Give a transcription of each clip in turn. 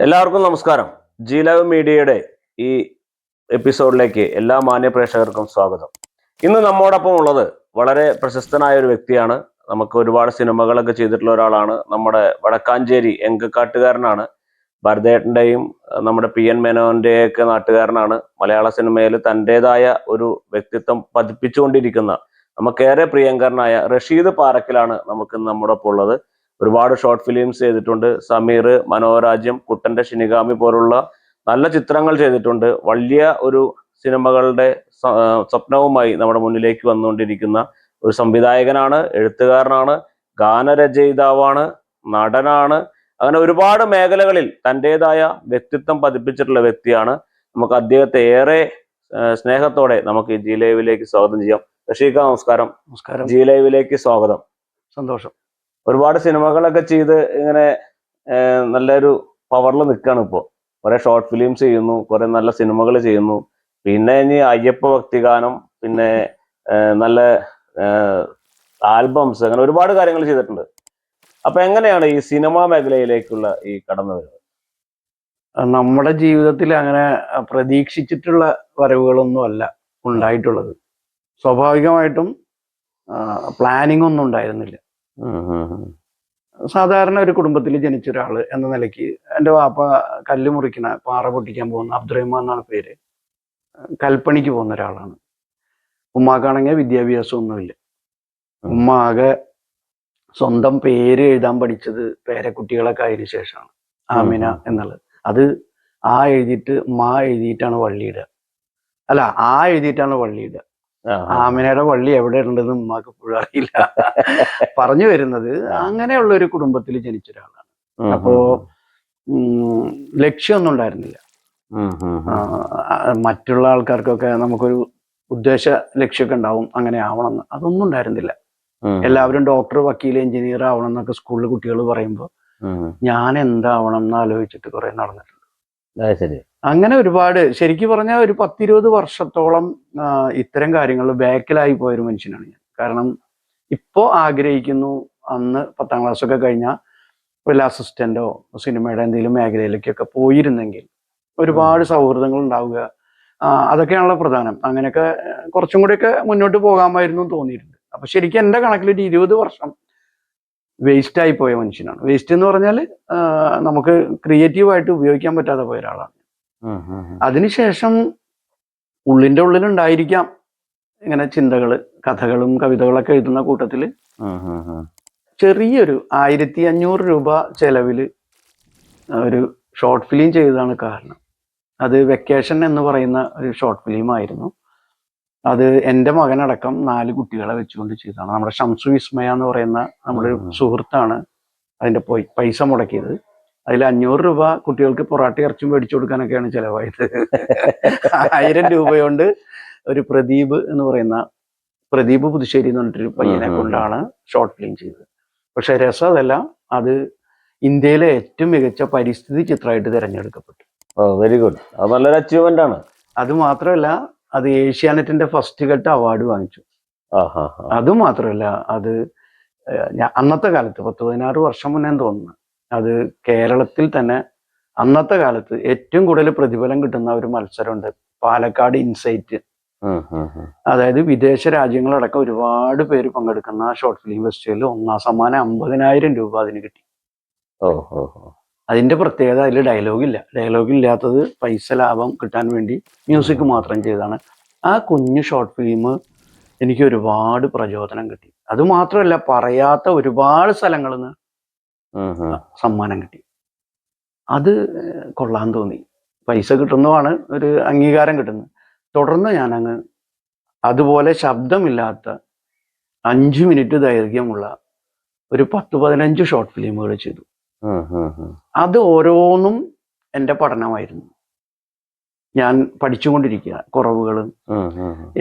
എല്ലാവർക്കും നമസ്കാരം. G live മീഡിയയുടെ ഈ എപ്പിസോഡിലേക്ക് എല്ലാ മാന്യ പ്രേക്ഷകർക്കും സ്വാഗതം. ഇന്ന് നമ്മോടൊപ്പം ഉള്ളത് വളരെ പ്രശസ്തനായ ഒരു വ്യക്തിയാണ്. നമുക്ക് ഒരുപാട് സിനിമകളൊക്കെ ചെയ്തിട്ടുള്ള ഒരാളാണ്. നമ്മുടെ വടക്കാഞ്ചേരി എങ്കക്കാട്ടുകാരനാണ്. ഭരതേട്ടൻ്റെയും നമ്മുടെ പി എൻ മേനോൻ്റെയൊക്കെ നാട്ടുകാരനാണ്. മലയാള സിനിമയിൽ തൻ്റെതായ ഒരു വ്യക്തിത്വം പതിപ്പിച്ചുകൊണ്ടിരിക്കുന്ന നമുക്കേറെ പ്രിയങ്കരനായ റഷീദ് പാറക്കലാണ് നമുക്ക് നമ്മോടൊപ്പം ഉള്ളത്. ഒരുപാട് ഷോർട്ട് ഫിലിംസ് ചെയ്തിട്ടുണ്ട്. സമീർ, മനോരാജ്യം, കുട്ടന്റെ ഷിനിഗാമി പോലുള്ള നല്ല ചിത്രങ്ങൾ ചെയ്തിട്ടുണ്ട്. വലിയ ഒരു സിനിമകളുടെ സ്വപ്നവുമായി നമ്മുടെ മുന്നിലേക്ക് വന്നുകൊണ്ടിരിക്കുന്ന ഒരു സംവിധായകനാണ്, എഴുത്തുകാരനാണ്, ഗാനരചയിതാവാണ്, നടനാണ്. അങ്ങനെ ഒരുപാട് മേഖലകളിൽ തൻ്റെതായ വ്യക്തിത്വം പതിപ്പിച്ചിട്ടുള്ള വ്യക്തിയാണ്. നമുക്ക് അദ്ദേഹത്തെ ഏറെ സ്നേഹത്തോടെ നമുക്ക് ജി ലൈവിലേക്ക് സ്വാഗതം ചെയ്യാം. റഷീഖ, നമസ്കാരം. നമസ്കാരം. ജി ലൈവിലേക്ക് സ്വാഗതം. സന്തോഷം. ഒരുപാട് സിനിമകളൊക്കെ ചെയ്ത് ഇങ്ങനെ നല്ലൊരു പവറിൽ നിൽക്കുകയാണ് ഇപ്പോൾ. കുറെ ഷോർട്ട് ഫിലിംസ് ചെയ്യുന്നു, കുറെ നല്ല സിനിമകൾ ചെയ്യുന്നു. പിന്നെ ഇനി അയ്യപ്പ ഭക്തിഗാനം, പിന്നെ നല്ല ആൽബംസ്, അങ്ങനെ ഒരുപാട് കാര്യങ്ങൾ ചെയ്തിട്ടുണ്ട്. അപ്പൊ എങ്ങനെയാണ് ഈ സിനിമാ മേഖലയിലേക്കുള്ള ഈ കടന്നു വരുന്നത്? നമ്മുടെ ജീവിതത്തിൽ അങ്ങനെ പ്രതീക്ഷിച്ചിട്ടുള്ള വരവുകളൊന്നും അല്ല ഉണ്ടായിട്ടുള്ളത്. സ്വാഭാവികമായിട്ടും പ്ലാനിങ് ഒന്നും ഉണ്ടായിരുന്നില്ല. സാധാരണ ഒരു കുടുംബത്തിൽ ജനിച്ച ഒരാൾ എന്ന നിലയ്ക്ക് എൻ്റെ വാപ്പ കല്ല് മുറിക്കുന്ന, പാറ പൊട്ടിക്കാൻ പോകുന്ന അബ്ദുറഹ്മാൻ എന്നാണ് പേര്, കൽപ്പണിക്ക് പോകുന്ന ഒരാളാണ്. ഉമ്മാക്കാണെങ്കിൽ വിദ്യാഭ്യാസം ഒന്നുമില്ല. ഉമ്മ ആകെ സ്വന്തം പേര് എഴുതാൻ പഠിച്ചത് പേരക്കുട്ടികളൊക്കെ ആയതിനു ശേഷമാണ്, ആമിന എന്നുള്ളത്. അത് എഴുതിയിട്ട് എഴുതിയിട്ടാണ് വള്ളിയിടുക. അല്ല, എഴുതിയിട്ടാണ് വള്ളിയിടുക. ആമിനയുടെ വള്ളി എവിടെ ഉണ്ടെന്ന് ഉമ്മാക്ക് ഇപ്പോഴും അറിയില്ല. പറഞ്ഞു വരുന്നത് അങ്ങനെയുള്ള ഒരു കുടുംബത്തിൽ ജനിച്ച ഒരാളാണ്. അപ്പോ ലക്ഷ്യമൊന്നും ഉണ്ടായിരുന്നില്ല. മറ്റുള്ള ആൾക്കാർക്കൊക്കെ നമുക്കൊരു ഉദ്ദേശ ലക്ഷ്യമൊക്കെ ഉണ്ടാവും, അങ്ങനെ ആവണമെന്ന്. അതൊന്നും ഉണ്ടായിരുന്നില്ല. എല്ലാവരും ഡോക്ടർ, വക്കീൽ, എഞ്ചിനീയർ ആവണം എന്നൊക്കെ സ്കൂളിൽ കുട്ടികൾ പറയുമ്പോൾ ഞാൻ എന്താവണം എന്ന് ആലോചിച്ചിട്ട് കുറെ നടന്നിട്ടുണ്ട്. അങ്ങനെ ഒരുപാട്, ശരിക്കും പറഞ്ഞാൽ ഒരു 10-20 വർഷത്തോളം ഇത്തരം കാര്യങ്ങളിൽ ബാക്കിലായി പോയൊരു മനുഷ്യനാണ് ഞാൻ. കാരണം ഇപ്പോൾ ആഗ്രഹിക്കുന്നു, അന്ന് 10ാം ക്ലാസ്സൊക്കെ കഴിഞ്ഞാൽ വല്ല അസിസ്റ്റന്റോ സിനിമയുടെ എന്തെങ്കിലും മേഖലയിലേക്കൊക്കെ പോയിരുന്നെങ്കിൽ ഒരുപാട് സൗഹൃദങ്ങൾ ഉണ്ടാവുക, അതൊക്കെയാണല്ലോ പ്രധാനം. അങ്ങനെയൊക്കെ കുറച്ചും കൂടിയൊക്കെ മുന്നോട്ട് പോകാമായിരുന്നു തോന്നിയിട്ടുണ്ട്. അപ്പൊ ശരിക്കും എൻ്റെ കണക്കിൽ ഒരു 20 വർഷം വേസ്റ്റ് ആയി പോയ മനുഷ്യനാണ്. വേസ്റ്റ് എന്ന് പറഞ്ഞാൽ നമുക്ക് ക്രിയേറ്റീവായിട്ട് ഉപയോഗിക്കാൻ പറ്റാതെ പോയ ഒരാളാണ്. അതിനുശേഷം ഉള്ളിൻ്റെ ഉള്ളിലുണ്ടായിരിക്കാം ഇങ്ങനെ ചിന്തകള്, കഥകളും കവിതകളൊക്കെ എഴുതുന്ന കൂട്ടത്തില് ചെറിയൊരു 1500 രൂപ ചെലവില് ഒരു ഷോർട്ട് ഫിലിം ചെയ്തതാണ് കാരണം. അത് വെക്കേഷൻ എന്ന് പറയുന്ന ഒരു ഷോർട്ട് ഫിലിം ആയിരുന്നു. അത് എൻ്റെ മകനടക്കം 4 കുട്ടികളെ വെച്ചുകൊണ്ട് ചെയ്തതാണ്. നമ്മുടെ ഷംസു വിസ്മയ എന്ന് പറയുന്ന നമ്മുടെ ഒരു സുഹൃത്താണ് അതിൻ്റെ പൈസ മുടക്കിയത്. അതിൽ 500 രൂപ കുട്ടികൾക്ക് പൊറാട്ട ഇറച്ചും മേടിച്ചു കൊടുക്കാനൊക്കെയാണ് ചിലവായത്. 1000 രൂപ കൊണ്ട് ഒരു പ്രദീപ് പുതുശ്ശേരി എന്ന് പറഞ്ഞിട്ടൊരു പയ്യനെ കൊണ്ടാണ് ഷോർട്ട് ഫിലിം ചെയ്തത്. പക്ഷെ രസം അതല്ല, അത് ഇന്ത്യയിലെ ഏറ്റവും മികച്ച പരിസ്ഥിതി ചിത്രമായിട്ട് തിരഞ്ഞെടുക്കപ്പെട്ടു. Very good. അത് നല്ലൊരു അച്ചീവ്മെന്റ് ആണ്. അത് മാത്രമല്ല, അത് ഏഷ്യാനെറ്റിന്റെ ഫസ്റ്റ് ഘട്ട അവാർഡ് വാങ്ങിച്ചു. അതുമാത്രമല്ല, അത് അന്നത്തെ കാലത്ത് 10-16 വർഷം മുന്നേ തോന്നുന്നു, അത് കേരളത്തിൽ തന്നെ അന്നത്തെ കാലത്ത് ഏറ്റവും കൂടുതൽ പ്രതിഫലം കിട്ടുന്ന ഒരു മത്സരമുണ്ട്, പാലക്കാട് ഇൻസൈറ്റ്. അതായത് വിദേശ രാജ്യങ്ങളടക്കം ഒരുപാട് പേര് പങ്കെടുക്കുന്ന ഷോർട്ട് ഫിലിം ഫെസ്റ്റിവലിൽ 1ാം സമ്മാനം 50,000 രൂപ അതിന് കിട്ടി. അതിന്റെ പ്രത്യേകത, അതിൽ ഡയലോഗ് ഇല്ലാത്തത് പൈസ ലാഭം കിട്ടാൻ വേണ്ടി മ്യൂസിക് മാത്രം ചെയ്താണ്. ആ കുഞ്ഞു ഷോർട്ട് ഫിലിം എനിക്ക് ഒരുപാട് പ്രചോദനം കിട്ടി. അതുമാത്രമല്ല, പറയാത്ത ഒരുപാട് സ്ഥലങ്ങളിൽ നിന്ന് സമ്മാനം കിട്ടി. അത് കൊള്ളാൻ തോന്നി. പൈസ കിട്ടുന്നതാണ് ഒരു അംഗീകാരം കിട്ടുന്നത്. തുടർന്ന് ഞാനങ്ങ് അതുപോലെ ശബ്ദമില്ലാത്ത 5 മിനിറ്റ് ദൈർഘ്യമുള്ള ഒരു 10-15 ഷോർട്ട് ഫിലിമുകൾ ചെയ്തു. അത് ഓരോന്നും എൻ്റെ പഠനമായിരുന്നു. ഞാൻ പഠിച്ചുകൊണ്ടിരിക്കുക, കുറവുകളും.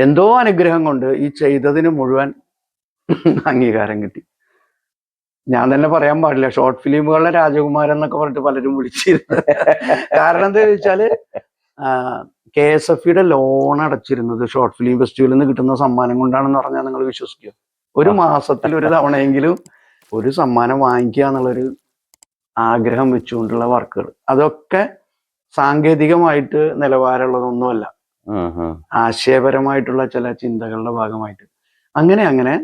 എന്തോ അനുഗ്രഹം കൊണ്ട് ഈ ചെയ്തതിന് മുഴുവൻ അംഗീകാരം കിട്ടി. ഞാൻ തന്നെ പറയാൻ പാടില്ല, ഷോർട്ട് ഫിലിമുകളുടെ രാജകുമാരൻ എന്നൊക്കെ പറഞ്ഞിട്ട് പലരും വിളിച്ചിരുന്നു. കാരണം എന്താ ചോദിച്ചാല്, KSFE ലോൺ അടച്ചിരുന്നത് ഷോർട്ട് ഫിലിം ഫെസ്റ്റിവലിൽ നിന്ന് കിട്ടുന്ന സമ്മാനം കൊണ്ടാണെന്ന് പറഞ്ഞാൽ നിങ്ങൾ വിശ്വസിക്കുക? ഒരു മാസത്തിൽ ഒരു തവണയെങ്കിലും ഒരു സമ്മാനം വാങ്ങിക്കുക എന്നുള്ളൊരു ആഗ്രഹം വെച്ചുകൊണ്ടുള്ള വർക്കുകൾ. അതൊക്കെ സാങ്കേതികമായിട്ട് നിലവാരമുള്ളതൊന്നുമല്ല, ആശയപരമായിട്ടുള്ള ചില ചിന്തകളുടെ ഭാഗമായിട്ട് അങ്ങനെ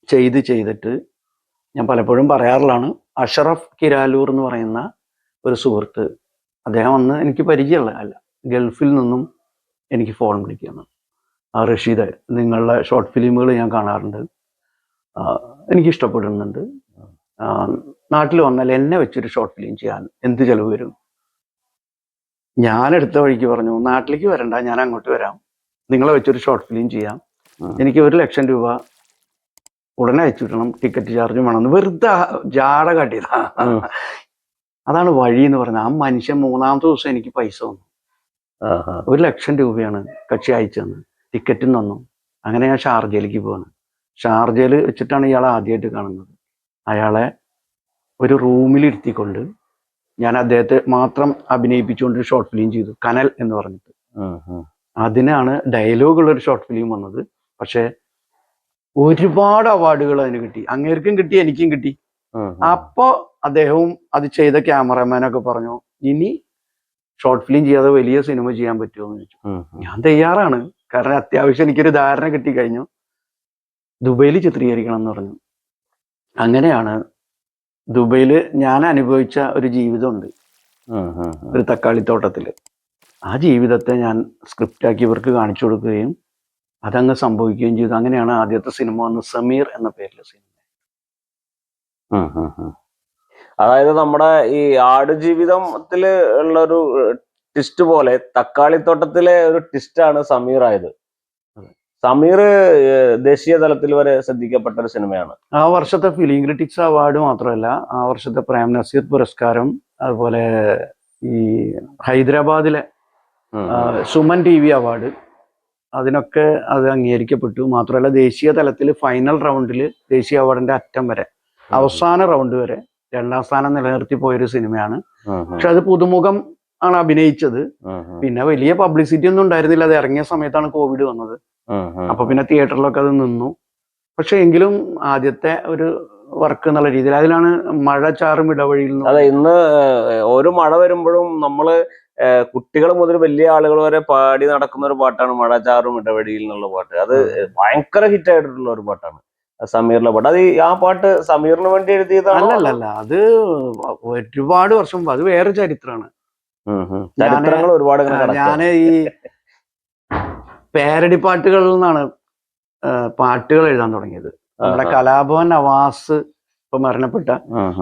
ചെയ്തിട്ട് ഞാൻ പലപ്പോഴും പറയാറുള്ളതാണ്. അഷറഫ് കിരാലൂർ എന്ന് പറയുന്ന ഒരു സുഹൃത്ത്, അദ്ദേഹം അന്ന് എനിക്ക് പരിചയമുള്ള അല്ല, ഗൾഫിൽ നിന്നും എനിക്ക് ഫോൺ വിളിക്കുകയാണ്. റഷീദ്, നിങ്ങളുടെ ഷോർട്ട് ഫിലിമുകൾ ഞാൻ കാണാറുണ്ട്, എനിക്ക് ഇഷ്ടപ്പെടുന്നുണ്ട്, നാട്ടിൽ വന്നാൽ എന്നെ വെച്ചൊരു ഷോർട്ട് ഫിലിം ചെയ്യാൻ എന്ത് ചെലവ് വരും? ഞാൻ എടുത്ത വഴിക്ക് പറഞ്ഞു, നാട്ടിലേക്ക് വരണ്ട, ഞാൻ അങ്ങോട്ട് വരാം, നിങ്ങളെ വെച്ചൊരു ഷോർട്ട് ഫിലിം ചെയ്യാം, എനിക്ക് 1,00,000 രൂപ ഉടനെ അയച്ചു കിട്ടണം, ടിക്കറ്റ് ചാർജും വേണമെന്ന് വെറുതെ ജാട കാട്ടിയതാ. അതാണ് വഴി എന്ന് പറഞ്ഞത്. ആ മനുഷ്യൻ 3-ാമത്തെ ദിവസം എനിക്ക് പൈസ തന്നു. 1,00,000 രൂപയാണ് കക്ഷി അയച്ചു തന്നു, ടിക്കറ്റും തന്നു. അങ്ങനെ ഞാൻ ഷാർജയിലേക്ക് പോവാണ്. ഷാർജയിൽ വെച്ചിട്ടാണ് ഇയാളെ ആദ്യമായിട്ട് കാണുന്നത്. അയാളെ ഒരു റൂമിലിരുത്തിക്കൊണ്ട് ഞാൻ അദ്ദേഹത്തെ മാത്രം അഭിനയിപ്പിച്ചുകൊണ്ടൊരു ഷോർട്ട് ഫിലിം ചെയ്തു, കനൽ എന്ന് പറഞ്ഞിട്ട്. അതിനാണ് ഡയലോഗുള്ളൊരു ഷോർട്ട് ഫിലിം വന്നത്. പക്ഷെ ഒരുപാട് അവാർഡുകൾ അതിന് കിട്ടി. അങ്ങേർക്കും കിട്ടി, എനിക്കും കിട്ടി. അപ്പോ അദ്ദേഹവും അത് ചെയ്ത ക്യാമറമാനൊക്കെ പറഞ്ഞു, ഇനി ഷോർട്ട് ഫിലിം ചെയ്യാതെ വലിയ സിനിമ ചെയ്യാൻ പറ്റുമോ എന്ന് ചോദിച്ചു. ഞാൻ തയ്യാറാണ്, കാരണം അത്യാവശ്യം എനിക്കൊരു ധാരണ കിട്ടിക്കഴിഞ്ഞു. ദുബൈയിൽ ചിത്രീകരിക്കണം എന്ന് പറഞ്ഞു. അങ്ങനെയാണ് ദുബൈയിൽ ഞാൻ അനുഭവിച്ച ഒരു ജീവിതമുണ്ട്, ഒരു തക്കാളിത്തോട്ടത്തിൽ. ആ ജീവിതത്തെ ഞാൻ സ്ക്രിപ്റ്റാക്കി ഇവർക്ക് കാണിച്ചു കൊടുക്കുകയും അതങ്ങ് സംഭവിക്കുകയും ചെയ്തു. അങ്ങനെയാണ് ആദ്യത്തെ സിനിമ വന്ന് സമീർ എന്ന പേരിലെ സിനിമ. അതായത് നമ്മുടെ ഈ ആടുജീവിതത്തില് ഉള്ളൊരു ട്വിസ്റ്റ് പോലെ തക്കാളിത്തോട്ടത്തിലെ ഒരു ട്വിസ്റ്റാണ് സമീർ ആയത്. സമീർ ദേശീയ തലത്തിൽ വരെ ശ്രദ്ധിക്കപ്പെട്ട ഒരു സിനിമയാണ്. ആ വർഷത്തെ ഫിലിം ക്രിറ്റിക്സ് അവാർഡ് മാത്രമല്ല, ആ വർഷത്തെ പ്രേം നസീർ പുരസ്കാരം, അതുപോലെ ഈ ഹൈദരാബാദിലെ സുമൻ TV അവാർഡ്, അതിനൊക്കെ അത് അംഗീകരിക്കപ്പെട്ടു. മാത്രമല്ല ദേശീയ തലത്തിൽ ഫൈനൽ റൗണ്ടിൽ ദേശീയ അവാർഡിന്റെ അറ്റം വരെ, അവസാന റൗണ്ട് വരെ 2ാം സ്ഥാനം നിലനിർത്തി പോയൊരു സിനിമയാണ്. പക്ഷെ അത് പുതുമുഖം ആണ് അഭിനയിച്ചത്. പിന്നെ വലിയ പബ്ലിസിറ്റി ഒന്നും ഉണ്ടായിരുന്നില്ല. അത് ഇറങ്ങിയ സമയത്താണ് കോവിഡ് വന്നത്. അപ്പൊ പിന്നെ തിയേറ്ററിലൊക്കെ അത് നിന്നു. പക്ഷെ എങ്കിലും ആദ്യത്തെ ഒരു വർക്ക് എന്നുള്ള രീതിയിൽ അതിലാണ് മഴ ചാറും ഇടവഴിയിൽ. അതെ, ഇന്ന് ഓരോ മഴ വരുമ്പോഴും നമ്മള് കുട്ടികൾ മുതൽ വലിയ ആളുകൾ വരെ പാടി നടക്കുന്ന ഒരു പാട്ടാണ് മഴ ചാറും ഇടവഴിയിൽ എന്നുള്ള പാട്ട്. അത് ഭയങ്കര ഹിറ്റ് ആയിട്ടുള്ള ഒരു പാട്ടാണ്, സമീറിന്റെ പാട്ട്. അത് ആ പാട്ട് സമീറിന് വേണ്ടി എഴുതിയതാണ്? അല്ല, അത് ഒരുപാട് വർഷം മുമ്പ്, അത് വേറെ ചരിത്രമാണ്. ചരിത്രങ്ങൾ ഒരുപാട്. ഞാന് ഈ പാരഡി പാട്ടുകളിൽ നിന്നാണ് പാട്ടുകൾ എഴുതാൻ തുടങ്ങിയത്. നമ്മുടെ കലാഭവൻ നവാസ്, ഇപ്പൊ മരണപ്പെട്ട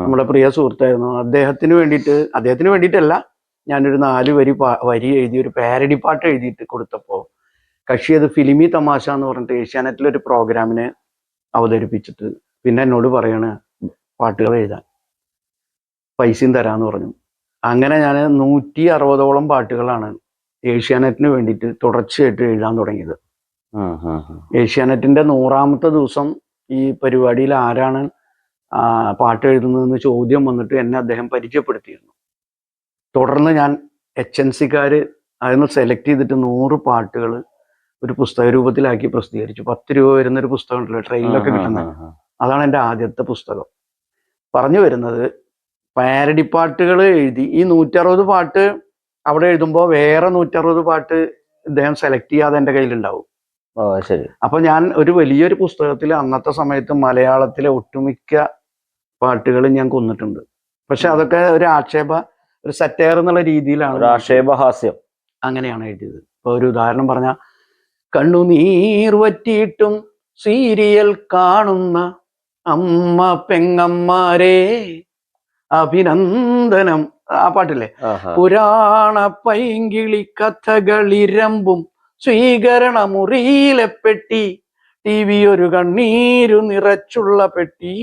നമ്മുടെ പ്രിയ സുഹൃത്തായിരുന്നു, അദ്ദേഹത്തിന് വേണ്ടിയിട്ടല്ല, ഞാനൊരു 4 വരി എഴുതി ഒരു പാരഡി പാട്ട് എഴുതിയിട്ട് കൊടുത്തപ്പോ കക്ഷി അത് ഫിലിമി തമാശ എന്ന് പറഞ്ഞിട്ട് ഏഷ്യാനെറ്റിലൊരു പ്രോഗ്രാമിന് അവതരിപ്പിച്ചിട്ട് പിന്നെ എന്നോട് പറയാണ് പാട്ടുകൾ എഴുതാൻ പൈസയും തരാന്ന് പറഞ്ഞു. അങ്ങനെ ഞാൻ 160ഓളം പാട്ടുകളാണ് ഏഷ്യാനെറ്റിന് വേണ്ടിയിട്ട് തുടർച്ചയായിട്ട് എഴുതാൻ തുടങ്ങിയത്. ഏഷ്യാനെറ്റിന്റെ 100ാമത്തെ ദിവസം ഈ പരിപാടിയിൽ ആരാണ് പാട്ട് എഴുതുന്നതെന്ന് ചോദ്യം വന്നിട്ട് എന്നെ അദ്ദേഹം പരിചയപ്പെടുത്തിയിരുന്നു. തുടർന്ന് ഞാൻ HNC-ക്കാര് അതിന് സെലക്ട് ചെയ്തിട്ട് 100 പാട്ടുകൾ ഒരു പുസ്തക രൂപത്തിലാക്കി പ്രസിദ്ധീകരിച്ചു. 10 രൂപ വരുന്നൊരു പുസ്തകം ഉണ്ടല്ലോ ട്രെയിനിലൊക്കെ കിട്ടുന്നത്, അതാണ് എൻ്റെ ആദ്യത്തെ പുസ്തകം. പറഞ്ഞു വരുന്നത്, പാരഡി പാട്ടുകൾ എഴുതി ഈ 160 പാട്ട് അവിടെ എഴുതുമ്പോൾ വേറെ 160 പാട്ട് ഇദ്ദേഹം സെലക്ട് ചെയ്യാതെ എൻ്റെ കയ്യിലുണ്ടാവും. ശരി. അപ്പൊ ഞാൻ ഒരു വലിയൊരു പുസ്തകത്തിൽ അന്നത്തെ സമയത്ത് മലയാളത്തിലെ ഒട്ടുമിക്ക പാട്ടുകൾ ഞാൻ കൊന്നിട്ടുണ്ട്. പക്ഷെ അതൊക്കെ ഒരു സറ്റയർ എന്നുള്ള രീതിയിലാണ്, ആക്ഷേപഹാസ്യം, അങ്ങനെയാണ് എഴുതിയത്. ഇപ്പൊ ഒരു ഉദാഹരണം പറഞ്ഞാൽ, കണ്ണുനീർ വറ്റിയിട്ടും സീരിയൽ കാണുന്ന അമ്മ പെങ്ങന്മാരെ അഭിനന്ദനം, ആ പാട്ടില്ലേ, പുരാണ പൈങ്കിളി കഥകളിരമ്പും സ്വീകരണ മുറിയിലെ പെട്ടി, TV ഒരു കണ്ണീരു നിറച്ചുള്ള പെട്ടി,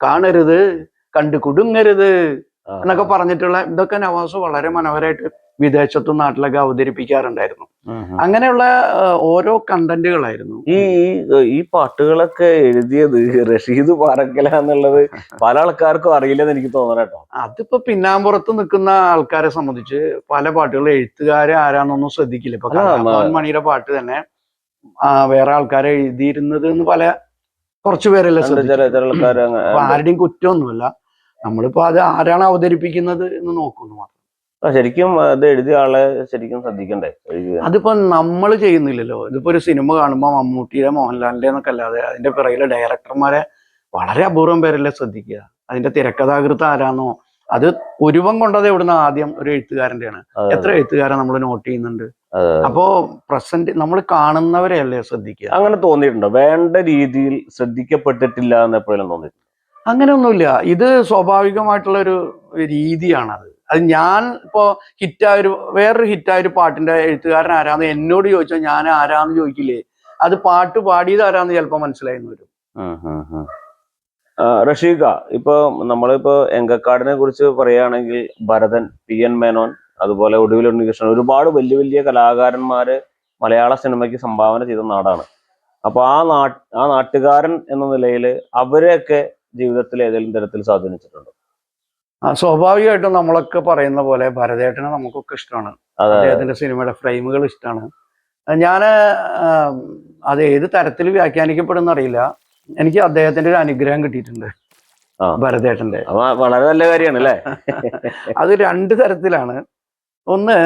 കാണരുത് കണ്ടു കുടുങ്ങരുത് എന്നൊക്കെ പറഞ്ഞിട്ടുള്ള ഇതൊക്കെ നവാസ് വളരെ മനോഹരമായിട്ട് വിദേശത്തും നാട്ടിലൊക്കെ അവതരിപ്പിക്കാറുണ്ടായിരുന്നു. അങ്ങനെയുള്ള ഓരോ കണ്ടന്റുകളായിരുന്നു. ഈ പാട്ടുകളൊക്കെ എഴുതിയത് റഷീദ് പാറക്കല എന്നുള്ളത് പല ആൾക്കാർക്കും അറിയില്ലെന്ന് എനിക്ക് തോന്നണേട്ടോ. അതിപ്പോ പിന്നാമ്പുറത്ത് നിൽക്കുന്ന ആൾക്കാരെ സംബന്ധിച്ച് പല പാട്ടുകൾ എഴുത്തുകാരെ ആരാന്നൊന്നും ശ്രദ്ധിക്കില്ല. ഇപ്പൊ മണിയുടെ പാട്ട് തന്നെ വേറെ ആൾക്കാരെ എഴുതിയിരുന്നത് എന്ന് കുറച്ചു പേരല്ലേ ശ്രദ്ധിച്ചു. ആരുടെയും കുറ്റമൊന്നുമില്ല. നമ്മളിപ്പോ അത് ആരാണ് അവതരിപ്പിക്കുന്നത് എന്ന് നോക്കുന്നു മാത്രം. ശരിക്കും അത് എഴുതിയ ആളെ ശരിക്കും ശ്രദ്ധിക്കണ്ടേ? അതിപ്പോ നമ്മൾ ചെയ്യുന്നില്ലല്ലോ. ഇതിപ്പോ ഒരു സിനിമ കാണുമ്പോൾ മമ്മൂട്ടിയുടെ മോഹൻലാലിന്റെ എന്നൊക്കെ അല്ലാതെ അതിന്റെ പിറകിലെ ഡയറക്ടർമാരെ വളരെ അപൂർവം പേരല്ലേ ശ്രദ്ധിക്കുക. അതിന്റെ തിരക്കഥാകൃത്ത് ആരാന്നോ, അത് ഉരുവം കൊണ്ടത് എവിടുന്ന ആദ്യം ഒരു എഴുത്തുകാരന്റെയാണ്. എത്ര എഴുത്തുകാരെ നമ്മൾ നോട്ട് ചെയ്യുന്നുണ്ട്. അപ്പോ പ്രസന്റ് നമ്മൾ കാണുന്നവരെയല്ലേ ശ്രദ്ധിക്കുക. അങ്ങനെ തോന്നിയിട്ടുണ്ടോ? വേണ്ട രീതിയിൽ ശ്രദ്ധിക്കപ്പെട്ടിട്ടില്ല എന്ന് എപ്പോഴും തോന്നിയിട്ടുണ്ട്? അങ്ങനെയൊന്നുമില്ല. ഇത് സ്വാഭാവികമായിട്ടുള്ള ഒരു രീതിയാണത്. അത് ഞാൻ ഇപ്പോ വേറൊരു ഹിറ്റായൊരു പാട്ടിന്റെ എഴുത്തുകാരൻ ആരാന്ന് എന്നോട് ചോദിച്ചാൽ ഞാൻ ആരാന്ന് ചോദിക്കില്ലേ. അത് പാട്ട് പാടിയത് ആരാന്ന് ചിലപ്പോ മനസ്സിലായെന്ന് വരും. റഷീഖ, ഇപ്പൊ നമ്മളിപ്പോ എങ്കക്കാടിനെ കുറിച്ച് പറയുകയാണെങ്കിൽ ഭരതൻ, PN മേനോൻ, അതുപോലെ ഒടുവിൽ ഉണ്ണികൃഷ്ണൻ, ഒരുപാട് വലിയ വലിയ കലാകാരന്മാര് മലയാള സിനിമയ്ക്ക് സംഭാവന ചെയ്ത നാടാണ്. അപ്പൊ ആ നാട്ടുകാരൻ എന്ന നിലയിൽ അവരെയൊക്കെ ജീവിതത്തിൽ ഏതെങ്കിലും തരത്തിൽ സ്വാധീനിച്ചിട്ടുണ്ടോ? സ്വാഭാവികമായിട്ടും നമ്മളൊക്കെ പറയുന്ന പോലെ ഭരതേട്ടനെ നമുക്കൊക്കെ ഇഷ്ടമാണ്. അദ്ദേഹത്തിന്റെ സിനിമയുടെ ഫ്രെയിമുകൾ ഇഷ്ടമാണ്. ഞാന് അത് ഏത് തരത്തിൽ വ്യാഖ്യാനിക്കപ്പെടുന്ന അറിയില്ല. എനിക്ക് അദ്ദേഹത്തിന്റെ ഒരു അനുഗ്രഹം കിട്ടിയിട്ടുണ്ട് ഭരതേട്ടന്റെ. വളരെ നല്ല കാര്യമാണ് അല്ലേ? അത് രണ്ട് തരത്തിലാണ്. ഒന്ന്,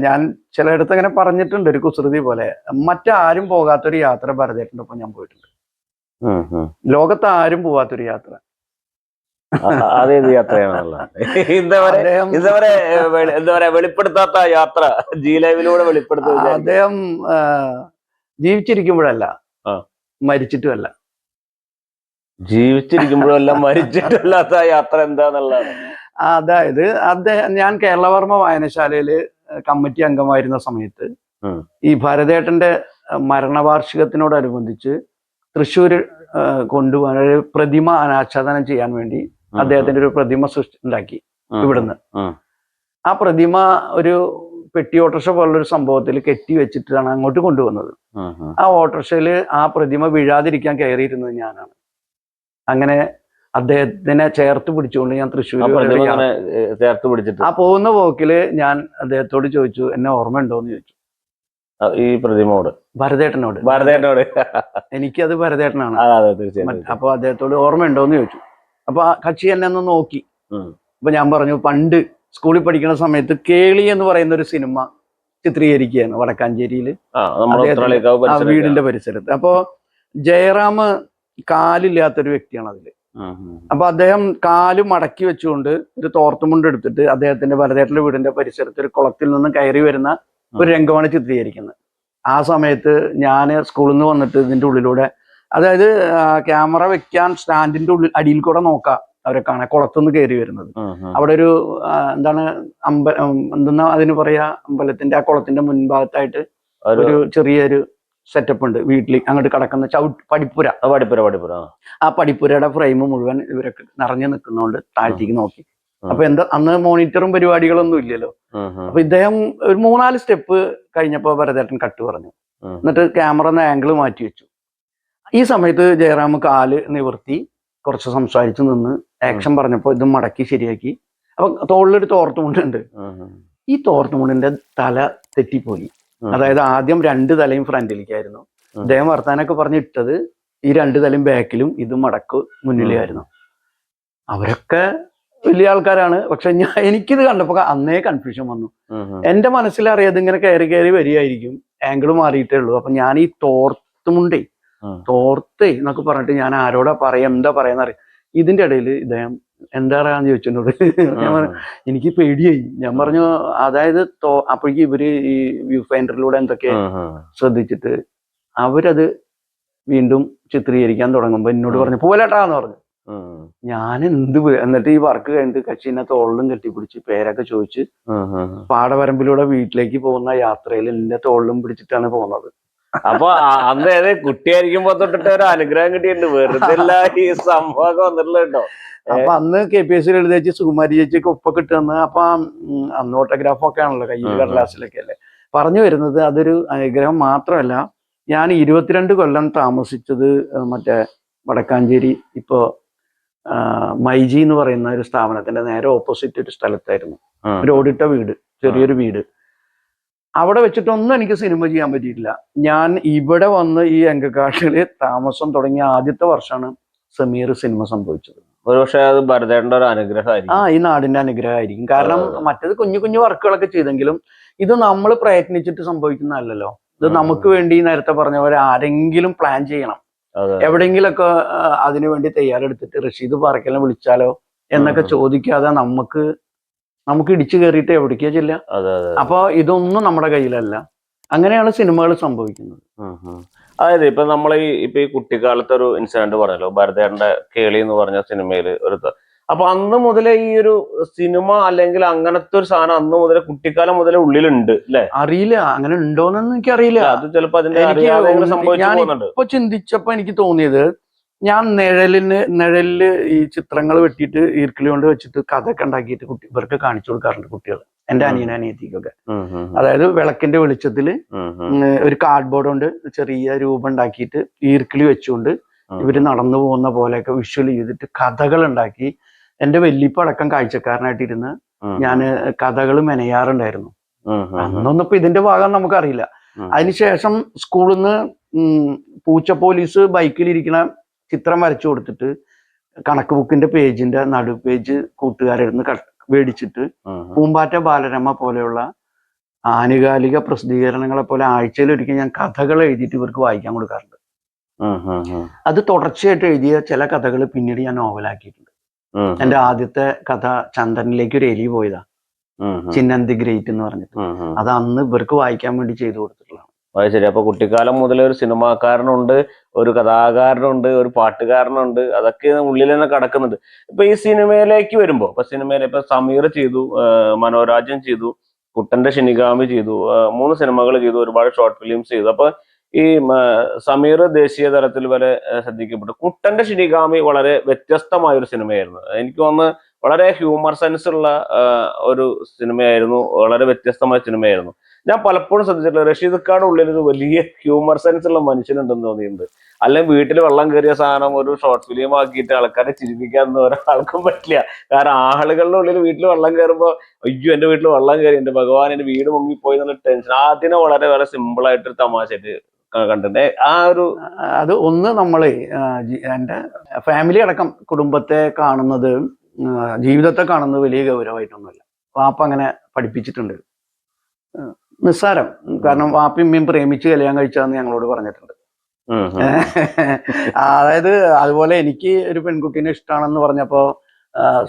ഞാൻ ചിലയിടത്ത് അങ്ങനെ പറഞ്ഞിട്ടുണ്ട് ഒരു കുസൃതി പോലെ, മറ്റാരും പോകാത്തൊരു യാത്ര ഭരതേട്ടൻ്റെ ഒപ്പം ഞാൻ പോയിട്ടുണ്ട്. ലോകത്ത് ആരും പോവാത്തൊരു യാത്ര. അതേത് യാത്രയാണല്ലോ? ഇതുവരെ വെളിപ്പെടുത്താത്ത യാത്ര, ജി ലൈവിലൂടെ വെളിപ്പെടുത്തുക. അദ്ദേഹം ജീവിച്ചിരിക്കുമ്പോഴല്ല, മരിച്ചിട്ടുമല്ല. ജീവിച്ചിരിക്കുമ്പോഴല്ല, മരിച്ചിട്ടല്ലാത്ത യാത്ര എന്താന്നുള്ളതാണ്. അതായത് ഞാൻ കേരളവർമ്മ വായനശാലയില് കമ്മിറ്റി അംഗമായിരുന്ന സമയത്ത് ഈ ഭരതേട്ടന്റെ മരണവാർഷികത്തിനോടനുബന്ധിച്ച് തൃശ്ശൂർ കൊണ്ടുപോകാൻ ഒരു പ്രതിമ അനാച്ഛാദനം ചെയ്യാൻ വേണ്ടി അദ്ദേഹത്തിന്റെ ഒരു പ്രതിമ ഉണ്ടാക്കി ഇവിടുന്ന്. ആ പ്രതിമ ഒരു പെട്ടി ഓട്ടോറിക്ഷ പോലുള്ളൊരു സംഭവത്തിൽ കെട്ടി വെച്ചിട്ടാണ് അങ്ങോട്ട് കൊണ്ടുവന്നത്. ആ ഓട്ടോറിക്ഷയിൽ ആ പ്രതിമ വീഴാതിരിക്കാൻ കയറിയിരുന്നത് ഞാനാണ്. അങ്ങനെ അദ്ദേഹത്തിനെ ചേർത്ത് പിടിച്ചുകൊണ്ട് ഞാൻ തൃശ്ശൂർ ചേർത്ത് പിടിച്ചിട്ട് ആ പോകുന്ന പോക്കില് ഞാൻ അദ്ദേഹത്തോട് ചോദിച്ചു, എന്നെ ഓർമ്മയുണ്ടോന്ന് ചോദിച്ചു. ഈ പ്രതിമയോട്? ഭരതേട്ടനോട്. എനിക്കത് ഭരതേട്ടനാണ്. അപ്പൊ അദ്ദേഹത്തോട് ഓർമ്മയുണ്ടോന്ന് ചോദിച്ചു. അപ്പൊ ആ കക്ഷി എന്നെ ഒന്ന് നോക്കി. അപ്പൊ ഞാൻ പറഞ്ഞു, പണ്ട് സ്കൂളിൽ പഠിക്കുന്ന സമയത്ത് കേളി എന്ന് പറയുന്ന ഒരു സിനിമ ചിത്രീകരിക്കുകയാണ് വടക്കാഞ്ചേരിയിൽ, വീടിന്റെ പരിസരത്ത്. അപ്പോ ജയറാം കാലില്ലാത്തൊരു വ്യക്തിയാണ് അതില്. അപ്പൊ അദ്ദേഹം കാല് മടക്കി വെച്ചുകൊണ്ട് ഒരു തോർത്തുമുണ്ട് എടുത്തിട്ട് അദ്ദേഹത്തിന്റെ ഭരതേട്ടന്റെ വീടിന്റെ പരിസരത്ത് ഒരു കുളത്തിൽ നിന്ന് കയറി വരുന്ന ഒരു രംഗമാണ് ചിത്രീകരിക്കുന്നത്. ആ സമയത്ത് ഞാൻ സ്കൂളിൽ നിന്ന് വന്നിട്ട് ഇതിന്റെ ഉള്ളിലൂടെ, അതായത് ക്യാമറ വെക്കാൻ സ്റ്റാൻഡിന്റെ അടിയിൽ കൂടെ നോക്കാം അവരെ കാണാൻ, കുളത്തുനിന്ന് കയറി വരുന്നത്. അവിടെ ഒരു എന്താണ് എന്തെന്നാ അതിന് പറയാ, അമ്പലത്തിന്റെ ആ കുളത്തിന്റെ മുൻഭാഗത്തായിട്ട് ഒരു ചെറിയൊരു സെറ്റപ്പ് ഉണ്ട്. വീട്ടിൽ അങ്ങോട്ട് കിടക്കുന്ന പടിപ്പുര. ആ പടിപ്പുരയുടെ ഫ്രെയിം മുഴുവൻ ഇവരൊക്കെ നിറഞ്ഞു നിൽക്കുന്നതുകൊണ്ട് താഴ്ത്തേക്ക് നോക്കി. അപ്പൊ അന്ന് മോണിറ്ററും പരിപാടികളൊന്നും ഇല്ലല്ലോ. അപ്പൊ ഇദ്ദേഹം ഒരു 3-4 സ്റ്റെപ്പ് കഴിഞ്ഞപ്പോ ഭരതേട്ടൻ കട്ട് പറഞ്ഞു. എന്നിട്ട് ക്യാമറ ആംഗിൾ മാറ്റി വെച്ചു. ഈ സമയത്ത് ജയറാം കാല് നിവർത്തി കുറച്ച് സംസാരിച്ചു നിന്ന് ആക്ഷൻ പറഞ്ഞപ്പോ ഇത് മടക്കി ശരിയാക്കി. അപ്പൊ തോളിലൊരു തോർത്തുമുണ്ടുണ്ട്. ഈ തോർത്തുമുണ്ടിന്റെ തല തെറ്റിപ്പോയി. അതായത് ആദ്യം 2 തലയും ഫ്രണ്ടിലേക്കായിരുന്നു. അദ്ദേഹം വർത്താനൊക്കെ പറഞ്ഞിട്ടത് ഈ 2 തലയും ബാക്കിലും ഇതും മടക്ക് മുന്നിലായിരുന്നു. അവരൊക്കെ വലിയ ആൾക്കാരാണ്. പക്ഷെ എനിക്കിത് കണ്ടപ്പോ അന്നേ കൺഫ്യൂഷൻ വന്നു. എന്റെ മനസ്സിലറിയാതെ ഇങ്ങനെ കയറി വരികയായിരിക്കും, ആംഗിൾ മാറിയിട്ടേ ഉള്ളൂ. അപ്പൊ ഞാൻ ഈ തോർത്തുമുണ്ടേ എന്നൊക്കെ പറഞ്ഞിട്ട് ഞാൻ ആരോടാ പറയാ, എന്താ പറയാന്നറിയാം. ഇതിന്റെ ഇടയിൽ ഇദ്ദേഹം എന്താ പറയാന്ന് ചോദിച്ചോട്. ഞാൻ പറഞ്ഞു, എനിക്ക് പേടിയായി. ഞാൻ പറഞ്ഞു, അതായത് അപ്പോഴേക്ക് ഇവര് ഈ വ്യൂ ഫൈൻഡറിലൂടെ എന്തൊക്കെ ശ്രദ്ധിച്ചിട്ട് അവരത് വീണ്ടും ചിത്രീകരിക്കാൻ തുടങ്ങുമ്പോ എന്നോട് പറഞ്ഞു, പോലെട്ടാന്ന് പറഞ്ഞു. ഞാൻ എന്നിട്ട് ഈ വർക്ക് കഴിഞ്ഞിട്ട് കക്ഷിനെ തോളിലും കെട്ടിപ്പിടിച്ച് പേരൊക്കെ ചോദിച്ച് പാടവരമ്പിലൂടെ വീട്ടിലേക്ക് പോകുന്ന യാത്രയിൽ എന്റെ തോളിലും പിടിച്ചിട്ടാണ് പോകുന്നത്. അപ്പൊ അന്ന് കുട്ടിയായിരിക്കുമ്പോ തൊട്ടിട്ട് ഒരു അനുഗ്രഹം കിട്ടിയിട്ടുണ്ട്, വെറുതെ ഈ സംഭവമൊക്കെ വന്നിട്ടുണ്ടോ? അപ്പൊ അന്ന് KPSC എഴുതി വെച്ച് സുകുമാരി ചേച്ചിയൊക്കെ ഒപ്പൊക്കെ ഇട്ടുതന്ന്. അപ്പൊ അന്ന് ഓട്ടോഗ്രാഫൊക്കെ ആണല്ലോ, കയ്യിൽ കടലാസിലൊക്കെ അല്ലേ. പറഞ്ഞു വരുന്നത് അതൊരു അനുഗ്രഹം മാത്രമല്ല, ഞാൻ 22 കൊല്ലം താമസിച്ചത് മറ്റേ വടക്കാഞ്ചേരി ഇപ്പോ മൈജി എന്ന് പറയുന്ന ഒരു സ്ഥാപനത്തിന്റെ നേരെ ഓപ്പോസിറ്റ് ഒരു സ്ഥലത്തായിരുന്നു. ഒരു ഓടിട്ട വീട്, ചെറിയൊരു വീട്. അവിടെ വെച്ചിട്ടൊന്നും എനിക്ക് സിനിമ ചെയ്യാൻ പറ്റിയിട്ടില്ല. ഞാൻ ഇവിടെ വന്ന് ഈ എങ്കക്കാട്ടില് താമസം തുടങ്ങിയ ആദ്യത്തെ വർഷമാണ് സമീർ സിനിമ സംഭവിച്ചത്. ഒരുപക്ഷെ അത് ഭരതേട്ടന്റെ ഒരു അനുഗ്രഹമായിരിക്കും. ഈ നാടിന്റെ അനുഗ്രഹമായിരിക്കും. കാരണം മറ്റേത് കുഞ്ഞു കുഞ്ഞു വർക്കുകളൊക്കെ ചെയ്തെങ്കിലും ഇത് നമ്മൾ പ്രയത്നിച്ചിട്ട് സംഭവിക്കുന്നതല്ലല്ലോ. ഇത് നമുക്ക് വേണ്ടി നേരത്തെ പറഞ്ഞ പോലെ ആരെങ്കിലും പ്ലാൻ ചെയ്യണം. എവിടെയെങ്കിലൊക്കെ അതിനു വേണ്ടി തയ്യാറെടുത്തിട്ട് റഷീദ് പാറക്കലിനെ വിളിച്ചാലോ എന്നൊക്കെ ചോദിക്കാതെ നമുക്ക് ഇടിച്ചു കയറിയിട്ട് എവിടേക്കാ ചെല്ലുക? അപ്പൊ ഇതൊന്നും നമ്മുടെ കയ്യിലല്ല. അങ്ങനെയാണ് സിനിമകൾ സംഭവിക്കുന്നത്. അതായത് ഇപ്പൊ നമ്മൾ ഈ കുട്ടിക്കാലത്തെ ഒരു ഇൻസിഡന്റ് പറഞ്ഞല്ലോ, ഭരതേട്ടന്റെ കേളി എന്ന് പറഞ്ഞ സിനിമയിൽ അപ്പൊ അന്ന് മുതലേ ഈ ഒരു സിനിമ അല്ലെങ്കിൽ അങ്ങനത്തെ ഒരു സാധനം അന്ന് മുതലേ കുട്ടിക്കാലം മുതലേ ഉള്ളിലുണ്ട് അല്ലെ? അറിയില്ല, അങ്ങനെ ഉണ്ടോന്നൊന്നും എനിക്കറിയില്ല. അത് ചിലപ്പോ ഇപ്പൊ ചിന്തിച്ചപ്പോ എനിക്ക് തോന്നിയത്, ഞാൻ നിഴലില് ഈ ചിത്രങ്ങൾ വെട്ടിയിട്ട് ഈർക്കിളി കൊണ്ട് വെച്ചിട്ട് കഥയൊക്കെ ഉണ്ടാക്കിയിട്ട് ഇവർക്ക് കാണിച്ചു കൊടുക്കാറുണ്ട്, കുട്ടികൾ, എന്റെ അനിയനീയത്തിക്കൊക്കെ. അതായത് വിളക്കിന്റെ വെളിച്ചത്തില് ഒരു കാർഡ്ബോർഡ് കൊണ്ട് ചെറിയ രൂപം ഉണ്ടാക്കിയിട്ട് ഈർക്കിളി വെച്ചുകൊണ്ട് ഇവര് നടന്നു പോകുന്ന പോലെയൊക്കെ വിഷ്വൽ ചെയ്തിട്ട് കഥകൾ ഉണ്ടാക്കി എന്റെ വല്യപ്പ അടക്കം കാഴ്ചക്കാരനായിട്ടിരുന്ന് ഞാൻ കഥകൾ മെനയാറുണ്ടായിരുന്നു. അന്നൊന്നും ഇപ്പൊ ഇതിന്റെ ഭാഗം നമുക്കറിയില്ല. അതിനുശേഷം സ്കൂളിൽ നിന്ന് പൂച്ച പോലീസ് ബൈക്കിലിരിക്കുന്ന ചിത്രം വരച്ചു കൊടുത്തിട്ട് കണക്ക് ബുക്കിന്റെ പേജിന്റെ നടു പേജ് കൂട്ടുകാരെടുന്ന് മേടിച്ചിട്ട് പൂമ്പാറ്റ ബാലരമ പോലെയുള്ള ആനുകാലിക പ്രസിദ്ധീകരണങ്ങളെ പോലെ ആഴ്ചയിൽ ഒരിക്കൽ ഞാൻ കഥകൾ എഴുതിയിട്ട് ഇവർക്ക് വായിക്കാൻ കൊടുക്കാറുണ്ട്. അത് തുടർച്ചയായിട്ട് എഴുതിയ ചില കഥകൾ പിന്നീട് ഞാൻ നോവലാക്കിയിട്ടുണ്ട്. എന്റെ ആദ്യത്തെ കഥ ചന്ദ്രനിലേക്ക് ഒരു എലി പോയതാ, ചിന്നന്തി ഗ്രേറ്റ് എന്ന് പറഞ്ഞിട്ട്. അത് അന്ന് ഇവർക്ക് വായിക്കാൻ വേണ്ടി ചെയ്തു കൊടുത്തിട്ടുള്ളതാണ്. അത് ശരി. അപ്പൊ കുട്ടിക്കാലം മുതലേ ഒരു സിനിമാക്കാരനുണ്ട്, ഒരു കഥാകാരനുണ്ട്, ഒരു പാട്ടുകാരനുണ്ട്, അതൊക്കെ ഉള്ളിൽ തന്നെ കിടക്കുന്നുണ്ട്. ഇപ്പൊ ഈ സിനിമയിലേക്ക് വരുമ്പോ, ഇപ്പൊ സമീർ ചെയ്തു, മനോരാജൻ ചെയ്തു, കുട്ടന്റെ ഷിനിഗാമി ചെയ്തു, 3 സിനിമകൾ ചെയ്തു, ഒരുപാട് ഷോർട്ട് ഫിലിംസ് ചെയ്തു. അപ്പൊ ഈ സമീർ ദേശീയ തലത്തിൽ വരെ ശ്രദ്ധിക്കപ്പെട്ടു. കുട്ടന്റെ ഷിനിഗാമി വളരെ വ്യത്യസ്തമായ ഒരു സിനിമയായിരുന്നു. എനിക്ക് തോന്നുന്നു വളരെ ഹ്യൂമർ സെൻസ് ഉള്ള ഒരു സിനിമയായിരുന്നു, വളരെ വ്യത്യസ്തമായ സിനിമയായിരുന്നു. ഞാൻ പലപ്പോഴും ശ്രദ്ധിച്ചിട്ടുള്ള റഷീദ്ക്കാട് ഉള്ളിൽ ഒരു വലിയ ഹ്യൂമർ സെൻസ് ഉള്ള മനുഷ്യനുണ്ടെന്ന് തോന്നിയിട്ടുണ്ട്. അല്ലെങ്കിൽ വീട്ടിൽ വെള്ളം കയറിയ സാധനം ഒരു ഷോർട്ട് ഫിലിം ആക്കിയിട്ട് ആൾക്കാരെ ചിരിപ്പിക്കാന്ന് ഒരാൾക്കും പറ്റില്ല. കാരണം ആളുകളുടെ ഉള്ളിൽ വീട്ടിൽ വെള്ളം കയറുമ്പോൾ അയ്യോ എന്റെ വീട്ടിൽ വെള്ളം കയറി, എന്റെ ഭഗവാൻ എന്റെ വീട് മുങ്ങിപ്പോയി എന്നുള്ള ടെൻഷൻ അതിനെ വളരെ വളരെ സിമ്പിൾ ആയിട്ടൊരു തമാശയായിട്ട് കണ്ടിട്ടുണ്ട്. അത് ഒന്ന് നമ്മള് എന്റെ ഫാമിലി അടക്കം കുടുംബത്തെ കാണുന്നത്, ജീവിതത്തെ കാണുന്നത് വലിയ ഗൗരവമായിട്ടൊന്നുമില്ല. വാപ്പ അങ്ങനെ പഠിപ്പിച്ചിട്ടുണ്ട്. നിസ്സാരം. കാരണം വാപ്പയും ഉമ്മയും പ്രേമിച്ച് കല്യാണം കഴിച്ചാന്ന് ഞങ്ങളോട് പറഞ്ഞിട്ടുണ്ട്. അതായത് അതുപോലെ എനിക്ക് ഒരു പെൺകുട്ടീനെ ഇഷ്ടമാണെന്ന് പറഞ്ഞപ്പോ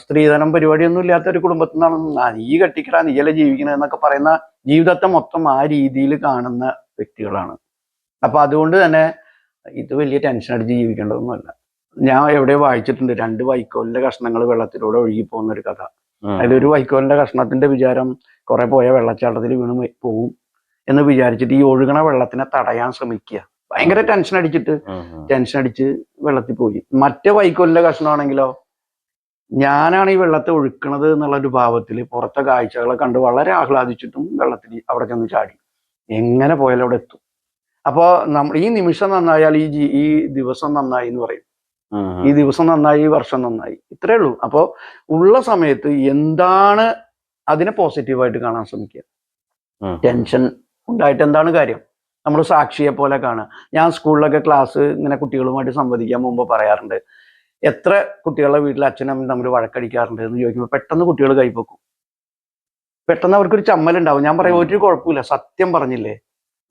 സ്ത്രീധനം പരിപാടിയൊന്നും ഇല്ലാത്ത ഒരു കുടുംബത്തിൽ നിന്നാണ് നീ കെട്ടിക്കടാ, നീയല്ലേ ജീവിക്കണത് എന്നൊക്കെ പറയുന്ന ജീവിതത്തെ മൊത്തം ആ രീതിയിൽ കാണുന്ന വ്യക്തികളാണ്. അപ്പൊ അതുകൊണ്ട് തന്നെ ഇത് വലിയ ടെൻഷൻ അടിച്ച് ജീവിക്കേണ്ടതൊന്നുമല്ല. ഞാൻ എവിടെ വായിച്ചിട്ടുണ്ട് 2 വൈക്കോലിന്റെ കഷ്ണങ്ങൾ വെള്ളത്തിലൂടെ ഒഴുകി പോകുന്ന ഒരു കഥ. അതിലൊരു വൈക്കോലിന്റെ കഷ്ണത്തിന്റെ വിചാരം കുറെ പോയ വെള്ളച്ചാട്ടത്തിൽ വീണ് പോവും എന്ന് വിചാരിച്ചിട്ട് ഈ ഒഴുകണ വെള്ളത്തിനെ തടയാൻ ശ്രമിക്കുക. ഭയങ്കര ടെൻഷൻ അടിച്ച് വെള്ളത്തിൽ പോയി. മറ്റേ വൈക്കോലിന്റെ കഷ്ണമാണെങ്കിലോ, ഞാനാണ് ഈ വെള്ളത്തെ ഒഴുക്കണത് എന്നുള്ള ഭാവത്തിൽ പുറത്തെ കാഴ്ചകളെ കണ്ട് വളരെ ആഹ്ലാദിച്ചിട്ടും വെള്ളത്തിൽ അവിടെ ചെന്ന് ചാടി. എങ്ങനെ പോയാലും അവിടെ എത്തും. അപ്പോ ഈ നിമിഷം നന്നായാൽ ഈ ദിവസം നന്നായി എന്ന് പറയും. ഈ ദിവസം നന്നായി, ഈ വർഷം നന്നായി, ഇത്രേ ഉള്ളൂ. അപ്പോ ഉള്ള സമയത്ത് എന്താണ് അതിനെ പോസിറ്റീവായിട്ട് കാണാൻ ശ്രമിക്കുക. ടെൻഷൻ ഉണ്ടായിട്ട് എന്താണ് കാര്യം? നമ്മൾ സാക്ഷിയെ പോലെ കാണുക. ഞാൻ സ്കൂളിലൊക്കെ ക്ലാസ് ഇങ്ങനെ കുട്ടികളുമായിട്ട് സംവദിക്കാൻ മുമ്പ് പറയാറുണ്ട്, എത്ര കുട്ടികളുടെ വീട്ടിൽ അച്ഛനും അമ്മയും തമ്മിൽ വഴക്കടിക്കാറുണ്ട് എന്ന് ചോദിക്കുമ്പോൾ പെട്ടെന്ന് കുട്ടികൾ കൈപ്പൊക്കും. പെട്ടെന്ന് അവർക്കൊരു ചമ്മലുണ്ടാവും. ഞാൻ പറയും ഒരു കുഴപ്പമില്ല, സത്യം പറഞ്ഞില്ലേ,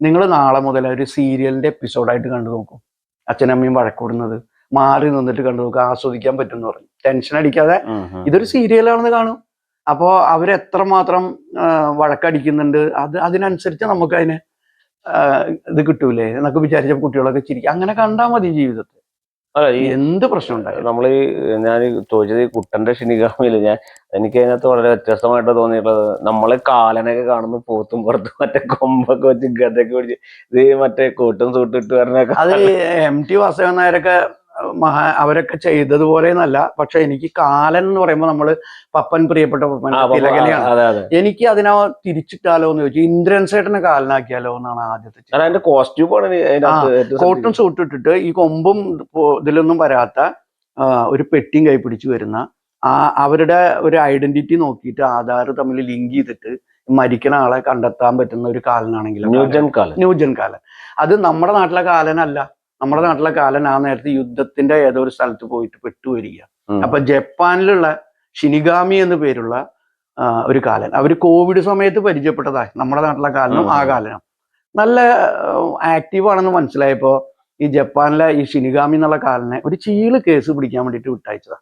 നിങ്ങൾ നാളെ മുതൽ ഒരു സീരിയലിന്റെ എപ്പിസോഡായിട്ട് കണ്ടു നോക്കും. അച്ഛനമ്മയും വഴക്കൂടുന്നത് മാറി നിന്നിട്ട് കണ്ടു നോക്കുക, ആസ്വദിക്കാൻ പറ്റും എന്ന് പറയും. ടെൻഷൻ അടിക്കാതെ ഇതൊരു സീരിയലാണെന്ന് കാണും. അപ്പോൾ അവരെത്രമാത്രം വഴക്കടിക്കുന്നുണ്ട് അതിനനുസരിച്ച് നമുക്ക് അതിന് ഇത് കിട്ടൂലേ എന്നൊക്കെ വിചാരിച്ച കുട്ടികളൊക്കെ ചിരിക്കും. അങ്ങനെ കണ്ടാൽ മതി ജീവിതത്തിൽ. എന്ത് പ്രശ്നം ഉണ്ടായാലും. ഞാൻ ചോദിച്ചത് ഈ കുട്ടന്റെ ഷിനിഗാമിയില് എനിക്ക് അതിനകത്ത് വളരെ വ്യത്യസ്തമായിട്ട് തോന്നിയിട്ടുള്ളത്, നമ്മള് കാലനൊക്കെ കാണുന്നു പോത്തും പുറത്തും മറ്റേ കൊമ്പൊക്കെ വെച്ച് ഗതൊക്കെ പിടിച്ച് ഇത് മറ്റേ കോട്ടും സൂട്ടും ഇട്ട് വരണൊക്കെ. അത് MT വാസുദേവൻ നായരൊക്കെ അവരൊക്കെ ചെയ്തതുപോലെ എന്നല്ല. പക്ഷെ എനിക്ക് കാലൻ എന്ന് പറയുമ്പോൾ നമ്മള് പപ്പൻ, പ്രിയപ്പെട്ട പപ്പൻ തിലകനെയാണ്. എനിക്ക് അതിനെ തിരിച്ചിട്ടാലോ എന്ന് ചോദിച്ചു. ഇന്ദ്രൻ സേട്ടനെ കാലനാക്കിയാലോ എന്നാണ് ആദ്യത്തെ. കോട്ടും സൂട്ടും ഇട്ടിട്ട് ഈ കൊമ്പും ഇതിലൊന്നും വരാത്ത ഒരു പെട്ടിയും കൈ പിടിച്ചു വരുന്ന അവരുടെ ഒരു ഐഡന്റിറ്റി നോക്കിയിട്ട് ആധാർ തമ്മിൽ ലിങ്ക് ചെയ്തിട്ട് മരിക്കണ ആളെ കണ്ടെത്താൻ പറ്റുന്ന ഒരു കാലനാണെങ്കിൽ ന്യൂജൻ കാലൻ. അത് നമ്മുടെ നാട്ടിലെ കാലനല്ല. നമ്മുടെ നാട്ടിലെ കാലൻ ആ നേരത്തെ യുദ്ധത്തിന്റെ ഏതോ ഒരു സ്ഥലത്ത് പോയിട്ട് പെട്ടുവരിക. അപ്പൊ ജപ്പാനിലുള്ള ഷിനിഗാമി എന്ന് പേരുള്ള ഒരു കാലൻ, അവര് കോവിഡ് സമയത്ത് പരിചയപ്പെട്ടതാ നമ്മുടെ നാട്ടിലെ കാലനും ആ കാലനും. നല്ല ആക്റ്റീവ് ആണെന്ന് മനസ്സിലായപ്പോ ഈ ജപ്പാനിലെ ഈ ഷിനിഗാമി എന്നുള്ള കാലനെ ഒരു ചീള് കേസ് പിടിക്കാൻ വേണ്ടിട്ട് വിട്ടയച്ചതാ.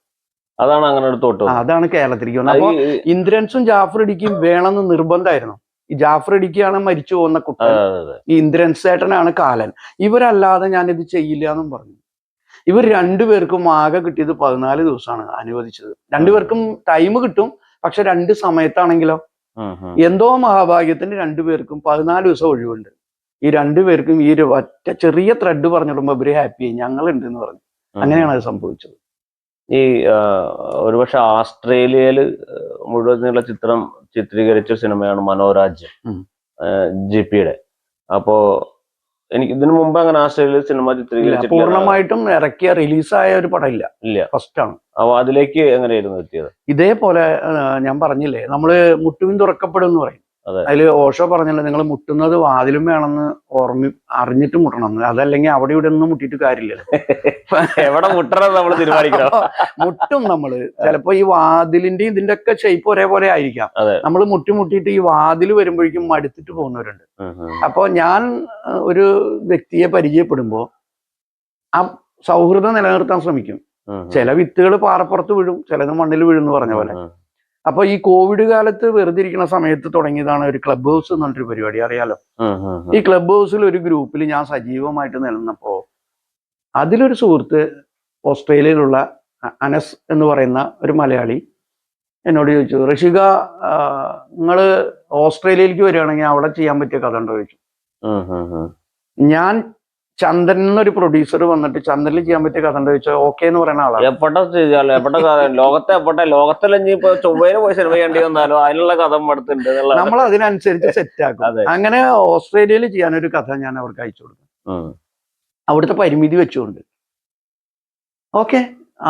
അതാണ് അങ്ങനെ എടുത്തോട്ട് അതാണ് കേരളത്തിലേക്ക് വന്നത്. അപ്പൊ ഇന്ദ്രൻസും ജാഫർ ഇടിക്കും വേണമെന്ന് നിർബന്ധമായിരുന്നു. ഈ ജാഫർ ഇടിക്കാണ് മരിച്ചു പോകുന്ന കുട്ടൻ, ഈ ഇന്ദ്രൻസ് ഏട്ടനാണ് കാലൻ. ഇവരല്ലാതെ ഞാനിത് ചെയ്യില്ല എന്നും പറഞ്ഞു. ഇവർ രണ്ടുപേർക്കും ആകെ കിട്ടിയത് 14 ദിവസമാണ് അനുവദിച്ചത്. രണ്ടുപേർക്കും ടൈം കിട്ടും, പക്ഷെ 2 സമയത്താണെങ്കിലോ എന്തോ മഹാഭാഗ്യത്തിന് രണ്ടുപേർക്കും 14 ദിവസം ഒഴിവുണ്ട്. ഈ രണ്ടുപേർക്കും ഈ ഒരു ഒറ്റ ചെറിയ ത്രെഡ് പറഞ്ഞിടുമ്പോ ഇവര് ഹാപ്പി ആയി, ഞങ്ങളുണ്ട് എന്ന് പറഞ്ഞു. അങ്ങനെയാണ് അത് സംഭവിച്ചത്. ഈ ഒരുപക്ഷെ ആസ്ട്രേലിയയില് മുഴുവനുള്ള ചിത്രം ചിത്രീകരിച്ച സിനിമയാണ് മനോരാജ്യം, GP-യുടെ. അപ്പോ എനിക്ക് ഇതിനു മുമ്പ് അങ്ങനെ ആസ്ട്രേലിയയിൽ സിനിമ ചിത്രീകരിച്ചിട്ടില്ല. പൂർണ്ണമായിട്ടും ഇറക്കിയ റിലീസായ ഒരു പടം ഇല്ല, ഫസ്റ്റ് ആണ്. അപ്പൊ അതിലേക്ക് എങ്ങനെയായിരുന്നു എത്തിയത്? ഇതേപോലെ ഞാൻ പറഞ്ഞില്ലേ, നമ്മള് മുട്ടുവിൻ തുറക്കപ്പെടും എന്ന് പറയും. അതില് ഓഷോ പറഞ്ഞല്ലോ, നിങ്ങൾ മുട്ടുന്നത് വാതിലും വേണമെന്ന് അറിഞ്ഞിട്ട് മുട്ടണം, അതല്ലെങ്കിൽ അവിടെ ഇവിടെ ഒന്നും മുട്ടിയിട്ട് കാര്യമില്ലല്ലോ. എവിടെ മുട്ടണം നമ്മൾ തീരുമാനിക്കണം. മുട്ടും നമ്മള് ചിലപ്പോ ഈ വാതിലിന്റെ ഇതിന്റെ ഒക്കെ ഷേപ്പ് ഒരേപോലെ ആയിരിക്കാം. നമ്മൾ മുട്ടിയിട്ട് ഈ വാതിൽ വരുമ്പോഴേക്കും മടുത്തിട്ട് പോകുന്നവരുണ്ട്. അപ്പൊ ഞാൻ ഒരു വ്യക്തിയെ പരിചയപ്പെടുമ്പോ ആ സൗഹൃദം നിലനിർത്താൻ ശ്രമിക്കും. ചില വിത്തുകൾ പാറപ്പുറത്ത് വീഴും, ചിലത് മണ്ണിൽ വീഴും എന്ന് പറഞ്ഞ പോലെ. അപ്പൊ ഈ കോവിഡ് കാലത്ത് വെറുതെ ഇരിക്കുന്ന സമയത്ത് തുടങ്ങിയതാണ് ഒരു ക്ലബ് ഹൗസ് എന്ന് പറഞ്ഞൊരു പരിപാടി, അറിയാലോ. ഈ ക്ലബ് ഹൗസിൽ ഒരു ഗ്രൂപ്പിൽ ഞാൻ സജീവമായിട്ട് നിലനിന്നപ്പോ അതിലൊരു സുഹൃത്ത്, ഓസ്ട്രേലിയയിലുള്ള അനസ് എന്ന് പറയുന്ന ഒരു മലയാളി എന്നോട് ചോദിച്ചു, ഋഷിക നിങ്ങള് ഓസ്ട്രേലിയയിലേക്ക് വരികയാണെങ്കിൽ അവിടെ ചെയ്യാൻ പറ്റിയ കഥ ഉണ്ടോ ചോദിച്ചു. ഞാൻ ചന്ദ്രൻ എന്നൊരു പ്രൊഡ്യൂസർ വന്നിട്ട് ചന്ദ്രനിൽ ചെയ്യാൻ പറ്റിയ കഥ ചോദിച്ചാൽ ഓക്കെ എന്ന് പറയുന്ന ആളാണ്. ലോകത്തിലിപ്പോ ചൊവ്വയിൽ പോയി സിനിമ ചെയ്യേണ്ടി വന്നാലോ അതിനുള്ള കഥ എടുത്തിട്ടുണ്ട്, നമ്മൾ അതിനനുസരിച്ച് സെറ്റ് ആക്കും. അങ്ങനെ ഓസ്ട്രേലിയയിൽ ചെയ്യാനൊരു കഥ ഞാൻ അവർക്ക് അയച്ചു കൊടുക്കും, അവിടുത്തെ പരിമിതി വെച്ചുകൊണ്ട്. ഓക്കെ,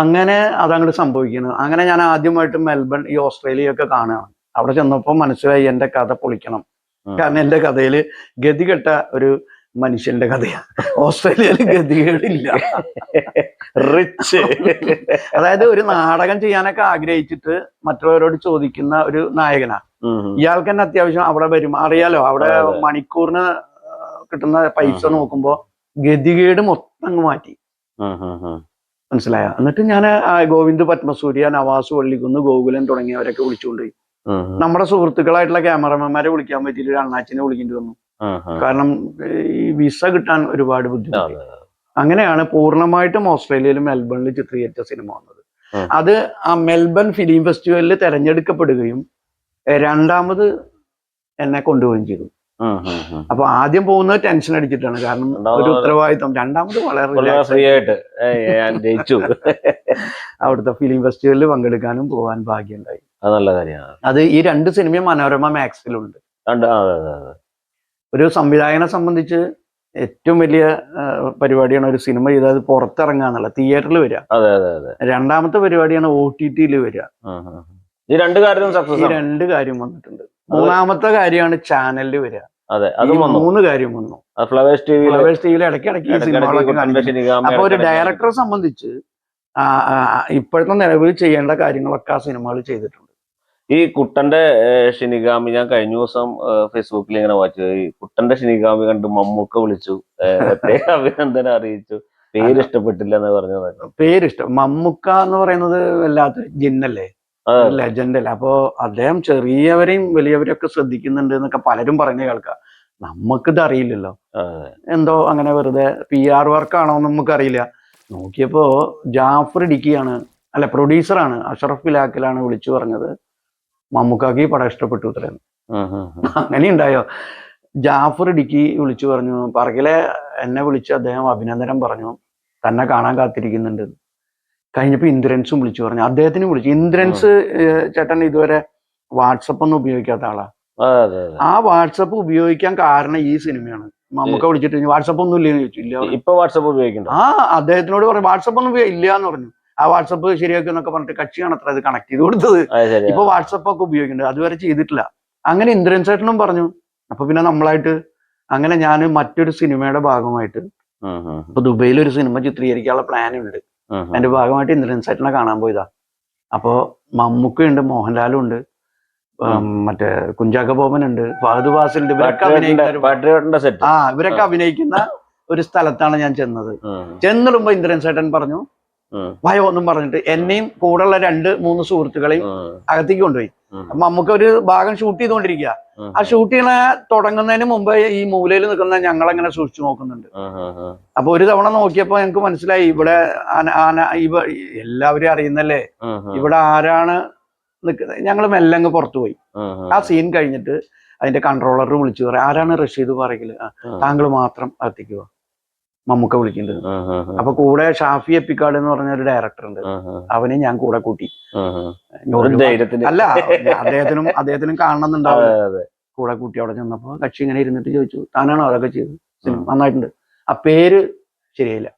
അങ്ങനെ അതങ്ങോട്ട് സംഭവിക്കുന്നു. അങ്ങനെ ഞാൻ ആദ്യമായിട്ട് മെൽബൺ, ഈ ഓസ്ട്രേലിയ ഒക്കെ കാണുകയാണ്. അവിടെ ചെന്നപ്പോൾ മനസ്സിലായി എന്റെ കഥ പൊളിക്കണം. കാരണം എന്റെ കഥയിൽ ഗതികെട്ട ഒരു മനുഷ്യന്റെ കഥയാണ്. ഓസ്ട്രേലിയയിൽ ഗതികേടില്ല, റിച്ച്. അതായത് ഒരു നാടകം ചെയ്യാനൊക്കെ ആഗ്രഹിച്ചിട്ട് മറ്റുള്ളവരോട് ചോദിക്കുന്ന ഒരു നായകനാ. ഇയാൾക്ക് തന്നെ അത്യാവശ്യം അവിടെ വരും, അറിയാലോ. അവിടെ മണിക്കൂറിന് കിട്ടുന്ന പൈസ നോക്കുമ്പോ ഗതികേട് മൊത്തം അങ്ങ് മാറ്റി. മനസ്സിലായ? എന്നിട്ട് ഞാൻ ഗോവിന്ദ് പത്മസൂര്യ, നവാസ് വള്ളിക്കുന്ന്, ഗോകുലൻ തുടങ്ങിയവരൊക്കെ വിളിച്ചുകൊണ്ടുപോയി. നമ്മുടെ സുഹൃത്തുക്കളായിട്ടുള്ള ക്യാമറമാൻമാരെ വിളിക്കാൻ പറ്റിയില്ല, അണ്ണാച്ചിനെ വിളിക്കേണ്ടി വന്നു. കാരണം ഈ വിസ കിട്ടാൻ ഒരുപാട് ബുദ്ധിമുട്ട്. അങ്ങനെയാണ് പൂർണ്ണമായിട്ടും ഓസ്ട്രേലിയയിൽ മെൽബണിൽ ചിത്രീകരിച്ച സിനിമ വന്നത്. അത് ആ മെൽബൺ ഫിലിം ഫെസ്റ്റിവലിൽ തെരഞ്ഞെടുക്കപ്പെടുകയും രണ്ടാമത് എന്നെ കൊണ്ടുപോവുകയും ചെയ്തു. അപ്പൊ ആദ്യം പോകുന്നത് ടെൻഷൻ അടിച്ചിട്ടാണ്, കാരണം ഒരു ഉത്തരവാദിത്വം. രണ്ടാമത് വളരെ ഫ്രീ ആയിട്ട് ജയിച്ചു. അവിടുത്തെ ഫിലിം ഫെസ്റ്റിവലിൽ പങ്കെടുക്കാനും പോകാൻ ഭാഗ്യമുണ്ടായി. അത് നല്ല കാര്യമാണ്. അത് ഈ 2 സിനിമയും മനോരമ മാക്സിലുണ്ട്. ഒരു സംവിധായകനെ സംബന്ധിച്ച് ഏറ്റവും വലിയ പരിപാടിയാണ് ഒരു സിനിമ ചെയ്താൽ പുറത്തിറങ്ങുക എന്നുള്ള, തിയേറ്ററിൽ വരിക. രണ്ടാമത്തെ പരിപാടിയാണ് OTT-ൽ വരിക. ഈ 2 കാര്യം വന്നിട്ടുണ്ട്. മൂന്നാമത്തെ കാര്യമാണ് ചാനലിൽ വരിക. 3 കാര്യം വന്നു. ഫ്ലവേഴ്സ് ടിവിയിൽ ഇടയ്ക്കിടയ്ക്ക് സിനിമകളൊക്കെ കാണിക്കും. അപ്പൊ ഒരു ഡയറക്ടറെ സംബന്ധിച്ച് ഇപ്പോഴത്തെ നിലവിൽ ചെയ്യേണ്ട കാര്യങ്ങളൊക്കെ ആ സിനിമകൾ ചെയ്തിട്ടുണ്ട്. ഈ കുട്ടന്റെ ഷിനിഗാമി ഞാൻ കഴിഞ്ഞ ദിവസം ഫേസ്ബുക്കിൽ ഇങ്ങനെ വായിച്ചു. ഈ കുട്ടന്റെ ഷിനിഗാമി കണ്ട് മമ്മൂക്ക വിളിച്ചു, പ്രത്യേക അഭിനന്ദനം അറിയിച്ചു. പേര് ഇഷ്ടപ്പെട്ടില്ല എന്ന് പറഞ്ഞത്. പേരിഷ്ടം, മമ്മൂക്ക എന്ന് പറയുന്നത് വല്ലാത്ത ജിന്നല്ലേ, ലെജൻഡ് അല്ലേ. അപ്പോ അദ്ദേഹം ചെറിയവരെയും വലിയവരെയും ഒക്കെ ശ്രദ്ധിക്കുന്നുണ്ട് എന്നൊക്കെ പലരും പറയുന്ന കേൾക്കാം. നമുക്കിത് അറിയില്ലല്ലോ, എന്തോ അങ്ങനെ വെറുതെ PR വർക്കാണോ എന്ന് നമുക്കറിയില്ല. നോക്കിയപ്പോ ജാഫർ ഇടുക്കിയാണ്, അല്ല പ്രൊഡ്യൂസറാണ്, അഷറഫ് ഇലാക്കലാണ് വിളിച്ചു പറഞ്ഞത് മമ്മൂക്കാക്ക് ഈ പടം ഇഷ്ടപ്പെട്ടു ഇത്രയും. അങ്ങനെ ഉണ്ടായോ? ജാഫർ ഇടുക്കി വിളിച്ചു പറഞ്ഞു, പറകിലെ എന്നെ വിളിച്ച് അദ്ദേഹം അഭിനന്ദനം പറഞ്ഞു, തന്നെ കാണാൻ കാത്തിരിക്കുന്നുണ്ട്. കഴിഞ്ഞപ്പോ ഇന്ദ്രൻസും വിളിച്ചു പറഞ്ഞു, അദ്ദേഹത്തിന് വിളിച്ചു. ഇന്ദ്രൻസ് ചേട്ടൻ ഇതുവരെ വാട്സപ്പ് ഒന്നും ഉപയോഗിക്കാത്ത ആളാ. ആ വാട്സപ്പ് ഉപയോഗിക്കാൻ കാരണം ഈ സിനിമയാണ്. മമ്മൂക്ക വിളിച്ചിട്ട് വാട്സപ്പ് ഒന്നും ഇല്ലെന്ന് ചോദിച്ചു. ഇല്ല, ഇപ്പൊ വാട്സപ്പ് ഉപയോഗിക്കണ്ട. അദ്ദേഹത്തിനോട് പറഞ്ഞു വാട്സപ്പ് ഒന്നും ഇല്ല എന്ന് പറഞ്ഞു. ആ വാട്സപ്പ് ശരിയാക്കി എന്നൊക്കെ പറഞ്ഞിട്ട് കക്ഷിയാണ് അത്ര അത് കണക്ട് ചെയ്ത് കൊടുത്തത്. ഇപ്പൊ വാട്സപ്പ് ഒക്കെ ഉപയോഗിക്കുന്നുണ്ട്, അതുവരെ ചെയ്തിട്ടില്ല. അങ്ങനെ ഇന്ദ്രൻ ചേട്ടനും പറഞ്ഞു. അപ്പൊ പിന്നെ നമ്മളായിട്ട് അങ്ങനെ ഞാൻ മറ്റൊരു സിനിമയുടെ ഭാഗമായിട്ട് ഇപ്പൊ ദുബൈയിൽ ഒരു സിനിമ ചിത്രീകരിക്കാനുള്ള പ്ലാൻ ഉണ്ട്. അതിന്റെ ഭാഗമായിട്ട് ഇന്ദ്രൻസ് ചേട്ടനെ കാണാൻ പോയതാ. അപ്പോ മമ്മൂക്കയുണ്ട്, മോഹൻലാലും ഉണ്ട്, മറ്റേ കുഞ്ചാക്ക ബോബൻ ഉണ്ട്, ഫഹദ് ഫാസിൽ ഉണ്ട്. ഇവരൊക്കെ അഭിനയിക്കുന്ന ഒരു സ്ഥലത്താണ് ഞാൻ ചെന്നത്. ചെന്നിടുമ്പോ ഇന്ദ്രൻസ് ചേട്ടൻ പറഞ്ഞു ഭയോ ഒന്നും പറഞ്ഞിട്ട് എന്നെയും കൂടെയുള്ള 2-3 സുഹൃത്തുക്കളെയും അകത്തേക്ക് കൊണ്ടുപോയി. അപ്പൊ നമുക്ക് ഒരു ഭാഗം ഷൂട്ട് ചെയ്തുകൊണ്ടിരിക്കുക. ആ ഷൂട്ട് ചെയ്യണ തുടങ്ങുന്നതിന് മുമ്പ് ഈ മൂലയിൽ നിൽക്കുന്ന ഞങ്ങളങ്ങനെ സൂക്ഷിച്ചു നോക്കുന്നുണ്ട്. അപ്പൊ ഒരു തവണ നോക്കിയപ്പോ ഞങ്ങൾക്ക് മനസ്സിലായി ഇവിടെ എല്ലാവരും അറിയുന്നല്ലേ, ഇവിടെ ആരാണ് നിൽക്കുന്നത്. ഞങ്ങൾ മെല്ലെ അങ്ങ് പുറത്തു പോയി. ആ സീൻ കഴിഞ്ഞിട്ട് അതിന്റെ കൺട്രോളർ വിളിച്ചു പറയാം, ആരാണ് റഷീദ് പറയില്, താങ്കൾ മാത്രം അകത്തേക്ക് പോവാ, മമ്മൂക്ക വിളിക്കുന്നത്. അപ്പൊ കൂടെ ഷാഫി എപ്പിക്കാട് എന്ന് പറഞ്ഞ ഒരു ഡയറക്ടർ ഉണ്ട്, അവനെ ഞാൻ കൂടെ കൂട്ടി. അല്ല, അദ്ദേഹത്തിനും കാണണമെന്നുണ്ടാവും. കൂടെ കൂട്ടി അവിടെ ചെന്നപ്പോ കക്ഷി ഇങ്ങനെ ഇരുന്നിട്ട് ചോദിച്ചു, താനാണോ അതൊക്കെ ചെയ്തത്? നന്നായിട്ടുണ്ട്. ആ പേര് ശരിയായില്ല,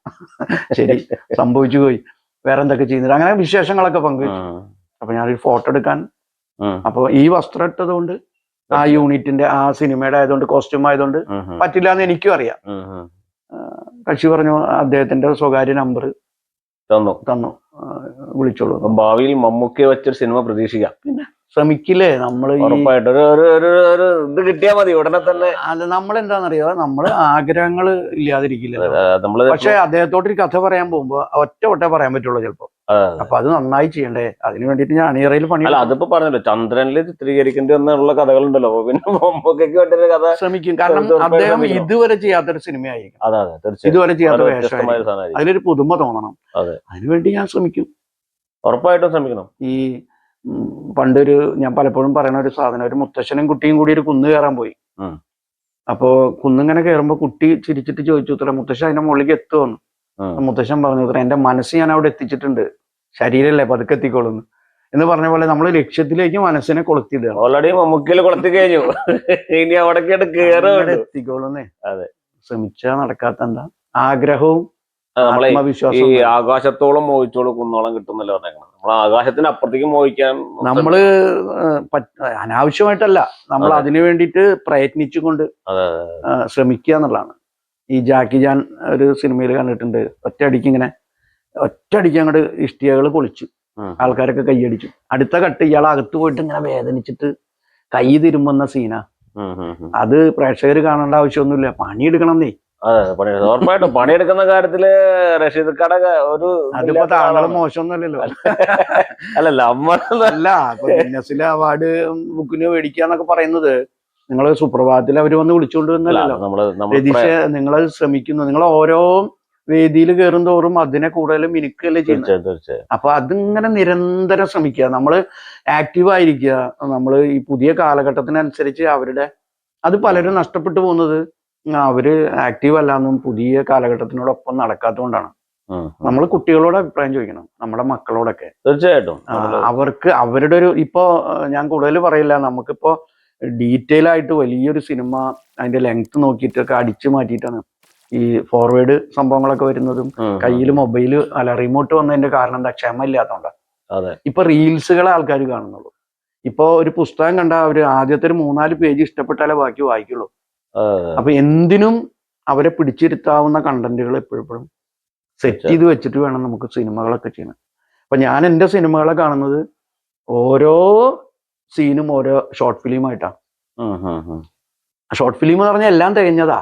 ശരി സംഭവിച്ചു പോയി, വേറെ എന്തൊക്കെ ചെയ്യുന്നുണ്ട്, അങ്ങനെ വിശേഷങ്ങളൊക്കെ പങ്കുവെച്ചു. അപ്പൊ ഞാനൊരു ഫോട്ടോ എടുക്കാൻ, അപ്പൊ ഈ വസ്ത്രം ഇട്ടത് കൊണ്ട് ആ യൂണിറ്റിന്റെ ആ സിനിമയുടെ ആയതുകൊണ്ട്, കോസ്റ്റ്യൂം ആയതുകൊണ്ട് പറ്റില്ല എന്ന് എനിക്കും അറിയാം. കക്ഷി പറഞ്ഞു അദ്ദേഹത്തിന്റെ സ്വകാര്യ നമ്പർ തന്നു, വിളിച്ചോളൂ. ഭാവിയിൽ മമ്മൂക്കയെ വെച്ചൊരു സിനിമ പ്രതീക്ഷിക്കാം. പിന്നെ ശ്രമിക്കില്ലേ നമ്മൾ, ഇത് കിട്ടിയാ മതി ഉടനെ തന്നെ. അല്ല, നമ്മളെന്താണെന്നറിയോ, നമ്മള് ആഗ്രഹങ്ങൾ ഇല്ലാതിരിക്കില്ല. പക്ഷെ അദ്ദേഹത്തോട്ടൊരു കഥ പറയാൻ പോകുമ്പോ ഒറ്റ പറയാൻ പറ്റുള്ളൂ ചിലപ്പോ. അപ്പൊ അത് നന്നായി ചെയ്യണ്ടേ, അതിന് വേണ്ടിട്ട് ഞാൻ അണിയറയിൽ പണി. അല്ല, അതിപ്പോ പറഞ്ഞല്ലോ ചന്ദ്രനിൽ ചിത്രീകരിക്കേണ്ടി വന്നുള്ള കഥകളുണ്ടല്ലോ, പിന്നെ മമ്മൂക്കയ്ക്ക് വേണ്ടി കഥ ശ്രമിക്കും. കാരണം അദ്ദേഹം ഇതുവരെ ചെയ്യാത്തൊരു സിനിമയായിരിക്കും, ഇതുവരെ ചെയ്യാത്ത വേഷമായിരിക്കും, അതിലൊരു പുതുമ തോന്നണം. അതിനുവേണ്ടി ഞാൻ ശ്രമിക്കും, ഉറപ്പായിട്ടും ശ്രമിക്കണം. ഈ ഞാൻ പലപ്പോഴും പറയുന്ന ഒരു സാധനം, ഒരു മുത്തശ്ശനും കുട്ടിയും കൂടി ഒരു കുന്ന് കയറാൻ പോയി. അപ്പോ കുന്നിങ്ങനെ കയറുമ്പോ കുട്ടി ചിരിച്ചിട്ട് ചോദിച്ചു, മുത്തശ്ശൻ അതിന്റെ മുകളിലേക്ക് എത്തുമെന്ന്. മുത്തശ്ശൻ പറഞ്ഞു, എന്റെ മനസ്സ് ഞാൻ അവിടെ എത്തിച്ചിട്ടുണ്ട്, ശരീരമല്ലേ പതുക്കെ എത്തിക്കോളുന്നു എന്ന് പറഞ്ഞ പോലെ നമ്മൾ ലക്ഷ്യത്തിലേക്ക് മനസ്സിനെ കൊളുത്തിയിടുക. ഓൾറെഡി മമ്മൂക്കയിൽ കൊളുത്തി കഴിഞ്ഞു, ഇനി അവിടെ എത്തിക്കോളുന്നേ. അതെ, ശ്രമിച്ചാ നടക്കാത്ത എന്താ, ആഗ്രഹവും നമ്മളെ ഈ ആകാശത്തോളം മോഹിച്ചോളം കുന്നോളം കിട്ടുന്നല്ലോ പറഞ്ഞേക്കണം. നമ്മൾ ആകാശത്തിന് അപ്പുറത്തേക്ക് മോഹിക്കാൻ നമ്മള് അനാവശ്യമായിട്ടല്ല, നമ്മൾ അതിനു വേണ്ടിയിട്ട് പ്രയത്നിച്ചുകൊണ്ട് ശ്രമിക്കുക എന്നുള്ളതാണ്. ഈ ജാക്കി ജാൻ ഒരു സിനിമയിൽ കണ്ടിട്ടുണ്ട്, ഒറ്റയടിക്ക് അങ്ങോട്ട് ഇഷ്ടികകൾ പൊളിച്ചു, ആൾക്കാരൊക്കെ കൈയടിച്ചു. അടുത്ത കട്ട് ഇയാൾ അകത്ത് പോയിട്ട് ഇങ്ങനെ വേദനിച്ചിട്ട് കൈ തിരുമ്പുന്ന സീനാ. അത് പ്രേക്ഷകർ കാണേണ്ട ആവശ്യമൊന്നുമില്ല, പണിയെടുക്കണം എന്നേ. ഉറപ്പായിട്ടും പണിയെടുക്കുന്ന കാര്യത്തില് റഷീദ് കട ഒരു അതിപ്പോ താങ്കൾ മോശമൊന്നുമല്ലല്ലോ. അല്ലല്ല, അല്ല, നെസിലെ അവാർഡ് ബുക്കിന് മേടിക്കാന്നൊക്കെ പറയുന്നത് നിങ്ങൾ സുപ്രഭാതത്തിൽ അവര് വന്ന് വിളിച്ചുകൊണ്ട് വന്നല്ലോ. രതീഷ്, നിങ്ങൾ ശ്രമിക്കുന്നു, നിങ്ങൾ ഓരോ വേദിയിൽ കയറും തോറും അതിനെ കൂടുതൽ മിനുക്കല്ലേ ചെയ്യുന്നത്. അപ്പൊ അതിങ്ങനെ നിരന്തരം ശ്രമിക്കുക, നമ്മള് ആക്റ്റീവ് ആയിരിക്കുക. നമ്മള് ഈ പുതിയ കാലഘട്ടത്തിനനുസരിച്ച് അത് പലരും നഷ്ടപ്പെട്ടു പോകുന്നത് അവര് ആക്റ്റീവ് അല്ലാന്നും പുതിയ കാലഘട്ടത്തിനോടൊപ്പം നടക്കാത്തതുകൊണ്ടാണ്. നമ്മൾ കുട്ടികളോട് അഭിപ്രായം ചോദിക്കണം, നമ്മുടെ മക്കളോടൊക്കെ. തീർച്ചയായിട്ടും അവർക്ക് അവരുടെ ഇപ്പോ ഞാൻ കൂടുതൽ പറയില്ല, നമുക്കിപ്പോ ഡീറ്റെയിൽ ആയിട്ട് വലിയൊരു സിനിമ അതിന്റെ ലെങ്ത് നോക്കിയിട്ടൊക്കെ അടിച്ചു മാറ്റിയിട്ടാണ് ഈ ഫോർവേഡ് സംഭവങ്ങളൊക്കെ വരുന്നതും. കയ്യിൽ മൊബൈല് റിമോട്ട് വന്നതിന്റെ കാരണം എന്താ, ക്ഷമ ഇല്ലാത്തതുകൊണ്ടാണ്. ഇപ്പൊ റീൽസുകളെ ആൾക്കാർ കാണുന്നുള്ളൂ. ഇപ്പൊ ഒരു പുസ്തകം കണ്ടാൽ അവര് ആദ്യത്തെ ഒരു 3-4 പേജ് ഇഷ്ടപ്പെട്ടാലേ ബാക്കി വായിക്കുള്ളൂ. അപ്പൊ എന്തിനും അവരെ പിടിച്ചിരുത്താവുന്ന കണ്ടന്റുകൾ എപ്പോഴും സെറ്റ് ചെയ്ത് വെച്ചിട്ട് വേണം നമുക്ക് സിനിമകളൊക്കെ ചെയ്യണം. അപ്പൊ ഞാൻ എൻ്റെ സിനിമകളെ കാണുന്നത് ഓരോ സീനും ഓരോ ഷോർട്ട് ഫിലിമായിട്ടാണ്. ഷോർട്ട് ഫിലിം എന്ന് പറഞ്ഞാൽ എല്ലാം തികഞ്ഞതാ,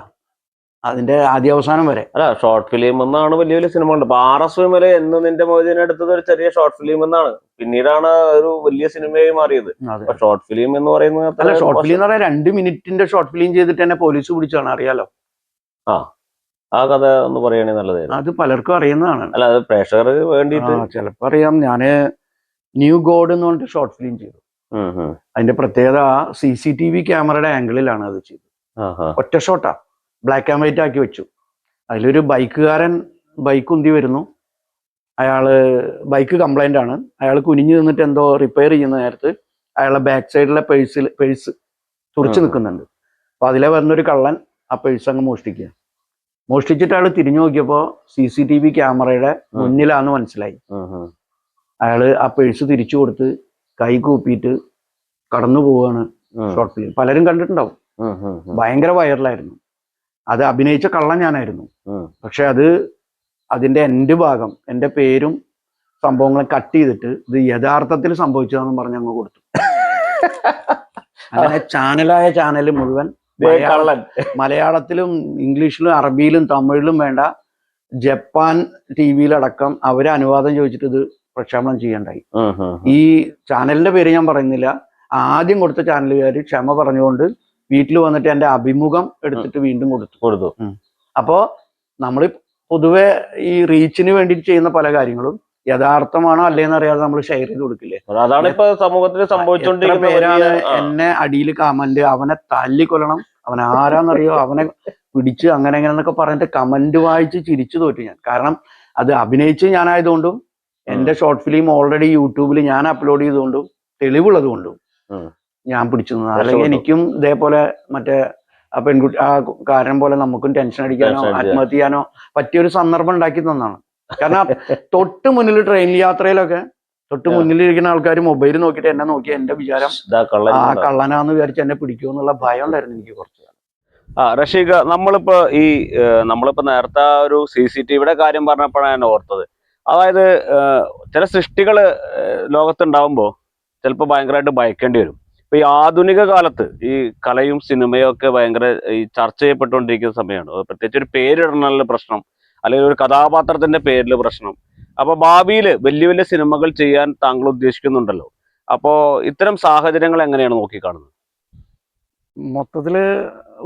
അതിന്റെ ആദ്യാവസാനം വരെ. അല്ല, ഷോർട്ട് ഫിലിം എന്നാണ് വലിയ വലിയ സിനിമകളുണ്ട്. ഇപ്പൊ RS വരെ എന്ന് നിന്റെ മോചനം എടുത്തത് ഒരു ചെറിയ ഷോർട്ട് ഫിലിം എന്നാണ്, പിന്നീടാണ് ഒരു വലിയ സിനിമയായി മാറിയത്. ഷോർട്ട് ഫിലിം എന്ന് പറയുന്നത്, അല്ല, ഷോർട്ട് ഫിലിം എന്ന് പറഞ്ഞാൽ 2 മിനിറ്റിന്റെ ഷോർട്ട് ഫിലിം ചെയ്തിട്ട് തന്നെ പോലീസ് പിടിച്ചാണ്, അറിയാലോ. ആ കഥ ഒന്ന് പറയുകയാണെങ്കിൽ നല്ലതായിരുന്നു. അത് പലർക്കും അറിയുന്നതാണ്. അല്ല, അത് പ്രേക്ഷകർ വേണ്ടിയിട്ട് ചിലപ്പോ അറിയാം. ഞാന് ന്യൂ ഗോഡ് എന്ന് പറഞ്ഞിട്ട് ഷോർട്ട് ഫിലിം ചെയ്തു. അതിന്റെ പ്രത്യേകത CCTV ക്യാമറയുടെ ആംഗിളിലാണ് അത് ചെയ്തത്. ഒറ്റ ഷോട്ടാ, ബ്ലാക്ക് ആൻഡ് വൈറ്റ് ആക്കി വെച്ചു. അതിലൊരു ബൈക്കുകാരൻ ബൈക്ക് ഉന്തി വരുന്നു, ബൈക്ക് കംപ്ലൈന്റ് ആണ്, അയാൾ കുനിഞ്ഞു നിന്നിട്ട് എന്തോ റിപ്പയർ ചെയ്യുന്ന നേരത്ത് അയാളുടെ ബാക്ക് സൈഡിലെ പേഴ്സ് തുറച്ചു നിൽക്കുന്നുണ്ട്. അപ്പൊ അതിലെ വരുന്നൊരു കള്ളൻ ആ പേഴ്സ് അങ്ങ് മോഷ്ടിച്ചിട്ട് അയാൾ തിരിഞ്ഞു നോക്കിയപ്പോ CCTV ക്യാമറയുടെ മുന്നിലാന്ന് മനസ്സിലായി. അയാള് ആ പേഴ്സ് തിരിച്ചു കൊടുത്ത് കൈ കൂപ്പിയിട്ട് കടന്നു പോവാണ്. ഷോർട്ട് ഫിലിം പലരും കണ്ടിട്ടുണ്ടാവും, ഭയങ്കര വൈറലായിരുന്നു. അത് അഭിനയിച്ച കള്ളൻ ഞാനായിരുന്നു. പക്ഷെ അതിന്റെ എൻഡ് ഭാഗം എൻ്റെ പേരും സംഭവങ്ങളും കട്ട് ചെയ്തിട്ട് ഇത് യഥാർത്ഥത്തിൽ സംഭവിച്ചതാണെന്ന് പറഞ്ഞ് അങ്ങ് കൊടുത്തു. അങ്ങനെ ചാനൽ മുഴുവൻ മലയാളത്തിലും ഇംഗ്ലീഷിലും അറബിയിലും തമിഴിലും വേണ്ട ജപ്പാൻ ടിവിയിലടക്കം അവര് അനുവാദം ചോദിച്ചിട്ട് ഇത് പ്രക്ഷേപണം ചെയ്യണ്ടായി. ഈ ചാനലിന്റെ പേര് ഞാൻ പറയുന്നില്ല. ആദ്യം കൊടുത്ത ചാനലുകാർ ക്ഷമ പറഞ്ഞുകൊണ്ട് വീട്ടിൽ വന്നിട്ട് എന്റെ അഭിമുഖം എടുത്തിട്ട് വീണ്ടും കൊടുത്തു. അപ്പോ നമ്മൾ പൊതുവെ ഈ റീച്ചിന് വേണ്ടിയിട്ട് ചെയ്യുന്ന പല കാര്യങ്ങളും യഥാർത്ഥമാണോ അല്ലേന്ന് അറിയാതെ നമ്മൾ ഷെയർ ചെയ്ത് കൊടുക്കില്ലേ. അതാണ് ഇപ്പൊ സമൂഹത്തിൽ സംഭവിച്ചുകൊണ്ടിരിക്കുന്ന പേരാണ് എന്നെ അടിയിൽ കമന്റ്, അവനെ തല്ലിക്കൊല്ലണം, അവൻ ആരാന്നറിയോ, അവനെ പിടിച്ച് അങ്ങനെ എന്നൊക്കെ പറഞ്ഞിട്ട് കമന്റ് വായിച്ച് ചിരിച്ചു തോറ്റു ഞാൻ. കാരണം അത് അഭിനയിച്ച് ഞാനായതുകൊണ്ടും എന്റെ ഷോർട്ട് ഫിലിം ഓൾറെഡി യൂട്യൂബിൽ ഞാൻ അപ്ലോഡ് ചെയ്തുകൊണ്ടും തെളിവുള്ളത് കൊണ്ടും ഞാൻ പിടിച്ചു നിന്നു. അല്ലെങ്കിൽ എനിക്കും ഇതേപോലെ മറ്റേ ആ പെൺകുട്ടി ആ കാരണം പോലെ നമുക്കും ടെൻഷൻ അടിക്കാനോ ആത്മഹത്യ ചെയ്യാനോ പറ്റിയൊരു സന്ദർഭം ഉണ്ടാക്കി തന്നാണ്. കാരണം തൊട്ട് മുന്നിൽ ട്രെയിൻ യാത്രയിലൊക്കെ തൊട്ട് മുന്നിലിരിക്കുന്ന ആൾക്കാർ മൊബൈൽ നോക്കിയിട്ട് എന്നെ നോക്കി എന്റെ വിചാരം ആ കള്ളനാന്ന് വിചാരിച്ച് എന്നെ പിടിക്കുമെന്നുള്ള ഭയം ഉണ്ടായിരുന്നു എനിക്ക് കുറച്ച്. റഷീഖ, നമ്മളിപ്പോ നേരത്തെ ഒരു CCTVയുടെ കാര്യം പറഞ്ഞപ്പോഴാണ് ഞാൻ ഓർത്തത്. അതായത് ചില സൃഷ്ടികള് ലോകത്തുണ്ടാവുമ്പോ ചിലപ്പോൾ ഭയങ്കരമായിട്ട് ഭയക്കേണ്ടി വരും. ഇപ്പൊ ഈ ആധുനിക കാലത്ത് ഈ കലയും സിനിമയും ഒക്കെ ഭയങ്കര ഈ ചർച്ച ചെയ്യപ്പെട്ടുകൊണ്ടിരിക്കുന്ന സമയമാണ്. പ്രത്യേകിച്ച് ഒരു പേരിടണ പ്രശ്നം, അല്ലെങ്കിൽ ഒരു കഥാപാത്രത്തിന്റെ പേരിൽ പ്രശ്നം. അപ്പൊ ഭാവിയിൽ വലിയ വലിയ സിനിമകൾ ചെയ്യാൻ താങ്കൾ ഉദ്ദേശിക്കുന്നുണ്ടല്ലോ. അപ്പോ ഇത്തരം സാഹചര്യങ്ങൾ എങ്ങനെയാണ് നോക്കിക്കാണുന്നത്? മൊത്തത്തില്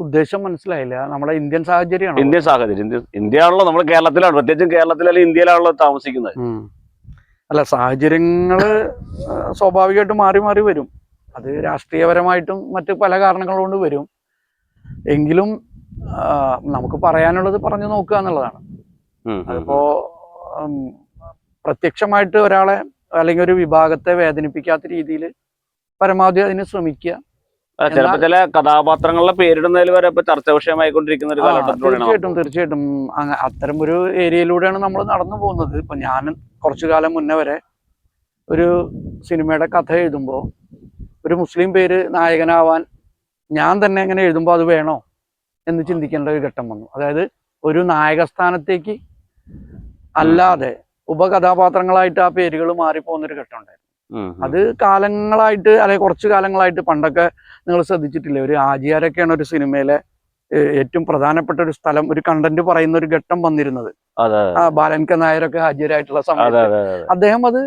ഉദ്ദേശം മനസ്സിലായില്ല. നമ്മുടെ ഇന്ത്യൻ സാഹചര്യമാണ്. ഇന്ത്യൻ സാഹചര്യം, ഇന്ത്യയാണല്ലോ, നമ്മൾ കേരളത്തിലാണ്, പ്രത്യേകിച്ചും കേരളത്തിലല്ല ഇന്ത്യയിലാണല്ലോ താമസിക്കുന്നത്. അല്ല, സാഹചര്യങ്ങള് സ്വാഭാവികമായിട്ടും മാറി മാറി വരും. അത് രാഷ്ട്രീയപരമായിട്ടും മറ്റ് പല കാരണങ്ങൾ കൊണ്ട് വരും. എങ്കിലും നമുക്ക് പറയാനുള്ളത് പറഞ്ഞു നോക്കുക എന്നുള്ളതാണ്. അതിപ്പോ പ്രത്യക്ഷമായിട്ട് ഒരാളെ അല്ലെങ്കിൽ ഒരു വിഭാഗത്തെ വേദനിപ്പിക്കാത്ത രീതിയിൽ പരമാവധി അതിന് ശ്രമിക്കുക. ചില കഥാപാത്രങ്ങളുടെ പേരിടുന്നതിൽ വരെ ഇപ്പൊ ചർച്ചാ വിഷയമായിക്കൊണ്ടിരിക്കുന്ന ഒരു കാലഘട്ടത്തിലൂടെയാണ്. തീർച്ചയായിട്ടും അത്തരം ഒരു ഏരിയയിലൂടെയാണ് നമ്മൾ നടന്നു പോകുന്നത്. ഇപ്പൊ ഞാൻ കുറച്ചു കാലം മുന്നേ വരെ ഒരു സിനിമയുടെ കഥ എഴുതുമ്പോൾ ഒരു മുസ്ലിം പേര് നായകനാവാൻ ഞാൻ തന്നെ എങ്ങനെ എഴുതുമ്പോൾ അത് വേണോ എന്ന് ചിന്തിക്കേണ്ട ഒരു ഘട്ടം വന്നു. അതായത് ഒരു നായകസ്ഥാനത്തേക്ക് അല്ലാതെ ഉപകഥാപാത്രങ്ങളായിട്ട് ആ പേരുകൾ മാറിപ്പോകുന്നൊരു ഘട്ടം ഉണ്ടായിരുന്നു. അത് കാലങ്ങളായിട്ട്, അല്ലെങ്കിൽ കുറച്ചു കാലങ്ങളായിട്ട്, പണ്ടൊക്കെ നിങ്ങൾ ശ്രദ്ധിച്ചിട്ടില്ലേ, ഒരു ആചാരൊക്കെയാണ് ഒരു സിനിമയിലെ ഏറ്റവും പ്രധാനപ്പെട്ട ഒരു സ്ഥലം, ഒരു കണ്ടന്റ് പറയുന്ന ഒരു ഘട്ടം വന്നിരുന്നത്. ബാലൻ കെ നായരൊക്കെ ഹാജിരായിട്ടുള്ള സമയത്ത് അദ്ദേഹം അത്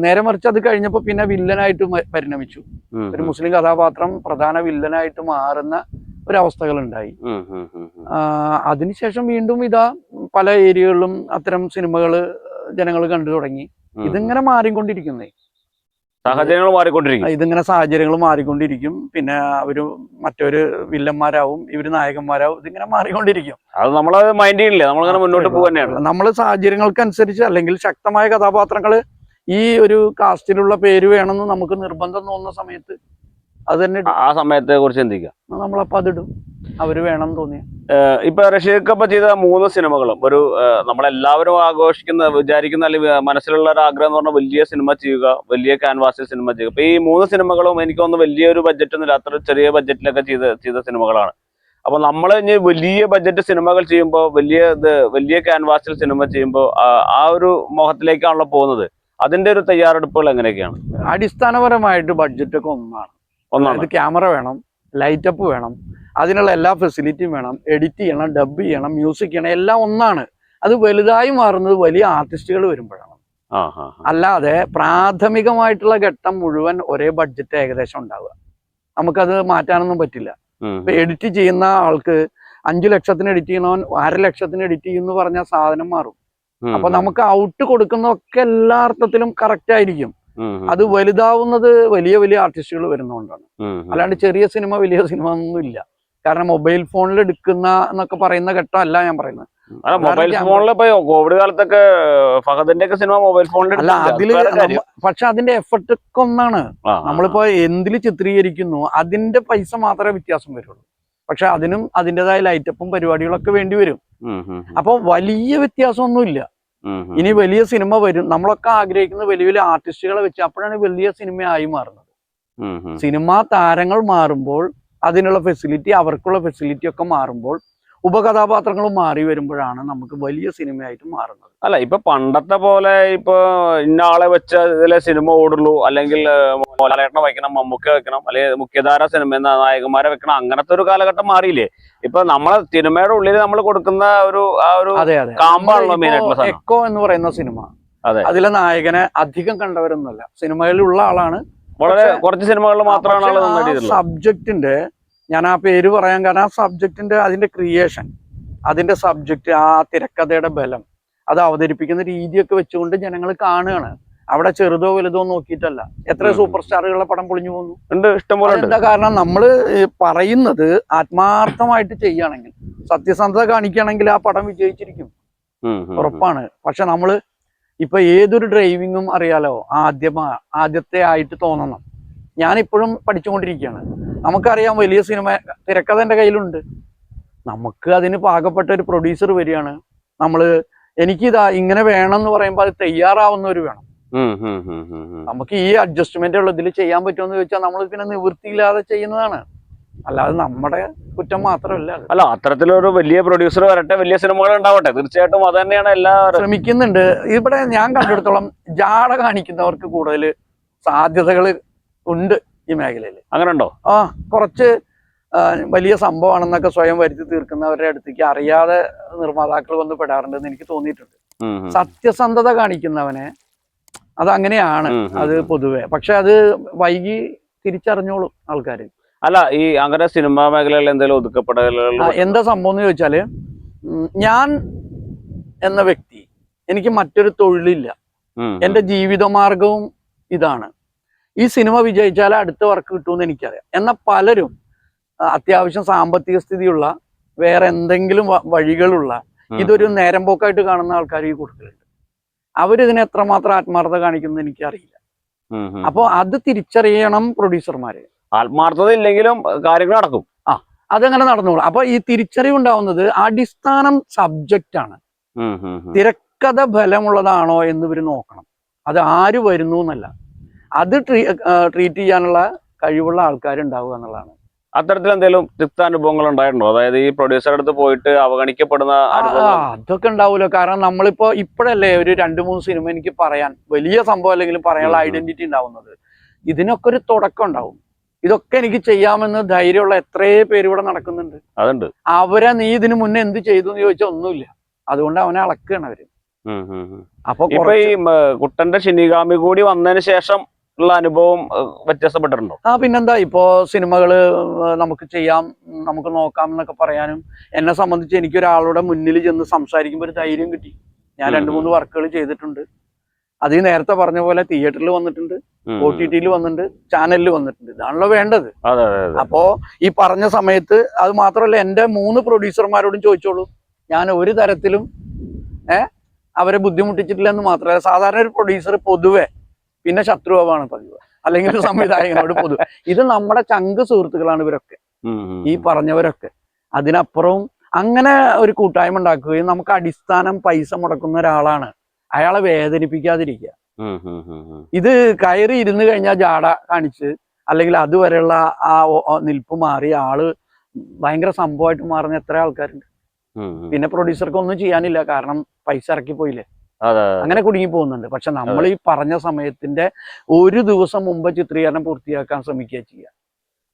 നേരെ മറിച്ച് അത് കഴിഞ്ഞപ്പോ പിന്നെ വില്ലനായിട്ട് പരിണമിച്ചു. ഒരു മുസ്ലിം കഥാപാത്രം പ്രധാന വില്ലനായിട്ട് മാറുന്ന ഒരവസ്ഥകൾ ഉണ്ടായി. അതിനുശേഷം വീണ്ടും ഇതാ പല ഏരിയകളിലും അത്തരം സിനിമകള് ജനങ്ങൾ കണ്ടു തുടങ്ങി. ഇതിങ്ങനെ മാറിക്കൊണ്ടിരിക്കുന്നേ, സാഹചര്യങ്ങൾ മാറിക്കൊണ്ടിരിക്കും. ഇതിങ്ങനെ സാഹചര്യങ്ങൾ മാറിക്കൊണ്ടിരിക്കും. പിന്നെ അവര് മറ്റൊരു വില്ലന്മാരാവും, ഇവര് നായകന്മാരാവും. ഇതിങ്ങനെ മാറിക്കൊണ്ടിരിക്കും. അത് നമ്മളത് മൈൻഡ് ചെയ്യില്ല, നമ്മളിങ്ങനെ മുന്നോട്ട് പോകുന്നതാണ്. നമ്മൾ സാഹചര്യങ്ങൾക്കനുസരിച്ച്, അല്ലെങ്കിൽ ശക്തമായ കഥാപാത്രങ്ങള് ഈ ഒരു കാസ്റ്റിലുള്ള പേര് വേണമെന്ന് നമുക്ക് നിർബന്ധം തോന്നുന്ന സമയത്ത് അത് തന്നെ ആ സമയത്തെ കുറിച്ച് ചിന്തിക്കുക. നമ്മളപ്പോ അതിടും, അവര് വേണം തോന്നിയ. ഇപ്പൊ റഷീഖ് ഇപ്പൊ ചെയ്ത 3 സിനിമകളും ഒരു നമ്മളെല്ലാവരും വിചാരിക്കുന്ന അല്ലെങ്കിൽ മനസ്സിലുള്ള ഒരു ആഗ്രഹം എന്ന് പറഞ്ഞാൽ വലിയ സിനിമ ചെയ്യുക, വലിയ ക്യാൻവാസിൽ സിനിമ ചെയ്യുക. ഇപ്പൊ ഈ 3 സിനിമകളും എനിക്ക് തോന്നുന്നു വലിയൊരു ബഡ്ജറ്റ് ഒന്നും അത്ര ചെറിയ ബഡ്ജറ്റിലൊക്കെ ചെയ്ത സിനിമകളാണ്. അപ്പൊ നമ്മൾ ഇനി വലിയ ബഡ്ജറ്റ് സിനിമകൾ ചെയ്യുമ്പോൾ, വലിയ ക്യാൻവാസിൽ സിനിമ ചെയ്യുമ്പോൾ ആ ഒരു മോഹത്തിലേക്കാണല്ലോ പോകുന്നത്. അതിന്റെ ഒരു തയ്യാറെടുപ്പുകൾ എങ്ങനെയൊക്കെയാണ്? അടിസ്ഥാനപരമായിട്ട് ബഡ്ജറ്റ് ഒക്കെ ഒന്നാണ്. ക്യാമറ വേണം, ലൈറ്റപ്പ് വേണം, അതിനുള്ള എല്ലാ ഫെസിലിറ്റിയും വേണം, എഡിറ്റ് ചെയ്യണം, ഡബ് ചെയ്യണം, മ്യൂസിക് ചെയ്യണം, എല്ലാം ഒന്നാണ്. അത് വലുതായി മാറുന്നത് വലിയ ആർട്ടിസ്റ്റുകൾ വരുമ്പോഴാണ്. അല്ലാതെ പ്രാഥമികമായിട്ടുള്ള ഘട്ടം മുഴുവൻ ഒരേ ബഡ്ജറ്റ് ഏകദേശം ഉണ്ടാവുക. നമുക്കത് മാറ്റാനൊന്നും പറ്റില്ല. ഇപ്പൊ എഡിറ്റ് ചെയ്യുന്ന ആൾക്ക് 5 ലക്ഷത്തിന് എഡിറ്റ് ചെയ്യണവൻ 1.5 ലക്ഷത്തിന് എഡിറ്റ് ചെയ്യുന്നു പറഞ്ഞാൽ സാധനം മാറും. അപ്പൊ നമുക്ക് ഔട്ട് കൊടുക്കുന്നതൊക്കെ എല്ലാ അർത്ഥത്തിലും കറക്റ്റ് ആയിരിക്കും. അത് വലുതാവുന്നത് വലിയ വലിയ ആർട്ടിസ്റ്റുകൾ വരുന്നതുകൊണ്ടാണ്. അല്ലാണ്ട് ചെറിയ സിനിമ വലിയ സിനിമ ഒന്നും ഇല്ല. കാരണം മൊബൈൽ ഫോണിൽ എടുക്കുന്ന എന്നൊക്കെ പറയുന്ന ഘട്ടമല്ല ഞാൻ പറയുന്നത്. മൊബൈൽ ഫോണിൽ കോവിഡ് കാലത്തൊക്കെ ഫഹദിന്റെ ഒക്കെ സിനിമ മൊബൈൽ ഫോണിൽ അല്ല, അതില് പക്ഷെ അതിന്റെ എഫർട്ട് ഒക്കെ ഒന്നാണ്. നമ്മളിപ്പോ എന്തില് ചിത്രീകരിക്കുന്നു അതിന്റെ പൈസ മാത്രമേ വ്യത്യാസം വരുള്ളൂ. പക്ഷെ അതിനും അതിൻ്റെതായ ലൈറ്റപ്പും പരിപാടികളൊക്കെ വേണ്ടി വരും. അപ്പൊ വലിയ വ്യത്യാസമൊന്നുമില്ല. ഇനി വലിയ സിനിമ വരും, നമ്മളൊക്കെ ആഗ്രഹിക്കുന്നത് വലിയ വലിയ ആർട്ടിസ്റ്റുകളെ വെച്ച്, അപ്പോഴാണ് വലിയ സിനിമയായി മാറുന്നത്. സിനിമാ താരങ്ങൾ മാറുമ്പോൾ അതിനുള്ള ഫെസിലിറ്റി, അവർക്കുള്ള ഫെസിലിറ്റി ഒക്കെ മാറുമ്പോൾ ഉപകഥാപാത്രങ്ങളും മാറി വരുമ്പോഴാണ് നമുക്ക് വലിയ സിനിമയായിട്ട് മാറുന്നത്. അല്ല ഇപ്പൊ പണ്ടത്തെ പോലെ ഇപ്പൊ ഇന്ന ആളെ വെച്ച ഇതിലെ സിനിമ ഓടുള്ളൂ, അല്ലെങ്കിൽ മോഹൻലാലേട്ടനെ വെക്കണം, മമ്മൂക്ക വെക്കണം, അല്ലെങ്കിൽ മുഖ്യധാര സിനിമ നായകന്മാരെ വെക്കണം, അങ്ങനത്തെ ഒരു കാലഘട്ടം മാറിയില്ലേ? ഇപ്പൊ നമ്മളെ സിനിമയുടെ ഉള്ളിൽ നമ്മൾ കൊടുക്കുന്ന ഒരു കാമ്പാണല്ലോ മെയിൻ ആയിട്ടുള്ള സാധനം. എക്കോ എന്ന് പറയുന്ന സിനിമ, അതിലെ നായകനെ അധികം കണ്ടവരൊന്നുമല്ല, സിനിമയിലുള്ള ആളാണ്, വളരെ കുറച്ച് സിനിമകളിൽ മാത്രമാണ്. സബ്ജക്റ്റിന്റെ, ഞാൻ ആ പേര് പറയാൻ കാരണം ആ സബ്ജക്റ്റിന്റെ അതിന്റെ ക്രിയേഷൻ, അതിന്റെ സബ്ജക്റ്റ്, ആ തിരക്കഥയുടെ ബലം, അത് അവതരിപ്പിക്കുന്ന രീതിയൊക്കെ വെച്ചുകൊണ്ട് ജനങ്ങൾ കാണുകയാണ്. അവിടെ ചെറുതോ വലുതോ നോക്കിയിട്ടല്ല. എത്ര സൂപ്പർ സ്റ്റാറുകളുടെ പടം പൊളിഞ്ഞു പോകുന്നു, ഇഷ്ടംപോലെ. എന്താ കാരണം? നമ്മൾ പറയുന്നത് ആത്മാർത്ഥമായിട്ട് ചെയ്യുകയാണെങ്കിൽ, സത്യസന്ധത കാണിക്കുകയാണെങ്കിൽ ആ പടം വിജയിച്ചിരിക്കും, ഉറപ്പാണ്. പക്ഷെ നമ്മള് ഇപ്പൊ ഏതൊരു ഡ്രൈവിങ്ങും അറിയാലോ, ആദ്യത്തെ ആയിട്ട് തോന്നണം. ഞാനിപ്പോഴും പഠിച്ചുകൊണ്ടിരിക്കുകയാണ്. നമുക്കറിയാം വലിയ സിനിമ തിരക്കഥ എൻ്റെ കയ്യിലുണ്ട്, നമുക്ക് അതിന് പാകപ്പെട്ട ഒരു പ്രൊഡ്യൂസർ വരികയാണ്, എനിക്കിതാ ഇങ്ങനെ വേണം എന്ന് പറയുമ്പോൾ അത് തയ്യാറാവുന്നവർ വേണം. നമുക്ക് ഈ അഡ്ജസ്റ്റ്മെന്റ് ഉള്ള ഇതിൽ ചെയ്യാൻ പറ്റുമെന്ന് ചോദിച്ചാൽ നമ്മൾ പിന്നെ നിവൃത്തിയില്ലാതെ ചെയ്യുന്നതാണ്, അല്ലാതെ നമ്മുടെ കുറ്റം മാത്രമല്ല. അല്ല, അത്തരത്തിലൊരു വലിയ പ്രൊഡ്യൂസർ വരട്ടെ, വലിയ സിനിമകൾ ഉണ്ടാവട്ടെ, തീർച്ചയായിട്ടും അത് തന്നെയാണ് എല്ലാവരും ശ്രമിക്കുന്നുണ്ട്. ഇവിടെ ഞാൻ കണ്ടെടുത്തോളം ജാട കാണിക്കുന്നവർക്ക് കൂടുതൽ സാധ്യതകൾ ഉണ്ട് ഈ മേഖലയിൽ. അങ്ങനെ ഉണ്ടോ? കുറച്ച് വലിയ സംഭവമാണെന്നൊക്കെ സ്വയം വരുത്തി തീർക്കുന്നവരുടെ അടുത്തേക്ക് അറിയാതെ നിർമ്മാതാക്കൾ വന്ന് പെടാറുണ്ടെന്ന് എനിക്ക് തോന്നിയിട്ടുണ്ട്. സത്യസന്ധത കാണിക്കുന്നവനെ അതങ്ങനെയാണ്, അത് പൊതുവെ. പക്ഷെ അത് വൈകി തിരിച്ചറിഞ്ഞോളും ആൾക്കാർ. അല്ല, ഈ അങ്ങനെ സിനിമാ മേഖലയിൽ എന്തെങ്കിലും ഒതുക്കപ്പെടലുകൾ എന്താ സംഭവം എന്ന് ചോദിച്ചാല്, ഞാൻ എന്ന വ്യക്തി, എനിക്ക് മറ്റൊരു തൊഴിലില്ല, എന്റെ ജീവിതമാർഗവും ഇതാണ്. ഈ സിനിമ വിജയിച്ചാൽ അടുത്ത വർക്ക് കിട്ടുമെന്ന് എനിക്കറിയാം. എന്നാൽ പലരും അത്യാവശ്യം സാമ്പത്തിക സ്ഥിതിയുള്ള, വേറെ എന്തെങ്കിലും വഴികളുള്ള, ഇതൊരു നേരം പോക്കായിട്ട് കാണുന്ന ആൾക്കാർ ഈ കൂട്ടത്തിലുണ്ട്. അവരിതിനെ എത്രമാത്രം ആത്മാർത്ഥത കാണിക്കുന്നത് എനിക്കറിയില്ല. അപ്പോൾ അത് തിരിച്ചറിയണം പ്രൊഡ്യൂസർമാര്. ആത്മാർത്ഥത ഇല്ലെങ്കിലും കാര്യങ്ങൾ നടക്കും. അതങ്ങനെ നടന്നോളൂ. അപ്പൊ ഈ തിരിച്ചറിവുണ്ടാവുന്നത് അടിസ്ഥാനം സബ്ജക്റ്റ് ആണ്. തിരക്കഥ ബലമുള്ളതാണോ എന്ന് ഇവർ നോക്കണം. അത് ആര് വരുന്നു എന്നല്ല, അത് ട്രീറ്റ് ചെയ്യാനുള്ള കഴിവുള്ള ആൾക്കാരുണ്ടാവുക എന്നുള്ളതാണ്. അത്തരത്തിൽ എന്തെങ്കിലും തിക്താനുഭവങ്ങൾ ഉണ്ടായിട്ടുണ്ടോ? അതായത് ഈ പ്രൊഡ്യൂസറുടെ അടുത്ത് പോയിട്ട് അവഗണിക്കപ്പെടുന്ന അതൊക്കെ ഉണ്ടാവുമല്ലോ. കാരണം നമ്മളിപ്പോ ഇപ്പോഴല്ലേ ഒരു 2-3 സിനിമ എനിക്ക് പറയാൻ, വലിയ സംഭവം അല്ലെങ്കിലും പറയാനുള്ള ഐഡന്റിറ്റി ഉണ്ടാവുന്നത്. ഇതിനൊക്കെ ഒരു തുടക്കം ഉണ്ടാവും. ഇതൊക്കെ എനിക്ക് ചെയ്യാമെന്ന് ധൈര്യമുള്ള എത്രയോ പേര് ഇവിടെ നടക്കുന്നുണ്ട്. അതുണ്ട്. അവരെ നീ ഇതിനു മുന്നേ എന്ത് ചെയ്തു എന്ന് ചോദിച്ചാൽ ഒന്നുമില്ല. അതുകൊണ്ട് അവനെ അളക്കുകയാണ് അവര്. അപ്പൊ ഈ കുട്ടന്റെ ഷിനിഗാമി കൂടി വന്നതിന് ശേഷം ഉള്ള അനുഭവം വ്യത്യാസപ്പെട്ടിട്ടുണ്ടോ? പിന്നെന്താ, ഇപ്പോ സിനിമകള് നമുക്ക് ചെയ്യാം, നമുക്ക് നോക്കാം എന്നൊക്കെ പറയാനും, എന്നെ സംബന്ധിച്ച് എനിക്കൊരാളുടെ മുന്നിൽ ചെന്ന് സംസാരിക്കുമ്പോൾ ഒരു ധൈര്യം കിട്ടി. ഞാൻ 2-3 വർക്കുകൾ ചെയ്തിട്ടുണ്ട്. അത് ഈ നേരത്തെ പറഞ്ഞ പോലെ തിയേറ്ററിൽ വന്നിട്ടുണ്ട്, OTT വന്നിട്ടുണ്ട്, ചാനലിൽ വന്നിട്ടുണ്ട്. ഇതാണല്ലോ വേണ്ടത്. അപ്പോ ഈ പറഞ്ഞ സമയത്ത് അത് മാത്രമല്ല, എൻ്റെ 3 പ്രൊഡ്യൂസർമാരോടും ചോദിച്ചോളൂ, ഞാൻ ഒരു തരത്തിലും അവരെ ബുദ്ധിമുട്ടിച്ചിട്ടില്ല എന്ന് മാത്രമല്ല, സാധാരണ ഒരു പ്രൊഡ്യൂസർ പൊതുവെ പിന്നെ ശത്രുവാണ് പതിവ്, അല്ലെങ്കിൽ ഒരു സംവിധായകനോട് പൊതുവെ. ഇത് നമ്മുടെ ചങ്ക് സുഹൃത്തുക്കളാണ് ഇവരൊക്കെ, ഈ പറഞ്ഞവരൊക്കെ. അതിനപ്പുറവും അങ്ങനെ ഒരു കൂട്ടായ്മ ഉണ്ടാക്കുകയും നമുക്ക് അടിസ്ഥാനം പൈസ മുടക്കുന്ന ഒരാളാണ്, അയാളെ വേദനിപ്പിക്കാതിരിക്കുക. ഇത് കയറി ഇരുന്ന് കഴിഞ്ഞാൽ ജാട കാണിച്ച്, അല്ലെങ്കിൽ അതുവരെയുള്ള ആ നിൽപ്പ് മാറി ആള് ഭയങ്കര സംഭവമായിട്ട് മാറുന്ന എത്ര ആൾക്കാരുണ്ട്. പിന്നെ പ്രൊഡ്യൂസർക്ക് ഒന്നും ചെയ്യാനില്ല, കാരണം പൈസ ഇറക്കി പോയില്ലേ, അങ്ങനെ കുടുങ്ങി പോകുന്നുണ്ട്. പക്ഷെ നമ്മൾ ഈ പറഞ്ഞ സമയത്തിന്റെ ഒരു ദിവസം മുമ്പ് ചിത്രീകരണം പൂർത്തിയാക്കാൻ ശ്രമിക്കുക ചെയ്യുക.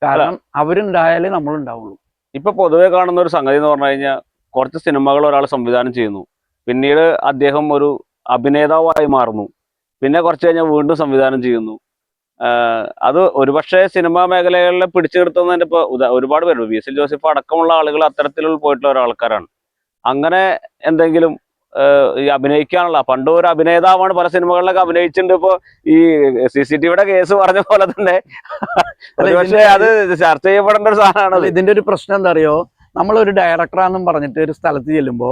കാരണം അവരുണ്ടായാലേ നമ്മളുണ്ടാവുള്ളൂ. ഇപ്പൊ പൊതുവെ കാണുന്ന ഒരു സംഗതി എന്ന് പറഞ്ഞു കഴിഞ്ഞാൽ, കുറച്ച് സിനിമകൾ ഒരാൾ സംവിധാനം ചെയ്യുന്നു, പിന്നീട് അദ്ദേഹം ഒരു അഭിനേതാവായി മാറുന്നു, പിന്നെ കുറച്ച് കഴിഞ്ഞാൽ വീണ്ടും സംവിധാനം ചെയ്യുന്നു. അത് ഒരുപക്ഷെ സിനിമാ മേഖലകളിലെ പിടിച്ചു നിർത്തുന്നതിന്റെ ഇപ്പൊ ഒരുപാട് പേരുണ്ട്. VSL ജോസഫ് അടക്കമുള്ള ആളുകൾ അത്തരത്തിലുള്ള പോയിട്ടുള്ള ഒരാൾക്കാരാണ്. അങ്ങനെ എന്തെങ്കിലും ഈ അഭിനയിക്കാനുള്ള, പണ്ട് ഒരു അഭിനേതാവാണ്, പല സിനിമകളിലൊക്കെ അഭിനയിച്ചിട്ടുണ്ട്. ഇപ്പൊ ഈ CCTVയുടെ കേസ് പറഞ്ഞ പോലെ തന്നെ പക്ഷേ അത് ചർച്ച ചെയ്യപ്പെടേണ്ട ഒരു സാധനമാണ്. ഇതിന്റെ ഒരു പ്രശ്നം എന്താ അറിയോ, നമ്മളൊരു ഡയറക്ടറാന്നും പറഞ്ഞിട്ട് ഒരു സ്ഥലത്ത് ചെല്ലുമ്പോ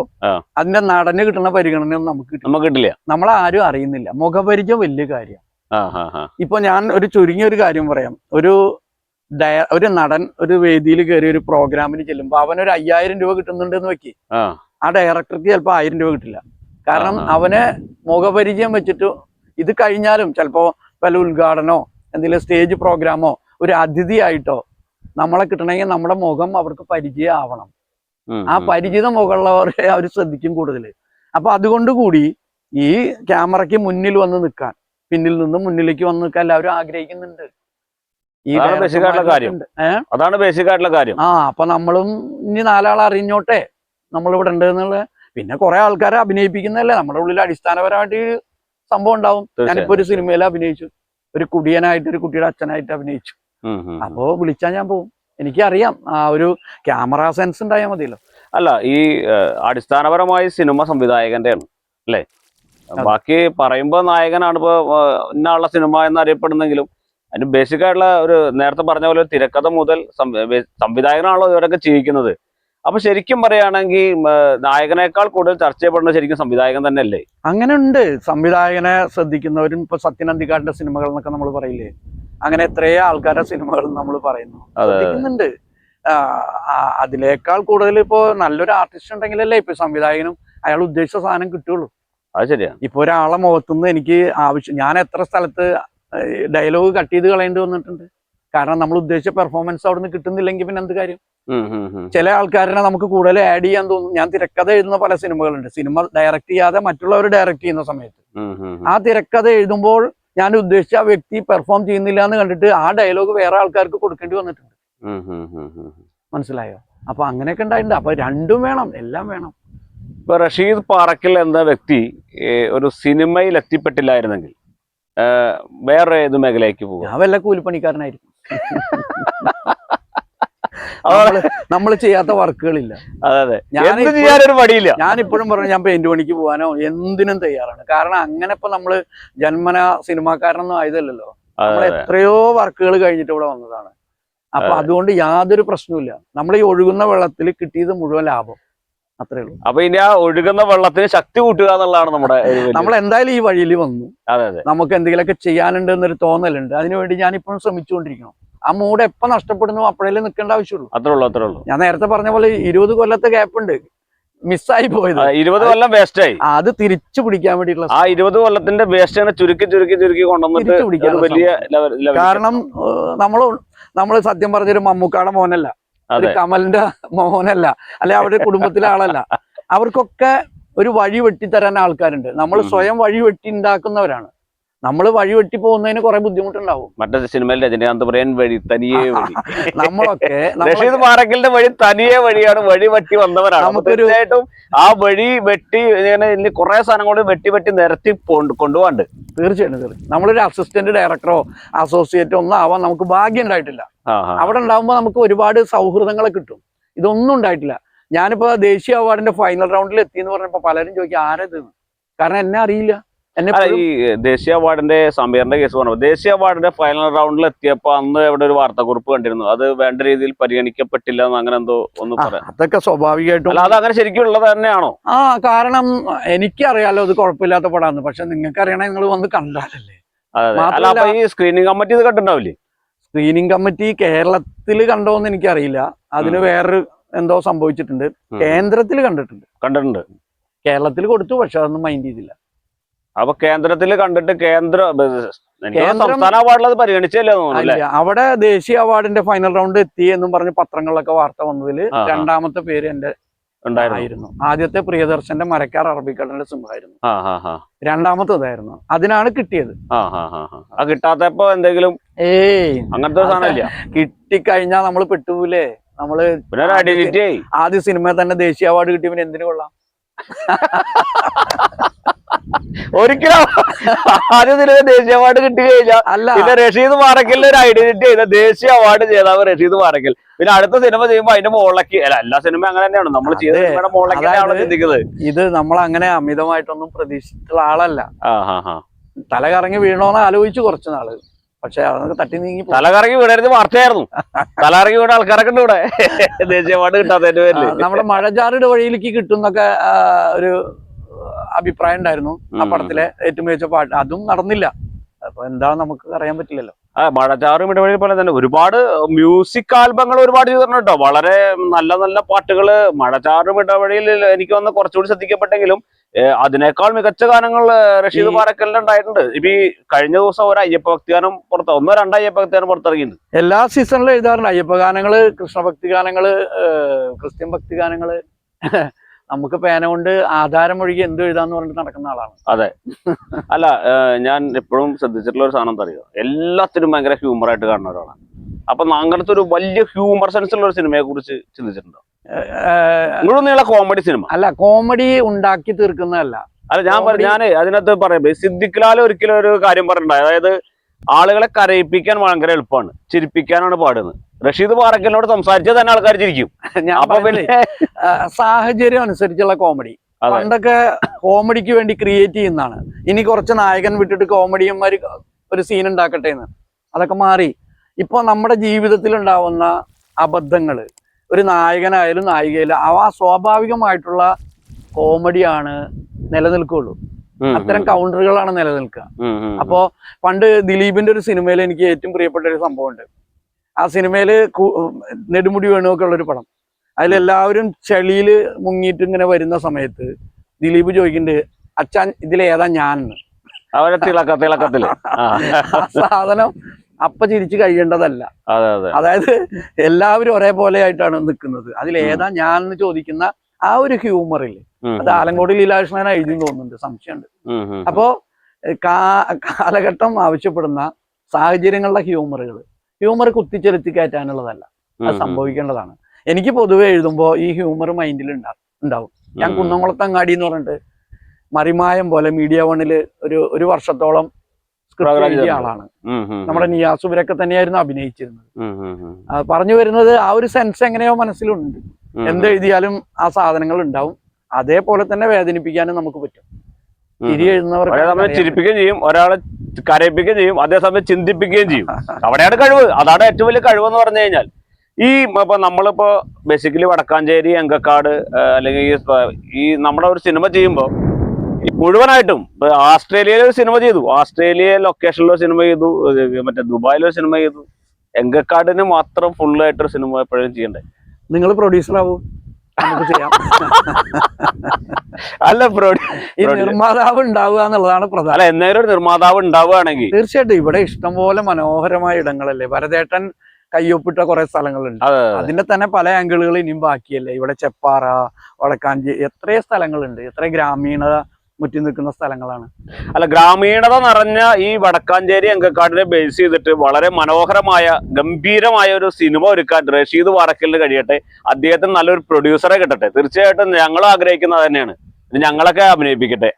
അതിന്റെ നടന് കിട്ടുന്ന പരിഗണനയൊന്നും നമുക്ക് കിട്ടില്ല. നമ്മളാരും അറിയുന്നില്ല. മുഖപരിചയം വലിയ കാര്യമാണ്. ഇപ്പൊ ഞാൻ ഒരു ചുരുങ്ങിയ ഒരു കാര്യം പറയാം. ഒരു നടൻ ഒരു വേദിയിൽ കയറി ഒരു പ്രോഗ്രാമിന് ചെല്ലുമ്പോ അവനൊരു 5000 രൂപ കിട്ടുന്നുണ്ടെന്ന് വെക്കി, ആ ഡയറക്ടർക്ക് ചിലപ്പോൾ 1000 രൂപ കിട്ടില്ല. കാരണം അവനെ മുഖപരിചയം വെച്ചിട്ട് ഇത് കഴിഞ്ഞാലും ചിലപ്പോ വല്ല ഉദ്ഘാടനോ എന്തെങ്കിലും സ്റ്റേജ് പ്രോഗ്രാമോ ഒരു അതിഥിയായിട്ടോ നമ്മളെ കിട്ടണമെങ്കിൽ നമ്മുടെ മുഖം അവർക്ക് പരിചയം ആവണം. ആ പരിചിത മുഖമുള്ളവരെ അവർ ശ്രദ്ധിക്കും കൂടുതൽ. അപ്പൊ അതുകൊണ്ട് കൂടി ഈ ക്യാമറയ്ക്ക് മുന്നിൽ വന്ന് നിൽക്കാൻ, പിന്നിൽ നിന്ന് മുന്നിലേക്ക് വന്ന് നിൽക്കാൻ എല്ലാവരും ആഗ്രഹിക്കുന്നുണ്ട്. അതാണ് ബേസിക് ആയിട്ടുള്ള കാര്യം. അപ്പൊ നമ്മളും ഇനി 4 ആൾ അറിഞ്ഞോട്ടെ നമ്മളിവിടെ ഉണ്ട് എന്നുള്ള. പിന്നെ കുറെ ആൾക്കാരെ അഭിനയിപ്പിക്കുന്നതല്ലേ, നമ്മുടെ ഉള്ളിൽ അടിസ്ഥാനപരമായിട്ട് ഈ സംഭവം ഉണ്ടാവും. ഞാനിപ്പോ ഒരു സിനിമയിൽ അഭിനയിച്ചു, ഒരു കുടിയനായിട്ട് ഒരു കുട്ടിയുടെ അച്ഛനായിട്ട് അഭിനയിച്ചു. അപ്പോ വിളിച്ചാൽ ഞാൻ പോകും. എനിക്കറിയാം ആ ഒരു ക്യാമറ സെൻസ് ഉണ്ടായാൽ മതിയല്ലോ. അല്ല, ഈ അടിസ്ഥാനപരമായി സിനിമ സംവിധായകന്റെ ആണ് അല്ലേ? ബാക്കി പറയുമ്പോ നായകനാണ് ഇപ്പൊ ഇന്നാളുള്ള സിനിമ എന്നറിയപ്പെടുന്നെങ്കിലും അതിന് ബേസിക് ആയിട്ടുള്ള ഒരു നേരത്തെ പറഞ്ഞ പോലെ തിരക്കഥ മുതൽ സംവിധായകനാണല്ലോ ഇവരൊക്കെ ചെയ്യിക്കുന്നത്. അപ്പൊ ശരിക്കും പറയുകയാണെങ്കിൽ നായകനേക്കാൾ കൂടുതൽ ചർച്ച ചെയ്യപ്പെടുന്നത് ശരിക്കും സംവിധായകൻ തന്നെ അല്ലേ? അങ്ങനെ ഉണ്ട്. സംവിധായകനെ ശ്രദ്ധിക്കുന്നവരും ഇപ്പൊ സത്യൻ അന്തിക്കാടിന്റെ സിനിമകൾ എന്നൊക്കെ നമ്മൾ പറയില്ലേ, അങ്ങനെ എത്രയോ ആൾക്കാരുടെ സിനിമകൾ നമ്മൾ പറയുന്നു, ശ്രദ്ധിക്കുന്നുണ്ട്. അതിനേക്കാൾ കൂടുതൽ ഇപ്പോ നല്ലൊരു ആർട്ടിസ്റ്റ് ഉണ്ടെങ്കിലല്ലേ ഇപ്പൊ സംവിധായകനും അയാൾ ഉദ്ദേശിച്ച സാധനം കിട്ടുള്ളൂ. അത് ശരിയാണ്. ഇപ്പൊ ഒരാളെ മുഖത്തുനിന്ന് എനിക്ക് ഞാൻ എത്ര സ്ഥലത്ത് ഡയലോഗ് കട്ട് ചെയ്ത് കളയേണ്ടി വന്നിട്ടുണ്ട്. കാരണം നമ്മൾ ഉദ്ദേശിച്ച പെർഫോമൻസ് അവിടെ നിന്ന് കിട്ടുന്നില്ലെങ്കിൽ പിന്നെ എന്ത് കാര്യം? ചില ആൾക്കാരെ നമുക്ക് കൂടുതൽ ആഡ് ചെയ്യാൻ തോന്നും. ഞാൻ തിരക്കഥ എഴുതുന്ന പല സിനിമകളുണ്ട്. സിനിമ ഡയറക്ട് ചെയ്യാതെ മറ്റുള്ളവർ ഡയറക്ട് ചെയ്യുന്ന സമയത്ത് ആ തിരക്കഥ എഴുതുമ്പോൾ ഞാൻ ഉദ്ദേശിച്ച ആ വ്യക്തി പെർഫോം ചെയ്യുന്നില്ല എന്ന് കണ്ടിട്ട് ആ ഡയലോഗ് വേറെ ആൾക്കാർക്ക് കൊടുക്കേണ്ടി വന്നിട്ടുണ്ട്. മനസ്സിലായോ? അപ്പൊ അങ്ങനെയൊക്കെ ഉണ്ടായിട്ടുണ്ട്. അപ്പൊ രണ്ടും വേണം, എല്ലാം വേണം. ഇപ്പൊ റഷീദ് പാറക്കൽ എന്ന വ്യക്തി ഒരു സിനിമയിൽ എത്തിപ്പെട്ടില്ലായിരുന്നെങ്കിൽ വേറെ ഏത് മേഖലയ്ക്ക് പോകും? ഞാൻ വല്ല കൂലിപ്പണിക്കാരനായിരിക്കും. നമ്മൾ ചെയ്യാത്ത വർക്കുകളില്ല. അതെ, ചെയ്യാനൊരു മടിയില്ല. ഞാനിപ്പോഴും പറഞ്ഞു ഞാൻ പെയിന്റ് പണിക്ക് പോകാനോ എന്തിനും തയ്യാറാണ്. കാരണം അങ്ങനെ ഇപ്പൊ നമ്മള് ജന്മന സിനിമാക്കാരനൊന്നും ആയതല്ലോ. നമ്മൾ എത്രയോ വർക്കുകൾ കഴിഞ്ഞിട്ട് ഇവിടെ വന്നതാണ്. അപ്പൊ അതുകൊണ്ട് യാതൊരു പ്രശ്നവുമില്ല. നമ്മൾ ഈ ഒഴുകുന്ന വെള്ളത്തിൽ കിട്ടിയത് മുഴുവൻ ലാഭം, അത്രേ ഉള്ളൂ. അപ്പൊ ഇനി ആ ഒഴുകുന്ന വെള്ളത്തിന് ശക്തി കൂട്ടുക എന്നുള്ളതാണ് നമ്മുടെ. നമ്മൾ എന്തായാലും ഈ വഴിയിൽ വന്നു, നമുക്ക് എന്തെങ്കിലുമൊക്കെ ചെയ്യാനുണ്ട് എന്നൊരു തോന്നലുണ്ട്. അതിനുവേണ്ടി ഞാനിപ്പോഴും ശ്രമിച്ചുകൊണ്ടിരിക്കണം. ആ മൂഡ് എപ്പോ നഷ്ടപ്പെടുന്നു അപ്പോഴേ നിൽക്കേണ്ട ആവശ്യമുള്ളൂ. അത്രേ ഉള്ളൂ. ഞാൻ നേരത്തെ പറഞ്ഞ പോലെ 20 കൊല്ലത്തെ ഗ്യാപ്പ് ഉണ്ട്, മിസ്സായി പോയത്. 20 കൊല്ലം വേസ്റ്റായി. അത് തിരിച്ചു പിടിക്കാൻ വേണ്ടിയിട്ടുള്ള ആ 20 കൊല്ലത്തിന്റെ വേസ്റ്റ് ചുരുക്കി കൊണ്ടുവന്നിട്ട്. കാരണം നമ്മള് സത്യം പറഞ്ഞൊരു മമ്മൂക്കാടെ മോനല്ല, കമലിന്റെ മോനല്ല, അല്ലെ അവരുടെ കുടുംബത്തിലെ ആളല്ല. അവർക്കൊക്കെ ഒരു വഴി വെട്ടിത്തരാൻ ആൾക്കാരുണ്ട്. നമ്മൾ സ്വയം വഴി വെട്ടി ഉണ്ടാക്കുന്നവരാണ്. നമ്മൾ വഴി വെട്ടി പോകുന്നതിന് കുറെ ബുദ്ധിമുട്ടുണ്ടാവും. മറ്റേ സിനിമയിൽ രജനീകാന്ത് പറയാൻ വഴി തനിയേ വഴി. നമ്മളൊക്കെ റഷീദ് പാറക്കലിന്റെ വഴി തനിയെ വഴിയാണ്, വഴി വെട്ടി വന്നവരാണ്. തീർച്ചയായിട്ടും ആ വഴി വെട്ടി ഇങ്ങനെ കുറെ സാധനം കൊണ്ട് വെട്ടി നിരത്തി കൊണ്ടുപോകാണ്ട്. തീർച്ചയായിട്ടും നമ്മളൊരു അസിസ്റ്റന്റ് ഡയറക്ടറോ അസോസിയേറ്റോ ഒന്നും ആവാൻ നമുക്ക് ഭാഗ്യം ഉണ്ടായിട്ടില്ല. അവിടെ ഉണ്ടാവുമ്പോൾ നമുക്ക് ഒരുപാട് സൗഹൃദങ്ങളെ കിട്ടും. ഇതൊന്നും ഉണ്ടായിട്ടില്ല. ഞാനിപ്പോ ദേശീയ അവാർഡിന്റെ ഫൈനൽ റൗണ്ടിൽ എത്തി എന്ന് പറഞ്ഞപ്പോ പലരും ചോദിക്കും ആരത്, കാരണം എന്നെ അറിയില്ല. ഈ ദേശീയ അവാർഡിന്റെ സമീറിന്റെ കേസ് പറഞ്ഞു. ദേശീയ അവാർഡിന്റെ ഫൈനൽ റൗണ്ടിൽ എത്തിയപ്പോ അന്ന് ഇവിടെ ഒരു വാർത്താക്കുറിപ്പ് കണ്ടിരുന്നു, അത് വേണ്ട രീതിയിൽ പരിഗണിക്കപ്പെട്ടില്ല എന്ന്, അങ്ങനെ എന്തോ ഒന്ന് പറയാം. അതൊക്കെ സ്വാഭാവികമായിട്ടും. അല്ല, അത് അങ്ങനെ ശരിക്കും ഉള്ളത് തന്നെയാണോ? കാരണം എനിക്കറിയാലോ അത് കുഴപ്പമില്ലാത്ത പടാന്ന്. പക്ഷെ നിങ്ങൾക്ക് അറിയണേ, നിങ്ങൾ വന്ന് കണ്ടാലല്ലേ. അല്ല, അപ്പൊ ഈ സ്ക്രീനിങ് കമ്മിറ്റി ഇത് കണ്ടിട്ടുണ്ടാവില്ലേ? സ്ക്രീനിങ് കമ്മിറ്റി കേരളത്തിൽ കണ്ടോന്ന് എനിക്കറിയില്ല. അതിന് വേറൊരു എന്തോ സംഭവിച്ചിട്ടുണ്ട്. കേന്ദ്രത്തിൽ കണ്ടിട്ടുണ്ട്. കേരളത്തിൽ കൊടുത്തു, പക്ഷെ അതൊന്നും മൈൻഡ് ചെയ്തില്ല. അപ്പൊ കേന്ദ്രത്തിൽ കണ്ടിട്ട് സംസ്ഥാന അവാർഡിൽ അത് പരിഗണിച്ചല്ലേ? അവിടെ ദേശീയ അവാർഡിന്റെ ഫൈനൽ റൗണ്ട് എത്തി എന്നും പറഞ്ഞ് പത്രങ്ങളിലൊക്കെ വാർത്ത വന്നതില് രണ്ടാമത്തെ പേര് എന്റെ ഉണ്ടായിരുന്നു. ആദ്യത്തെ പ്രിയദർശന്റെ മരക്കാർ അറബിക്കടലിന്റെ സിംഹമായിരുന്നു. രണ്ടാമത്തെ ഇതായിരുന്നു. അതിനാണ് കിട്ടിയത്. കിട്ടാത്തപ്പോ എന്തെങ്കിലും അങ്ങനത്തെ സാധനമില്ല. കിട്ടിക്കഴിഞ്ഞാൽ നമ്മൾ പെട്ടുപോലേ. നമ്മള് ആദ്യ സിനിമ തന്നെ ദേശീയ അവാർഡ് കിട്ടിയവന് എന്തിനു കൊള്ളാം? ഒരിക്കലും ആദ്യം ദേശീയ അവാർഡ് കിട്ടി കഴിഞ്ഞാൽ പിന്നെ റഷീദ് പാറക്കലിന്റെ ഒരു ഐഡന്റിറ്റി ചെയ്ത ദേശീയ അവാർഡ് ജേതാവ് റഷീദ് പാറക്കൽ. പിന്നെ അടുത്ത സിനിമ ചെയ്യുമ്പോൾ അതിന്റെ മുകളിലേക്ക്, എല്ലാ സിനിമ അങ്ങനെ തന്നെയാണ്, നമ്മൾ ചെയ്ത സിനിമയുടെ മുകളിലേക്കാണ് ചിന്തിക്കുന്നത്. ഇത് നമ്മൾ അങ്ങനെ അമിതമായിട്ടൊന്നും പ്രതീക്ഷിച്ചിട്ടുള്ള ആളല്ല. തല കറങ്ങി വീണോന്ന് ആലോചിച്ചു കുറച്ചു നാള്. പക്ഷെ അതൊക്കെ തട്ടി നീങ്ങി. തലകറങ്ങി വീടരുത് വാർത്തയായിരുന്നു. തലകറങ്ങി വീണ ആൾക്കാരൊക്കെ ഉണ്ട് ഇവിടെ, ദേശീയ അവാർഡ് കിട്ടാത്തതിന്റെ പേരില്. നമ്മുടെ മഴജാറിയുടെ വഴിയിലേക്ക് കിട്ടുന്നൊക്കെ ഒരു അഭിപ്രായം ഉണ്ടായിരുന്നു. ആ പടത്തിലെ ഏറ്റവും മികച്ച പാട്ട് അതും നടന്നില്ല. അപ്പൊ എന്താ നമുക്ക് അറിയാൻ പറ്റില്ലല്ലോ. മഴച്ചാറും ഇടവഴി പോലെ തന്നെ ഒരുപാട് മ്യൂസിക് ആൽബങ്ങൾ ഒരുപാട് ചെയ്തിട്ടുണ്ട് കേട്ടോ. വളരെ നല്ല നല്ല പാട്ടുകള് മഴച്ചാറും ഇടവഴിയിൽ എനിക്ക് വന്ന് കുറച്ചുകൂടി ശ്രദ്ധിക്കപ്പെട്ടെങ്കിലും അതിനേക്കാൾ മികച്ച ഗാനങ്ങൾ റഷീദ് പാറക്കലിന്റെ ഉണ്ടായിട്ടുണ്ട്. ഇപ്പൊ ഈ കഴിഞ്ഞ ദിവസം ഒരു അയ്യപ്പ ഭക്തിഗാനം ഒന്നോ രണ്ടോ അയ്യപ്പ ഭക്തിഗാനം പുറത്തിറങ്ങിയിട്ടുണ്ട്. എല്ലാ സീസണിലും എഴുതാറുണ്ട് അയ്യപ്പ ഗാനങ്ങള്, കൃഷ്ണഭക്തി ഗാനങ്ങള്, ക്രിസ്ത്യൻ ഭക്തി ഗാനങ്ങള്. നമുക്ക് പേന കൊണ്ട് ആധാരം ഒഴുകി എന്ത് എഴുതാന്ന് പറഞ്ഞിട്ട് നടക്കുന്ന ആളാണ്. അതെ. അല്ല, ഞാൻ എപ്പോഴും ശ്രദ്ധിച്ചിട്ടുള്ള ഒരു സാധനം അറിയോ, എല്ലാത്തിനും ഭയങ്കര ഹ്യൂമറായിട്ട് കാണുന്ന ഒരാളാണ്. അപ്പൊ അങ്ങനത്തെ ഒരു വലിയ ഹ്യൂമർ സെൻസ് ഉള്ള ഒരു സിനിമയെ കുറിച്ച് ചിന്തിച്ചിട്ടുണ്ടോ? മുഴുവൻ കോമഡി സിനിമ അല്ല, കോമഡി ഉണ്ടാക്കി തീർക്കുന്നതല്ല. അല്ല, ഞാൻ അതിനകത്ത് പറയാം, സിദ്ദിഖ് ലാൽ ഒരിക്കലും ഒരു കാര്യം പറഞ്ഞിട്ടുണ്ടായി. അതായത് ആളുകളെ കരയിപ്പിക്കാൻ ഭയങ്കര എളുപ്പമാണ്, ചിരിപ്പിക്കാനാണ് പാടുന്നത്. റഷീദ് പാറക്കലിനോട് സംസാരിച്ചാൽ തന്നെ ആൾക്കാർ ചിരിക്കും. അപ്പൊ പിന്നെ സാഹചര്യം അനുസരിച്ചുള്ള കോമഡി. പണ്ടൊക്കെ കോമഡിക്ക് വേണ്ടി ക്രിയേറ്റ് ചെയ്യുന്നതാണ്. ഇനി കുറച്ച് നായകൻ വിട്ടിട്ട് കോമഡിയന്മാര് ഒരു സീൻ ഉണ്ടാക്കട്ടെ എന്ന്. അതൊക്കെ മാറി. ഇപ്പൊ നമ്മുടെ ജീവിതത്തിൽ ഉണ്ടാവുന്ന അബദ്ധങ്ങള് ഒരു നായകനായാലും നായികയിലും ആ സ്വാഭാവികമായിട്ടുള്ള കോമഡിയാണ് നിലനിൽക്കുള്ളൂ. അത്തരം കൗണ്ടറുകളാണ് നിലനിൽക്കുക. അപ്പോ പണ്ട് ദിലീപിന്റെ ഒരു സിനിമയിൽ എനിക്ക് ഏറ്റവും പ്രിയപ്പെട്ട ഒരു സംഭവമുണ്ട്. ആ സിനിമയില് നെടുമുടി വേണുവൊക്കെ ഉള്ളൊരു പടം. അതിലെല്ലാവരും ചെളിയില് മുങ്ങിയിട്ട് ഇങ്ങനെ വരുന്ന സമയത്ത് ദിലീപ് ചോദിക്കുന്നുണ്ട്, അച്ഛൻ ഇതിലേതാ ഞാൻ? തിളക്കത്തില് ആ സാധനം അപ്പൊ ചിരിച്ചു കഴിയേണ്ടതല്ല. അതായത് എല്ലാവരും ഒരേപോലെ ആയിട്ടാണ് നിൽക്കുന്നത്. അതിലേതാ ഞാൻ എന്ന് ചോദിക്കുന്ന ആ ഒരു ഹ്യൂമറിൽ അത് ആലങ്കോട് ലീലാകൃഷ്ണൻ എഴുതി തോന്നുന്നുണ്ട്, സംശയമുണ്ട്. അപ്പോ കാലഘട്ടം ആവശ്യപ്പെടുന്ന സാഹചര്യങ്ങളുടെ ഹ്യൂമർ കുത്തിച്ചെലുത്തി കയറ്റാനുള്ളതല്ല, അത് സംഭവിക്കേണ്ടതാണ്. എനിക്ക് പൊതുവെ എഴുതുമ്പോൾ ഈ ഹ്യൂമർ മൈൻഡിൽ ഉണ്ടാവും. ഞാൻ കുന്നംകുളത്തങ്ങാടി എന്ന് പറഞ്ഞിട്ട് മറിമായം പോലെ മീഡിയ വണ്ണില് ഒരു വർഷത്തോളം സ്ക്രിപ്റ്റ് എഴുതിയ ആളാണ്. നമ്മുടെ നിയാസുബരൊക്കെ തന്നെയായിരുന്നു അഭിനയിച്ചിരുന്നത്. പറഞ്ഞു വരുന്നത് ആ ഒരു സെൻസ് എങ്ങനെയോ മനസ്സിലുണ്ട്. എന്തെഴുതിയാലും ആ സാധനങ്ങൾ ഉണ്ടാവും. അതേപോലെ തന്നെ വേദനിപ്പിക്കാനും നമുക്ക് പറ്റും. ചിരി എഴുതുന്നവർക്ക് ചിരിപ്പിക്കുകയും ചെയ്യും, ഒരാളെ കരയിപ്പിക്കുകയും ചെയ്യും, അതേസമയം ചിന്തിപ്പിക്കുകയും ചെയ്യും. അവിടെയാണ് കഴിവ്. അതാണ് ഏറ്റവും വലിയ കഴിവെന്ന് പറഞ്ഞു കഴിഞ്ഞാൽ. ഇപ്പൊ നമ്മളിപ്പോ ബേസിക്കലി വടക്കാഞ്ചേരി, അങ്കക്കാട് അല്ലെങ്കിൽ ഈ നമ്മുടെ ഒരു സിനിമ ചെയ്യുമ്പോൾ മുഴുവനായിട്ടും ആസ്ട്രേലിയയിൽ ഒരു സിനിമ ചെയ്തു, ആസ്ട്രേലിയ ലൊക്കേഷനിലൊരു സിനിമ ചെയ്തു, മറ്റേ ദുബായിലൊരു സിനിമ ചെയ്തു. എങ്കക്കാടിന് മാത്രം ഫുള്ളായിട്ടൊരു സിനിമ എപ്പോഴും ചെയ്യണ്ടേ? നിങ്ങൾ പ്രൊഡ്യൂസർ ആവും, നമുക്ക് ചെയ്യാം. അല്ല, ഈ നിർമ്മാതാവ് ഉണ്ടാവുക എന്നുള്ളതാണ് പ്രധാനം. അല്ല, എന്നാലും ഒരു നിർമ്മാതാവ് ഉണ്ടാവുകയാണെങ്കിൽ തീർച്ചയായിട്ടും. ഇവിടെ ഇഷ്ടംപോലെ മനോഹരമായ ഇടങ്ങളല്ലേ. ഭരതേട്ടൻ കയ്യൊപ്പിട്ട കുറെ സ്ഥലങ്ങളുണ്ട്. അതിന്റെ തന്നെ പല ആംഗിളുകൾ ഇനിയും ബാക്കിയല്ലേ. ഇവിടെ ചെപ്പാറ, വടക്കാഞ്ചേരി, എത്രയോ സ്ഥലങ്ങളുണ്ട്. എത്ര ഗ്രാമീണത മുറ്റി നിൽക്കുന്ന സ്ഥലങ്ങളാണ്. അല്ല, ഗ്രാമീണത നിറഞ്ഞ ഈ വടക്കാഞ്ചേരി അങ്കക്കാടിനെ ബേസ് ചെയ്തിട്ട് വളരെ മനോഹരമായ ഗംഭീരമായ ഒരു സിനിമ ഒരുക്കാൻ റഷീദ് പാറക്കലിന് കഴിയട്ടെ. അദ്ദേഹത്തിന് നല്ലൊരു പ്രൊഡ്യൂസറെ കിട്ടട്ടെ. തീർച്ചയായിട്ടും ഞങ്ങൾ ആഗ്രഹിക്കുന്നത് തന്നെയാണ്. ഞങ്ങളൊക്കെ അഭിനയിപ്പിക്കട്ടെ.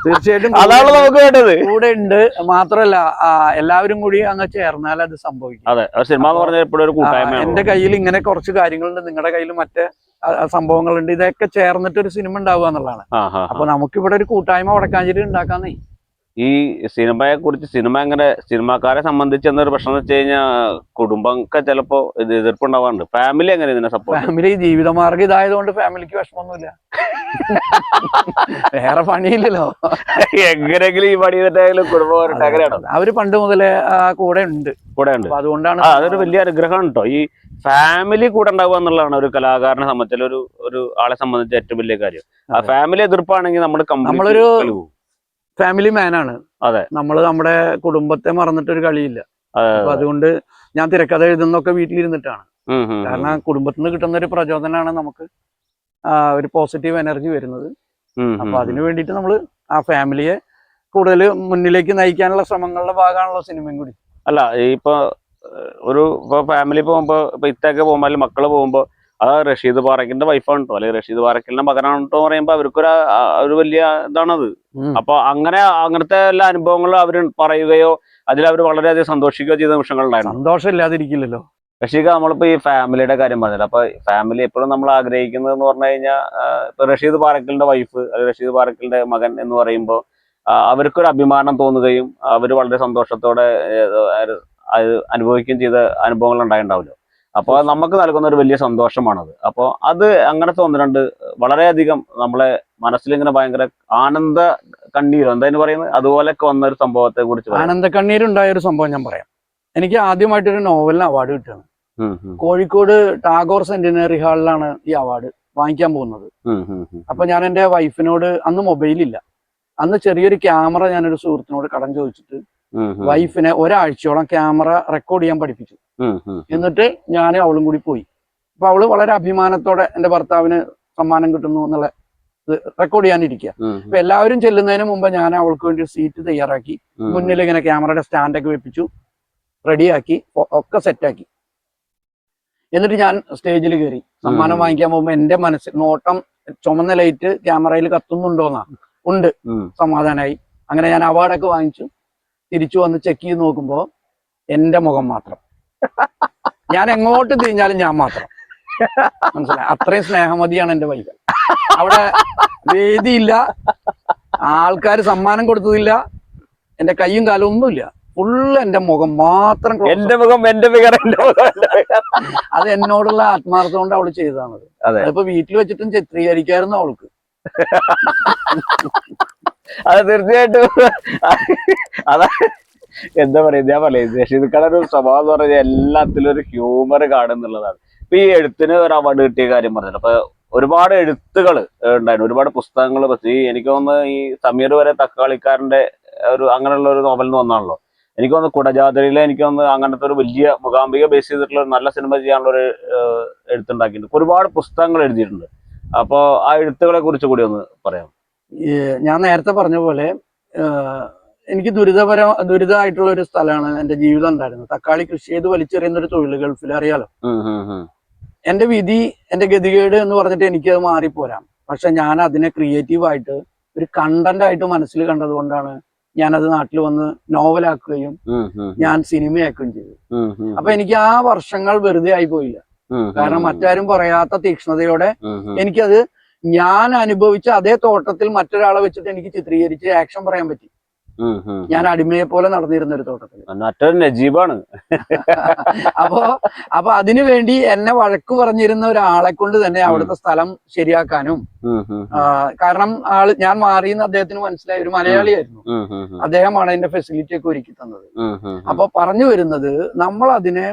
തീർച്ചയായിട്ടും അതാണ് നമുക്ക് വേണ്ടത്. കൂടെ ഉണ്ട്. മാത്രമല്ല എല്ലാവരും കൂടി അങ്ങ് ചേർന്നാൽ അത് സംഭവിക്കും. അതെ, സിനിമ എന്ന് പറഞ്ഞാൽ എപ്പോഴും ഒരു കൂട്ടായ്മ. എന്റെ കയ്യിൽ ഇങ്ങനെ കുറച്ച് കാര്യങ്ങളുണ്ട്, നിങ്ങളുടെ കയ്യിൽ മറ്റേ സംഭവങ്ങളുണ്ട്. ഇതൊക്കെ ചേർന്നിട്ട് ഒരു സിനിമ ഉണ്ടാവുക എന്നുള്ളതാണ്. അപ്പൊ നമുക്കിവിടെ ഒരു കൂട്ടായ്മ വടക്കാഞ്ചേരി ഉണ്ടാക്കാന്നേ. ഈ സിനിമയെ കുറിച്ച് സിനിമാക്കാരെ സംബന്ധിച്ച് എന്നൊരു പ്രശ്നം എന്ന് വെച്ച് കഴിഞ്ഞാൽ കുടുംബമൊക്കെ ചിലപ്പോ എതിർപ്പുണ്ടാവാറുണ്ട്. ഫാമിലി എങ്ങനെ ഇതിനെ സപ്പോർട്ട്? ഫാമിലി ജീവിതമാർഗം ഇതായതുകൊണ്ട് ഫാമിലിക്ക് വിഷമമൊന്നുമില്ല. വേറെ പണിയില്ലല്ലോ. എങ്ങനെയെങ്കിലും ഈ പണി ചെയ്തിട്ടായാലും കുടുംബം അങ്ങനെയാണോ? അവര് പണ്ട് മുതലേ കൂടെ ഉണ്ട്. അതുകൊണ്ടാണ് അതൊരു വലിയ അനുഗ്രഹമാണ് കേട്ടോ. ഈ ഫാമിലി കൂടെ ഉണ്ടാവുക എന്നുള്ളതാണ് ഒരു കലാകാരനെ സംബന്ധിച്ച്, ഒരു ആളെ സംബന്ധിച്ച് ഏറ്റവും വലിയ കാര്യം. ആ ഫാമിലി എതിർപ്പാണെങ്കിൽ നമ്മളൊരു ഫാമിലി മാനാണ്. അതെ, നമ്മുടെ കുടുംബത്തെ മറന്നിട്ടൊരു കളിയില്ല. അപ്പൊ അതുകൊണ്ട് ഞാൻ തിരക്കഥ എഴുതുന്നൊക്കെ വീട്ടിലിരുന്നിട്ടാണ്. കാരണം കുടുംബത്തിൽ നിന്ന് കിട്ടുന്ന ഒരു പ്രചോദനമാണ് നമുക്ക് ഒരു പോസിറ്റീവ് എനർജി വരുന്നത്. അപ്പൊ അതിനു വേണ്ടിയിട്ട് നമ്മൾ ആ ഫാമിലിയെ കൂടുതൽ മുന്നിലേക്ക് നയിക്കാനുള്ള ശ്രമങ്ങളുടെ ഭാഗമാണല്ലോ സിനിമയും കൂടി. അല്ല, ഇപ്പൊ ഫാമിലി പോകുമ്പോ, ഇപ്പൊ ഇത്തൊക്കെ പോകുമ്പോ അല്ലെങ്കിൽ മക്കള് പോകുമ്പോ അത് റഷീദ് പാറക്കലിന്റെ വൈഫാണ് കേട്ടോ, അല്ലെങ്കിൽ റഷീദ് പാറക്കലിന്റെ മകനാണ് കേട്ടോ പറയുമ്പോ അവർക്കൊരു വലിയ ഇതാണത്. അപ്പൊ അങ്ങനത്തെ എല്ലാ അനുഭവങ്ങളും അവർ പറയുകയോ അതിൽ അവർ വളരെയധികം സന്തോഷിക്കുകയോ ചെയ്ത നിമിഷങ്ങളുണ്ടായിരുന്നു. സന്തോഷം ഇല്ലാതിരിക്കില്ലല്ലോ. റഷീദ്, നമ്മളിപ്പോ ഈ ഫാമിലിയുടെ കാര്യം പറഞ്ഞില്ല. അപ്പൊ ഫാമിലി എപ്പോഴും നമ്മൾ ആഗ്രഹിക്കുന്നത് എന്ന് പറഞ്ഞു കഴിഞ്ഞാൽ, ഇപ്പൊ റഷീദ് പാറക്കലിന്റെ വൈഫ് അല്ലെങ്കിൽ റഷീദ് പാറക്കലിന്റെ മകൻ എന്ന് പറയുമ്പോൾ അവർക്കൊരു അഭിമാനം തോന്നുകയും അവർ വളരെ സന്തോഷത്തോടെ അനുഭവിക്കുകയും ചെയ്ത അനുഭവങ്ങൾ ഉണ്ടായിട്ടുണ്ടാവില്ല. അപ്പോൾ നമുക്ക് നൽകുന്ന ഒരു വലിയ സന്തോഷമാണത്. അപ്പോൾ അത് അങ്ങനത്തെ ഒന്ന് രണ്ട് വളരെയധികം നമ്മളെ മനസ്സിലിങ്ങനെ ഭയങ്കര ആനന്ദ കണ്ണീരോ എന്തായാലും പറയുന്നത്, അതുപോലെയൊക്കെ വന്ന ഒരു സംഭവത്തെ കുറിച്ച്. ആനന്ദ കണ്ണീരുണ്ടായ ഒരു സംഭവം ഞാൻ പറയാം. എനിക്ക് ആദ്യമായിട്ടൊരു നോവലിന് അവാർഡ് കിട്ടുകയാണ്. കോഴിക്കോട് ടാഗോർ സെന്റിനറി ഹാളിലാണ് ഈ അവാർഡ് വാങ്ങിക്കാൻ പോകുന്നത്. അപ്പൊ ഞാൻ എൻ്റെ വൈഫിനോട്, അന്ന് മൊബൈലില്ല, അന്ന് ചെറിയൊരു ക്യാമറ ഞാനൊരു സുഹൃത്തിനോട് കടം ചോദിച്ചിട്ട് വൈഫിനെ ഒരാഴ്ചയോളം ക്യാമറ റെക്കോർഡ് ചെയ്യാൻ പഠിപ്പിച്ചു. എന്നിട്ട് ഞാനും അവളും കൂടി പോയി. അപ്പൊ അവള് വളരെ അഭിമാനത്തോടെ എൻ്റെ ഭർത്താവിന് സമ്മാനം കിട്ടുന്നു എന്നുള്ള റെക്കോർഡ് ചെയ്യാനിരിക്കുക. അപ്പൊ എല്ലാവരും ചെല്ലുന്നതിന് മുമ്പ് ഞാൻ അവൾക്ക് വേണ്ടി സീറ്റ് തയ്യാറാക്കി, മുന്നിൽ ഇങ്ങനെ ക്യാമറയുടെ സ്റ്റാൻഡൊക്കെ വെപ്പിച്ചു, റെഡിയാക്കി, ഒക്കെ സെറ്റാക്കി. എന്നിട്ട് ഞാൻ സ്റ്റേജിൽ കയറി. സമ്മാനം വാങ്ങിക്കാൻ പോകുമ്പോ എന്റെ മനസ്സിൽ നോട്ടം ചുമന്ന ലൈറ്റ് ക്യാമറയിൽ കത്തുന്നുണ്ടോന്നാ. ഉണ്ട്. സമാധാനായി. അങ്ങനെ ഞാൻ അവാർഡൊക്കെ വാങ്ങിച്ചു. തിരിച്ചു വന്ന് ചെക്ക് ചെയ്ത് നോക്കുമ്പോ എന്റെ മുഖം മാത്രം. ഞാൻ എങ്ങോട്ട് തിരിഞ്ഞാലും ഞാൻ മാത്രം. മനസ്സിലായി? അത്രയും സ്നേഹമതിയാണ് എന്റെ വൈഫ്. അവിടെ വേദിയില്ല, ആൾക്കാർ സമ്മാനം കൊടുത്തതില്ല, എന്റെ കൈയും കാലും ഒന്നുമില്ല. ഫുള്ള് എന്റെ മുഖം മാത്രം. എന്റെ മുഖം എന്റെ അത് എന്നോടുള്ള ആത്മാർത്ഥം കൊണ്ട് അവള് ചെയ്തതാണത്. അതിപ്പോ വീട്ടിൽ വെച്ചിട്ടും ചിത്രീകരിക്കായിരുന്നു അവൾക്ക്. അത് തീർച്ചയായിട്ടും അതാ എന്താ പറയാ, ഞാൻ പറയാം, റഷീദ്ക്കാടെ ഒരു സ്വഭാവം എന്ന് പറഞ്ഞാൽ എല്ലാത്തിലും ഒരു ഹ്യൂമർ കാണുന്നുള്ളതാണ്. ഇപ്പൊ ഈ എഴുത്തിന് ഒരു അവാർഡ് കിട്ടിയ കാര്യം പറഞ്ഞല്ലോ, അപ്പൊ ഒരുപാട് എഴുത്തുകൾ ഉണ്ടായിരുന്നു, ഒരുപാട് പുസ്തകങ്ങൾ. എനിക്ക് തോന്നുന്നു ഈ സമീർ വരെ തക്കാളിക്കാരന്റെ അങ്ങനെയുള്ള ഒരു നോവലിന് വന്നാണല്ലോ. എനിക്ക് തോന്നുന്നു കുടജാദ്രിയിലെ, എനിക്ക് തോന്നുന്നു അങ്ങനത്തെ ഒരു വലിയ മൂകാംബിക ബേസ് ചെയ്തിട്ടുള്ള ഒരു നല്ല സിനിമ ചെയ്യാനുള്ള ഒരു എഴുത്തുണ്ടാക്കിയിട്ടുണ്ട്. ഒരുപാട് പുസ്തകങ്ങൾ എഴുതിയിട്ടുണ്ട്. അപ്പൊ ആ എഴുത്തുകളെ കുറിച്ച് കൂടി ഒന്ന് പറയാം. ഞാൻ നേരത്തെ പറഞ്ഞ പോലെ എനിക്ക് ദുരിതമായിട്ടുള്ള ഒരു സ്ഥലമാണ് എന്റെ ജീവിതം ഉണ്ടായിരുന്നത്. തക്കാളി കൃഷി ചെയ്ത് വലിച്ചെറിയുന്ന ഒരു തൊഴിൽ ഗൾഫിൽ, അറിയാലോ. എന്റെ വിധി, എന്റെ ഗതികേട് എന്ന് പറഞ്ഞിട്ട് എനിക്കത് മാറിപ്പോരാം. പക്ഷെ ഞാൻ അതിനെ ക്രിയേറ്റീവായിട്ട് ഒരു കണ്ടന്റ് ആയിട്ട് മനസ്സിൽ കണ്ടത് കൊണ്ടാണ് ഞാനത് നാട്ടിൽ വന്ന് നോവലാക്കുകയും ഞാൻ സിനിമയാക്കുകയും ചെയ്തു. അപ്പൊ എനിക്ക് ആ വർഷങ്ങൾ വെറുതെ ആയി പോയില്ല. കാരണം മറ്റാരും പറയാത്ത തീക്ഷ്ണതയോടെ എനിക്കത്, ഞാൻ അനുഭവിച്ച അതേ തോട്ടത്തിൽ മറ്റൊരാളെ വെച്ചിട്ട് എനിക്ക് ചിത്രീകരിച്ച് ആക്ഷൻ പറയാൻ പറ്റി. ഞാൻ അടിമയെ പോലെ നടന്നിരുന്ന ഒരു തോട്ടത്തിൽ. നജീബാണ്. അപ്പൊ അതിനു വേണ്ടി എന്നെ വഴക്ക് പറഞ്ഞിരുന്ന ഒരാളെ കൊണ്ട് തന്നെ അവിടുത്തെ സ്ഥലം ശരിയാക്കാനും, കാരണം ഞാൻ മാറിയെന്ന് അദ്ദേഹത്തിന് മനസ്സിലായി. ഒരു മലയാളിയായിരുന്നു അദ്ദേഹമാണ് അതിന്റെ ഫെസിലിറ്റി ഒക്കെ ഒരുക്കി തന്നത്. അപ്പൊ പറഞ്ഞു വരുന്നത്, നമ്മൾ അതിനെ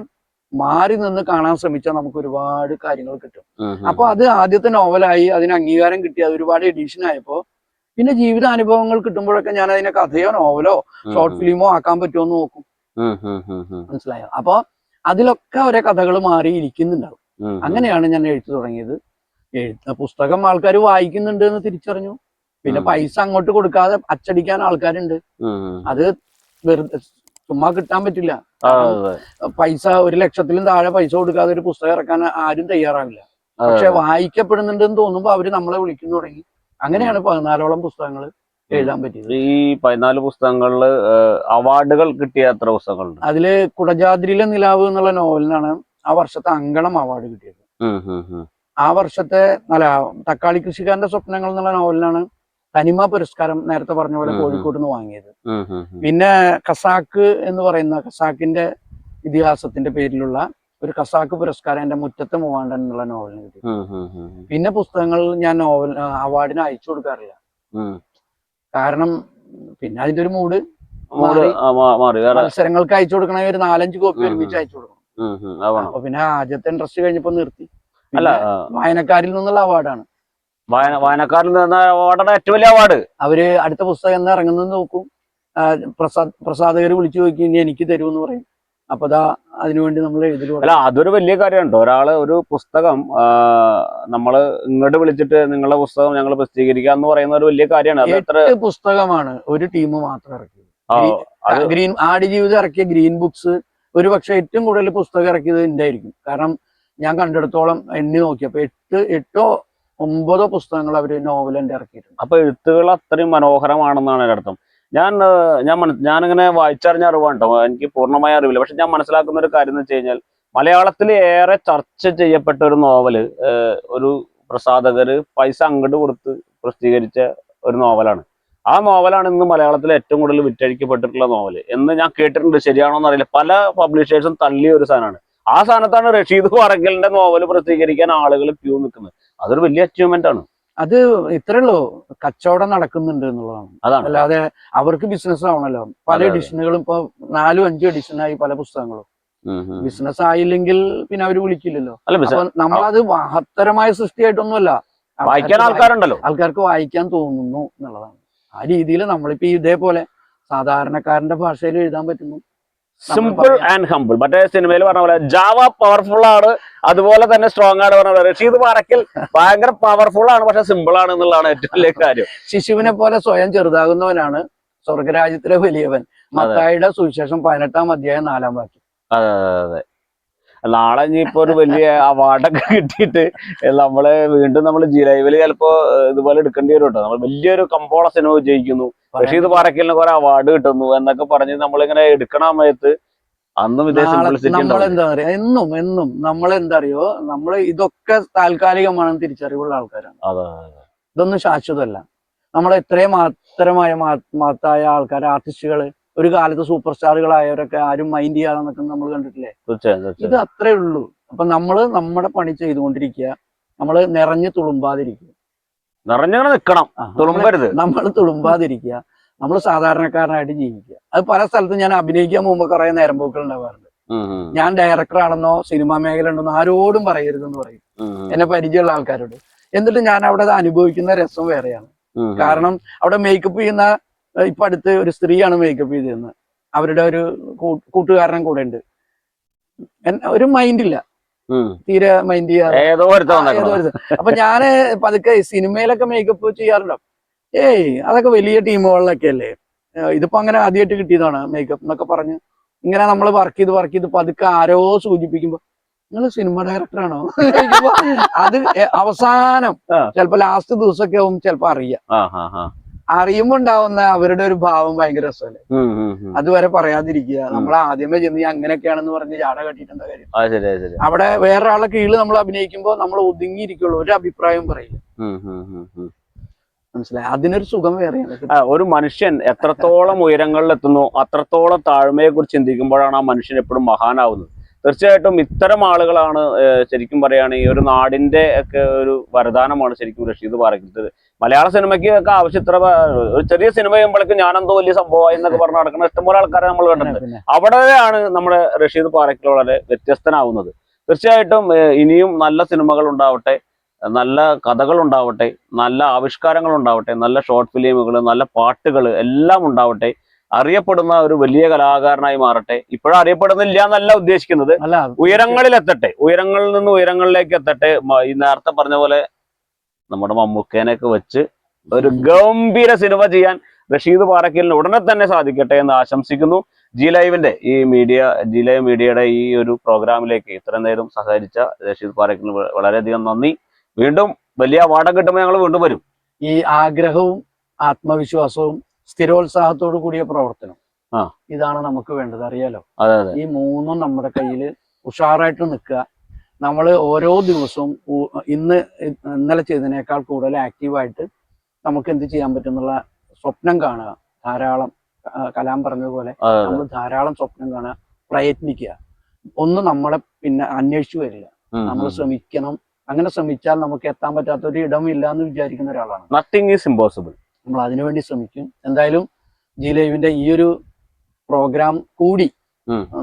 മാറി നിന്ന് കാണാൻ ശ്രമിച്ചാൽ നമുക്ക് ഒരുപാട് കാര്യങ്ങൾ കിട്ടും. അപ്പൊ അത് ആദ്യത്തെ നോവലായി, അതിന് അംഗീകാരം കിട്ടി, അത് ഒരുപാട് എഡിഷൻ ആയപ്പോ പിന്നെ ജീവിതാനുഭവങ്ങൾ കിട്ടുമ്പോഴൊക്കെ ഞാൻ അതിനെ കഥയോ നോവലോ ഷോർട്ട് ഫിലിമോ ആക്കാൻ പറ്റുമോ എന്ന് നോക്കും. മനസ്സിലായോ? അപ്പൊ അതിലൊക്കെ ഒരേ കഥകൾ മാറി ഇരിക്കുന്നുണ്ടാവും. അങ്ങനെയാണ് ഞാൻ എഴുത്ത് തുടങ്ങിയത്. പുസ്തകം ആൾക്കാർ വായിക്കുന്നുണ്ട് എന്ന് തിരിച്ചറിഞ്ഞു. പിന്നെ പൈസ അങ്ങോട്ട് കൊടുക്കാതെ അച്ചടിക്കാൻ ആൾക്കാരുണ്ട്. അത് വെറുതെ ചുമ്മാ കിട്ടാൻ പറ്റില്ല. പൈസ 1 ലക്ഷത്തിലും താഴെ പൈസ കൊടുക്കാതെ ഒരു പുസ്തകം ഇറക്കാൻ ആരും തയ്യാറാവില്ല. പക്ഷെ വായിക്കപ്പെടുന്നുണ്ടെന്ന് തോന്നുമ്പോ അവര് നമ്മളെ വിളിക്കുന്നു തുടങ്ങി. അങ്ങനെയാണ് 14ഓളം പുസ്തകങ്ങൾ എഴുതാൻ പറ്റിയത്. ഈ 14 പുസ്തകങ്ങളില് അവാർഡുകൾ കിട്ടിയ എത്ര പുസ്തകങ്ങളുണ്ട്? അതില് കുടജാദ്രിയിലെ നിലാവ് എന്നുള്ള നോവലിനാണ് ആ വർഷത്തെ അങ്കണം അവാർഡ് കിട്ടിയത്. ആ വർഷത്തെ തക്കാളി കൃഷിക്കാരന്റെ സ്വപ്നങ്ങൾ എന്നുള്ള നോവലിനാണ് തനിമ പുരസ്കാരം നേരത്തെ പറഞ്ഞ പോലെ കോഴിക്കോട് നിന്ന് വാങ്ങിയത്. പിന്നെ ഖസാക്ക് എന്ന് പറയുന്ന ഖസാക്കിന്റെ ഇതിഹാസത്തിന്റെ പേരിലുള്ള ഒരു ഖസാക്ക് പുരസ്കാരം എന്റെ മുറ്റത്തെ മൂവാണ്ടൻ എന്നുള്ള നോവലിന് കിട്ടി. പിന്നെ പുസ്തകങ്ങൾ ഞാൻ അവാർഡിന് അയച്ചു കൊടുക്കാറില്ല. കാരണം പിന്നെ അതിന്റെ ഒരു മൂഡ് മത്സരങ്ങൾക്ക് അയച്ചു കൊടുക്കണമെങ്കിൽ ഒരു 4-5 കോപ്പി ഒരുമിച്ച് അയച്ചു കൊടുക്കണം. അപ്പൊ പിന്നെ ആദ്യത്തെ ഇൻട്രസ്റ്റ് കഴിഞ്ഞപ്പോ നിർത്തി. അല്ല, വായനക്കാരിൽ നിന്നുള്ള അവാർഡാണ്. വായനക്കാരിൽ നിന്ന് അവാർഡാണ് ഏറ്റവും വലിയ അവാർഡ്. അവര് അടുത്ത പുസ്തകം എന്ന് ഇറങ്ങുന്നത് നോക്കും. പ്രസാധകർ വിളിച്ചു നോക്കി, ഇനി എനിക്ക് തരുമെന്ന് പറയും. അപ്പൊ അതിനുവേണ്ടി നമ്മൾ എഴുതില്ല. അല്ല, അതൊരു വലിയ കാര്യമുണ്ടോ? ഒരാള് ഒരു പുസ്തകം നമ്മള് ഇങ്ങോട്ട് വിളിച്ചിട്ട് നിങ്ങളുടെ പുസ്തകം ഞങ്ങൾ പ്രസിദ്ധീകരിക്കുക എന്ന് പറയുന്ന ഒരു വലിയ കാര്യമാണ്. 8 പുസ്തകമാണ് ഒരു ടീം മാത്രം ഇറക്കിയത്. ആടുജീവിതം ഇറക്കിയ ഗ്രീൻ ബുക്സ് ഒരു പക്ഷെ ഏറ്റവും കൂടുതൽ പുസ്തകം ഇറക്കിയത് എന്റെ ആയിരിക്കും. കാരണം ഞാൻ കണ്ടെടുത്തോളം എണ്ണി നോക്കിയപ്പോ 8 or 9 പുസ്തകങ്ങൾ അവര് നോവൽ എന്റെ ഇറക്കിയിട്ടുണ്ട്. അപ്പൊ എഴുത്തുകൾ അത്രയും മനോഹരമാണെന്നാണ് എൻ്റെ അർത്ഥം. ഞാനിങ്ങനെ വായിച്ചറിഞ്ഞ അറിവാണ് കേട്ടോ, എനിക്ക് പൂർണ്ണമായ അറിവില്ല. പക്ഷെ ഞാൻ മനസ്സിലാക്കുന്ന ഒരു കാര്യം എന്ന് വെച്ച് കഴിഞ്ഞാൽ, മലയാളത്തിൽ ഏറെ ചർച്ച ചെയ്യപ്പെട്ട ഒരു നോവല്, ഒരു പ്രസാധകര് പൈസ അങ്ങോട്ട് കൊടുത്ത് പ്രസിദ്ധീകരിച്ച ഒരു നോവലാണ്. ആ നോവലാണ് ഇന്ന് മലയാളത്തിൽ ഏറ്റവും കൂടുതൽ വിറ്റഴിക്കപ്പെട്ടിട്ടുള്ള നോവല് എന്ന് ഞാൻ കേട്ടിട്ടുണ്ട്. ശരിയാണോ എന്നറിയില്ല. പല പബ്ലിഷേഴ്സും തള്ളിയ ഒരു സാധനമാണ്. ആ സ്ഥാനത്താണ് റഷീദ് പറക്കലിന്റെ നോവല് പ്രസിദ്ധീകരിക്കാൻ ആളുകൾ ക്യൂ നിൽക്കുന്നത്. അതൊരു വലിയ അച്ചീവ്മെന്റ് ആണ്. അത് ഇത്രയുള്ളൂ, കച്ചവടം നടക്കുന്നുണ്ട് എന്നുള്ളതാണ്. അല്ലാതെ അവർക്ക് ബിസിനസ് ആവണല്ലോ. പല എഡിഷനുകളും ഇപ്പൊ 4-5 എഡിഷനായി പല പുസ്തകങ്ങളും. ബിസിനസ് ആയില്ലെങ്കിൽ പിന്നെ അവര് വിളിക്കില്ലല്ലോ. അല്ല അപ്പൊ നമ്മളത് മഹത്തരമായ സൃഷ്ടിയായിട്ടൊന്നുമല്ല, വായിക്കാൻ ആൾക്കാരുണ്ടല്ലോ, ആൾക്കാർക്ക് വായിക്കാൻ തോന്നുന്നു എന്നുള്ളതാണ്. ആ രീതിയിൽ നമ്മളിപ്പോ ഇതേപോലെ സാധാരണക്കാരന്റെ ഭാഷയിൽ എഴുതാൻ പറ്റുന്നു. Simple and humble. മറ്റേ സിനിമയിൽ പറഞ്ഞ പോലെ ജാവ പവർഫുൾ ആണ്, അതുപോലെ തന്നെ സ്ട്രോങ് ആണ് പറഞ്ഞ റഷീദ് പാറക്കൽ ഭയങ്കര പവർഫുൾ ആണ്, പക്ഷെ സിമ്പിൾ ആണ് എന്നുള്ളതാണ് ഏറ്റവും വലിയ കാര്യം. ശിശുവിനെ പോലെ സ്വയം ചെറുതാകുന്നവനാണ് സ്വർഗരാജ്യത്തിലെ വലിയവൻ. മത്തായിയുടെ സുവിശേഷം 18-ാം അധ്യായം 4-ാം വാക്യം. അതെ അതെ. നാളെ ഇനിയിപ്പോ ഒരു വലിയ അവാർഡൊക്കെ കിട്ടിയിട്ട് നമ്മള് വീണ്ടും നമ്മൾ ജി ലൈവില് ചിലപ്പോ ഇതുപോലെ എടുക്കേണ്ടി വരും കേട്ടോ. നമ്മൾ വലിയൊരു കമ്പോള സിനിമ വിജയിക്കുന്നു, റഷീദ് പാറക്കലിന് കുറെ അവാർഡ് കിട്ടുന്നു എന്നൊക്കെ പറഞ്ഞ് നമ്മളിങ്ങനെ എടുക്കണ സമയത്ത് അന്നും ഇതേ സിംപ്ലിസിറ്റി നമ്മളെന്താ പറയാ, എന്നും നമ്മളെന്താ അറിയോ, നമ്മള് ഇതൊക്കെ താൽക്കാലികമാണെന്ന് തിരിച്ചറിവുള്ള ആൾക്കാരാണ്. ഇതൊന്നും ശാശ്വതമല്ല. നമ്മളെ ഇത്രയും മഹത്തായ ആൾക്കാർ, ആർട്ടിസ്റ്റുകള്, ഒരു കാലത്ത് സൂപ്പർ സ്റ്റാറുകളായവരൊക്കെ ആരും മൈൻഡ് ചെയ്യാതെ നിൽക്കുന്നത് നമ്മൾ കണ്ടിട്ടില്ലേ? ഇത് അത്രേ ഉള്ളൂ. അപ്പൊ നമ്മള് നമ്മുടെ പണി ചെയ്തുകൊണ്ടിരിക്കുക, നമ്മള് നിറഞ്ഞു തുളുമ്പാതിരിക്കുക, നിറഞ്ഞങ്ങനെ നിൽക്കണം, നമ്മൾ തുളുമ്പാതിരിക്കുക, നമ്മൾ സാധാരണക്കാരനായിട്ട് ജീവിക്കുക. അത് പല സ്ഥലത്തും ഞാൻ അഭിനയിക്കാൻ പോകുമ്പോ കുറെ നേരം പോക്കുകൾ ഉണ്ടാവാറുണ്ട്. ഞാൻ ഡയറക്ടർ ആണെന്നോ സിനിമാ മേഖല ഉണ്ടെന്നോ ആരോടും പറയരുതെന്ന് പറയും, എന്നെ പരിചയമുള്ള ആൾക്കാരോട്. എന്നിട്ട് ഞാൻ അവിടെ അനുഭവിക്കുന്ന രസം വേറെയാണ്. കാരണം അവിടെ മേക്കപ്പ് ചെയ്യുന്ന, ഇപ്പൊ അടുത്ത് ഒരു സ്ത്രീയാണ് മേക്കപ്പ് ചെയ്തിരുന്നത്, അവരുടെ ഒരു കൂട്ടുകാരനും കൂടെ ഉണ്ട്. ഒരു മൈൻഡില്ല, തീരെ മൈൻഡ് ചെയ്യാതെ. അപ്പൊ ഞാന് പതുക്കെ സിനിമയിലൊക്കെ മേക്കപ്പ് ചെയ്യാറുണ്ടോ, അതൊക്കെ വലിയ ടീമുകളിലൊക്കെ അല്ലേ, ഇതിപ്പോ അങ്ങനെ ആദ്യമായിട്ട് കിട്ടിയതാണ് മേക്കപ്പ് എന്നൊക്കെ പറഞ്ഞ് ഇങ്ങനെ നമ്മൾ വർക്ക് ചെയ്ത് പതുക്കെ ആരോ സൂചിപ്പിക്കുമ്പോ നിങ്ങൾ സിനിമ ഡയറക്ടറാണോ? അത് അവസാനം ചിലപ്പോ ലാസ്റ്റ് ദിവസമൊക്കെ ആവും ചിലപ്പോ അറിയുമ്പോ ഉണ്ടാവുന്ന അവരുടെ ഒരു ഭാവം ഭയങ്കര രസമല്ലേ. അതുവരെ പറയാതിരിക്കുക. നമ്മൾ ആദ്യമേ ചെന്ന് അങ്ങനെയൊക്കെയാണെന്ന് പറഞ്ഞ് ജാട കെട്ടിട്ടെന്താ കാര്യം? അവിടെ വേറൊരാളെ കീഴിൽ നമ്മൾ അഭിനയിക്കുമ്പോ നമ്മൾ ഒതുങ്ങിയിരിക്കുള്ളൂ, ഒരു അഭിപ്രായം പറയില്ല. മനസ്സിലായി? അതിനൊരു സുഖം വേറെയാണ്. ഒരു മനുഷ്യൻ എത്രത്തോളം ഉയരങ്ങളിൽ എത്തുന്നു അത്രത്തോളം താഴ്മയെ കുറിച്ച് ചിന്തിക്കുമ്പോഴാണ് ആ മനുഷ്യൻ എപ്പോഴും മഹാനാവുന്നത്. തീർച്ചയായിട്ടും ഇത്തരം ആളുകളാണ് ശരിക്കും പറയുകയാണെങ്കിൽ ഒരു നാടിന്റെ ഒക്കെ ഒരു വരദാനമാണ് ശരിക്കും റഷീദ് പാറക്കൽ. മലയാള സിനിമയ്ക്ക് ഒക്കെ ആവശ്യം ഇത്ര ഒരു ചെറിയ സിനിമ ചെയ്യുമ്പോഴേക്കും ഞാനെന്തോ വലിയ സംഭവമായി എന്നൊക്കെ പറഞ്ഞ് നടക്കുന്ന ഇഷ്ടംപോലെ ആൾക്കാരെ നമ്മൾ കണ്ടിട്ടുണ്ട്. അവിടെയാണ് നമ്മുടെ റഷീദ് പാറക്കൽ വളരെ വ്യത്യസ്തനാവുന്നത്. തീർച്ചയായിട്ടും ഇനിയും നല്ല സിനിമകൾ ഉണ്ടാവട്ടെ, നല്ല കഥകൾ ഉണ്ടാവട്ടെ, നല്ല ആവിഷ്കാരങ്ങൾ ഉണ്ടാവട്ടെ, നല്ല ഷോർട്ട് ഫിലിമുകൾ, നല്ല പാട്ടുകൾ എല്ലാം ഉണ്ടാവട്ടെ, അറിയപ്പെടുന്ന ഒരു വലിയ കലാകാരനായി മാറട്ടെ. ഇപ്പോഴും അറിയപ്പെടുന്നില്ല എന്നല്ല ഉദ്ദേശിക്കുന്നത്, ഉയരങ്ങളിൽ എത്തട്ടെ, ഉയരങ്ങളിൽ നിന്ന് ഉയരങ്ങളിലേക്ക് എത്തട്ടെ. ഈ നേരത്തെ പറഞ്ഞ പോലെ നമ്മുടെ മമ്മൂക്കേനൊക്കെ വെച്ച് ഒരു ഗംഭീര സിനിമ ചെയ്യാൻ റഷീദ് പാറക്കലിന് ഉടനെ തന്നെ സാധിക്കട്ടെ എന്ന് ആശംസിക്കുന്നു. ജി ലൈവ് മീഡിയയുടെ ഈ ഒരു പ്രോഗ്രാമിലേക്ക് ഇത്രയും നേരം സഹകരിച്ച റഷീദ് പാറക്കലിന് വളരെയധികം നന്ദി. വീണ്ടും വലിയ അവാർഡ് കിട്ടുമ്പോൾ ഞങ്ങൾ വീണ്ടും വരും. ഈ ആഗ്രഹവും ആത്മവിശ്വാസവും സ്ഥിരോത്സാഹത്തോടു കൂടിയ പ്രവർത്തനം, ഇതാണ് നമുക്ക് വേണ്ടത്. അറിയാലോ, ഈ മൂന്നും നമ്മുടെ കയ്യിൽ ഉഷാറായിട്ട് നിൽക്കുക. നമ്മൾ ഓരോ ദിവസവും ഇന്നലെ ചെയ്തതിനേക്കാൾ കൂടുതൽ ആക്റ്റീവായിട്ട് നമുക്ക് എന്ത് ചെയ്യാൻ പറ്റുന്നുള്ള സ്വപ്നം കാണുക. ധാരാളം കലാം പറഞ്ഞതുപോലെ നമ്മൾ ധാരാളം സ്വപ്നം കാണുക, പ്രയത്നിക്കുക. ഒന്നും നമ്മളെ പിന്നെ അന്വേഷിച്ചു വരില്ല, നമ്മൾ ശ്രമിക്കണം. അങ്ങനെ ശ്രമിച്ചാൽ നമുക്ക് എത്താൻ പറ്റാത്ത ഒരു ഇടമില്ല എന്ന് വിചാരിക്കുന്ന ഒരാളാണ്. Nothing is impossible. നമ്മൾ അതിനുവേണ്ടി ശ്രമിക്കും. എന്തായാലും ജി ലൈവിന്റെ ഈ ഒരു പ്രോഗ്രാം കൂടി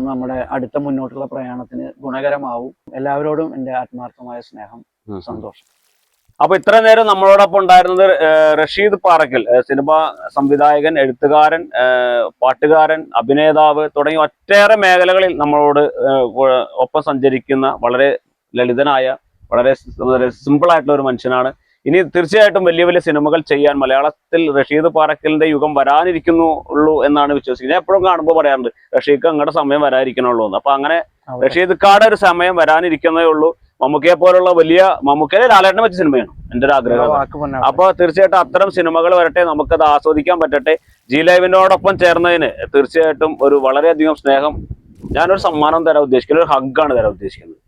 നമ്മുടെ അടുത്ത മുന്നോട്ടുള്ള പ്രയാണത്തിന് ഗുണകരമാവും. എല്ലാവരോടും എൻ്റെ ആത്മാർത്ഥമായ സ്നേഹം, സന്തോഷം. അപ്പൊ ഇത്ര നേരം നമ്മളോടൊപ്പം ഉണ്ടായിരുന്നത് റഷീദ് പാറക്കൽ, സിനിമാ സംവിധായകൻ, എഴുത്തുകാരൻ, പാട്ടുകാരൻ, അഭിനേതാവ് തുടങ്ങിയ ഒട്ടേറെ മേഖലകളിൽ നമ്മളോട് ഒപ്പം സഞ്ചരിക്കുന്ന വളരെ ലളിതനായ, വളരെ സിമ്പിൾ ആയിട്ടുള്ള ഒരു മനുഷ്യനാണ്. ഇനി തീർച്ചയായിട്ടും വലിയ വലിയ സിനിമകൾ ചെയ്യാൻ മലയാളത്തിൽ റഷീദ് പാറക്കലിന്റെ യുഗം വരാനിരിക്കുന്നുള്ളൂ എന്നാണ് വിശ്വസിക്കുന്നത്. ഞാൻ എപ്പോഴും കാണുമ്പോൾ പറയാറുണ്ട് റഷീദ് അങ്ങയുടെ സമയം വരാനിരിക്കണുള്ളൂ എന്ന്. അപ്പൊ അങ്ങനെ റഷീദ് കാടെ ഒരു സമയം വരാനിരിക്കുന്നേ ഉള്ളൂ. മമ്മൂക്കയെ പോലുള്ള വലിയ, മമ്മൂക്കയെ ലാലേട്ടനെ വെച്ച സിനിമയാണ് എൻ്റെ ഒരു ആഗ്രഹം. അപ്പൊ തീർച്ചയായിട്ടും അത്തരം സിനിമകൾ വരട്ടെ, നമുക്കത് ആസ്വദിക്കാൻ പറ്റട്ടെ. ജി ലൈവിനോടൊപ്പം ചേർന്നതിന് തീർച്ചയായിട്ടും ഒരു വളരെയധികം സ്നേഹം. ഞാനൊരു സമ്മാനം തരാൻ ഉദ്ദേശിക്കുന്നത്, ഒരു ഹഗ്ഗാണ് തരാൻ ഉദ്ദേശിക്കുന്നത്.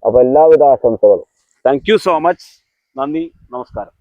അപ്പൊ എല്ലാവിധ ആശംസകളും. Thank you so much. നന്ദി, നമസ്കാരം.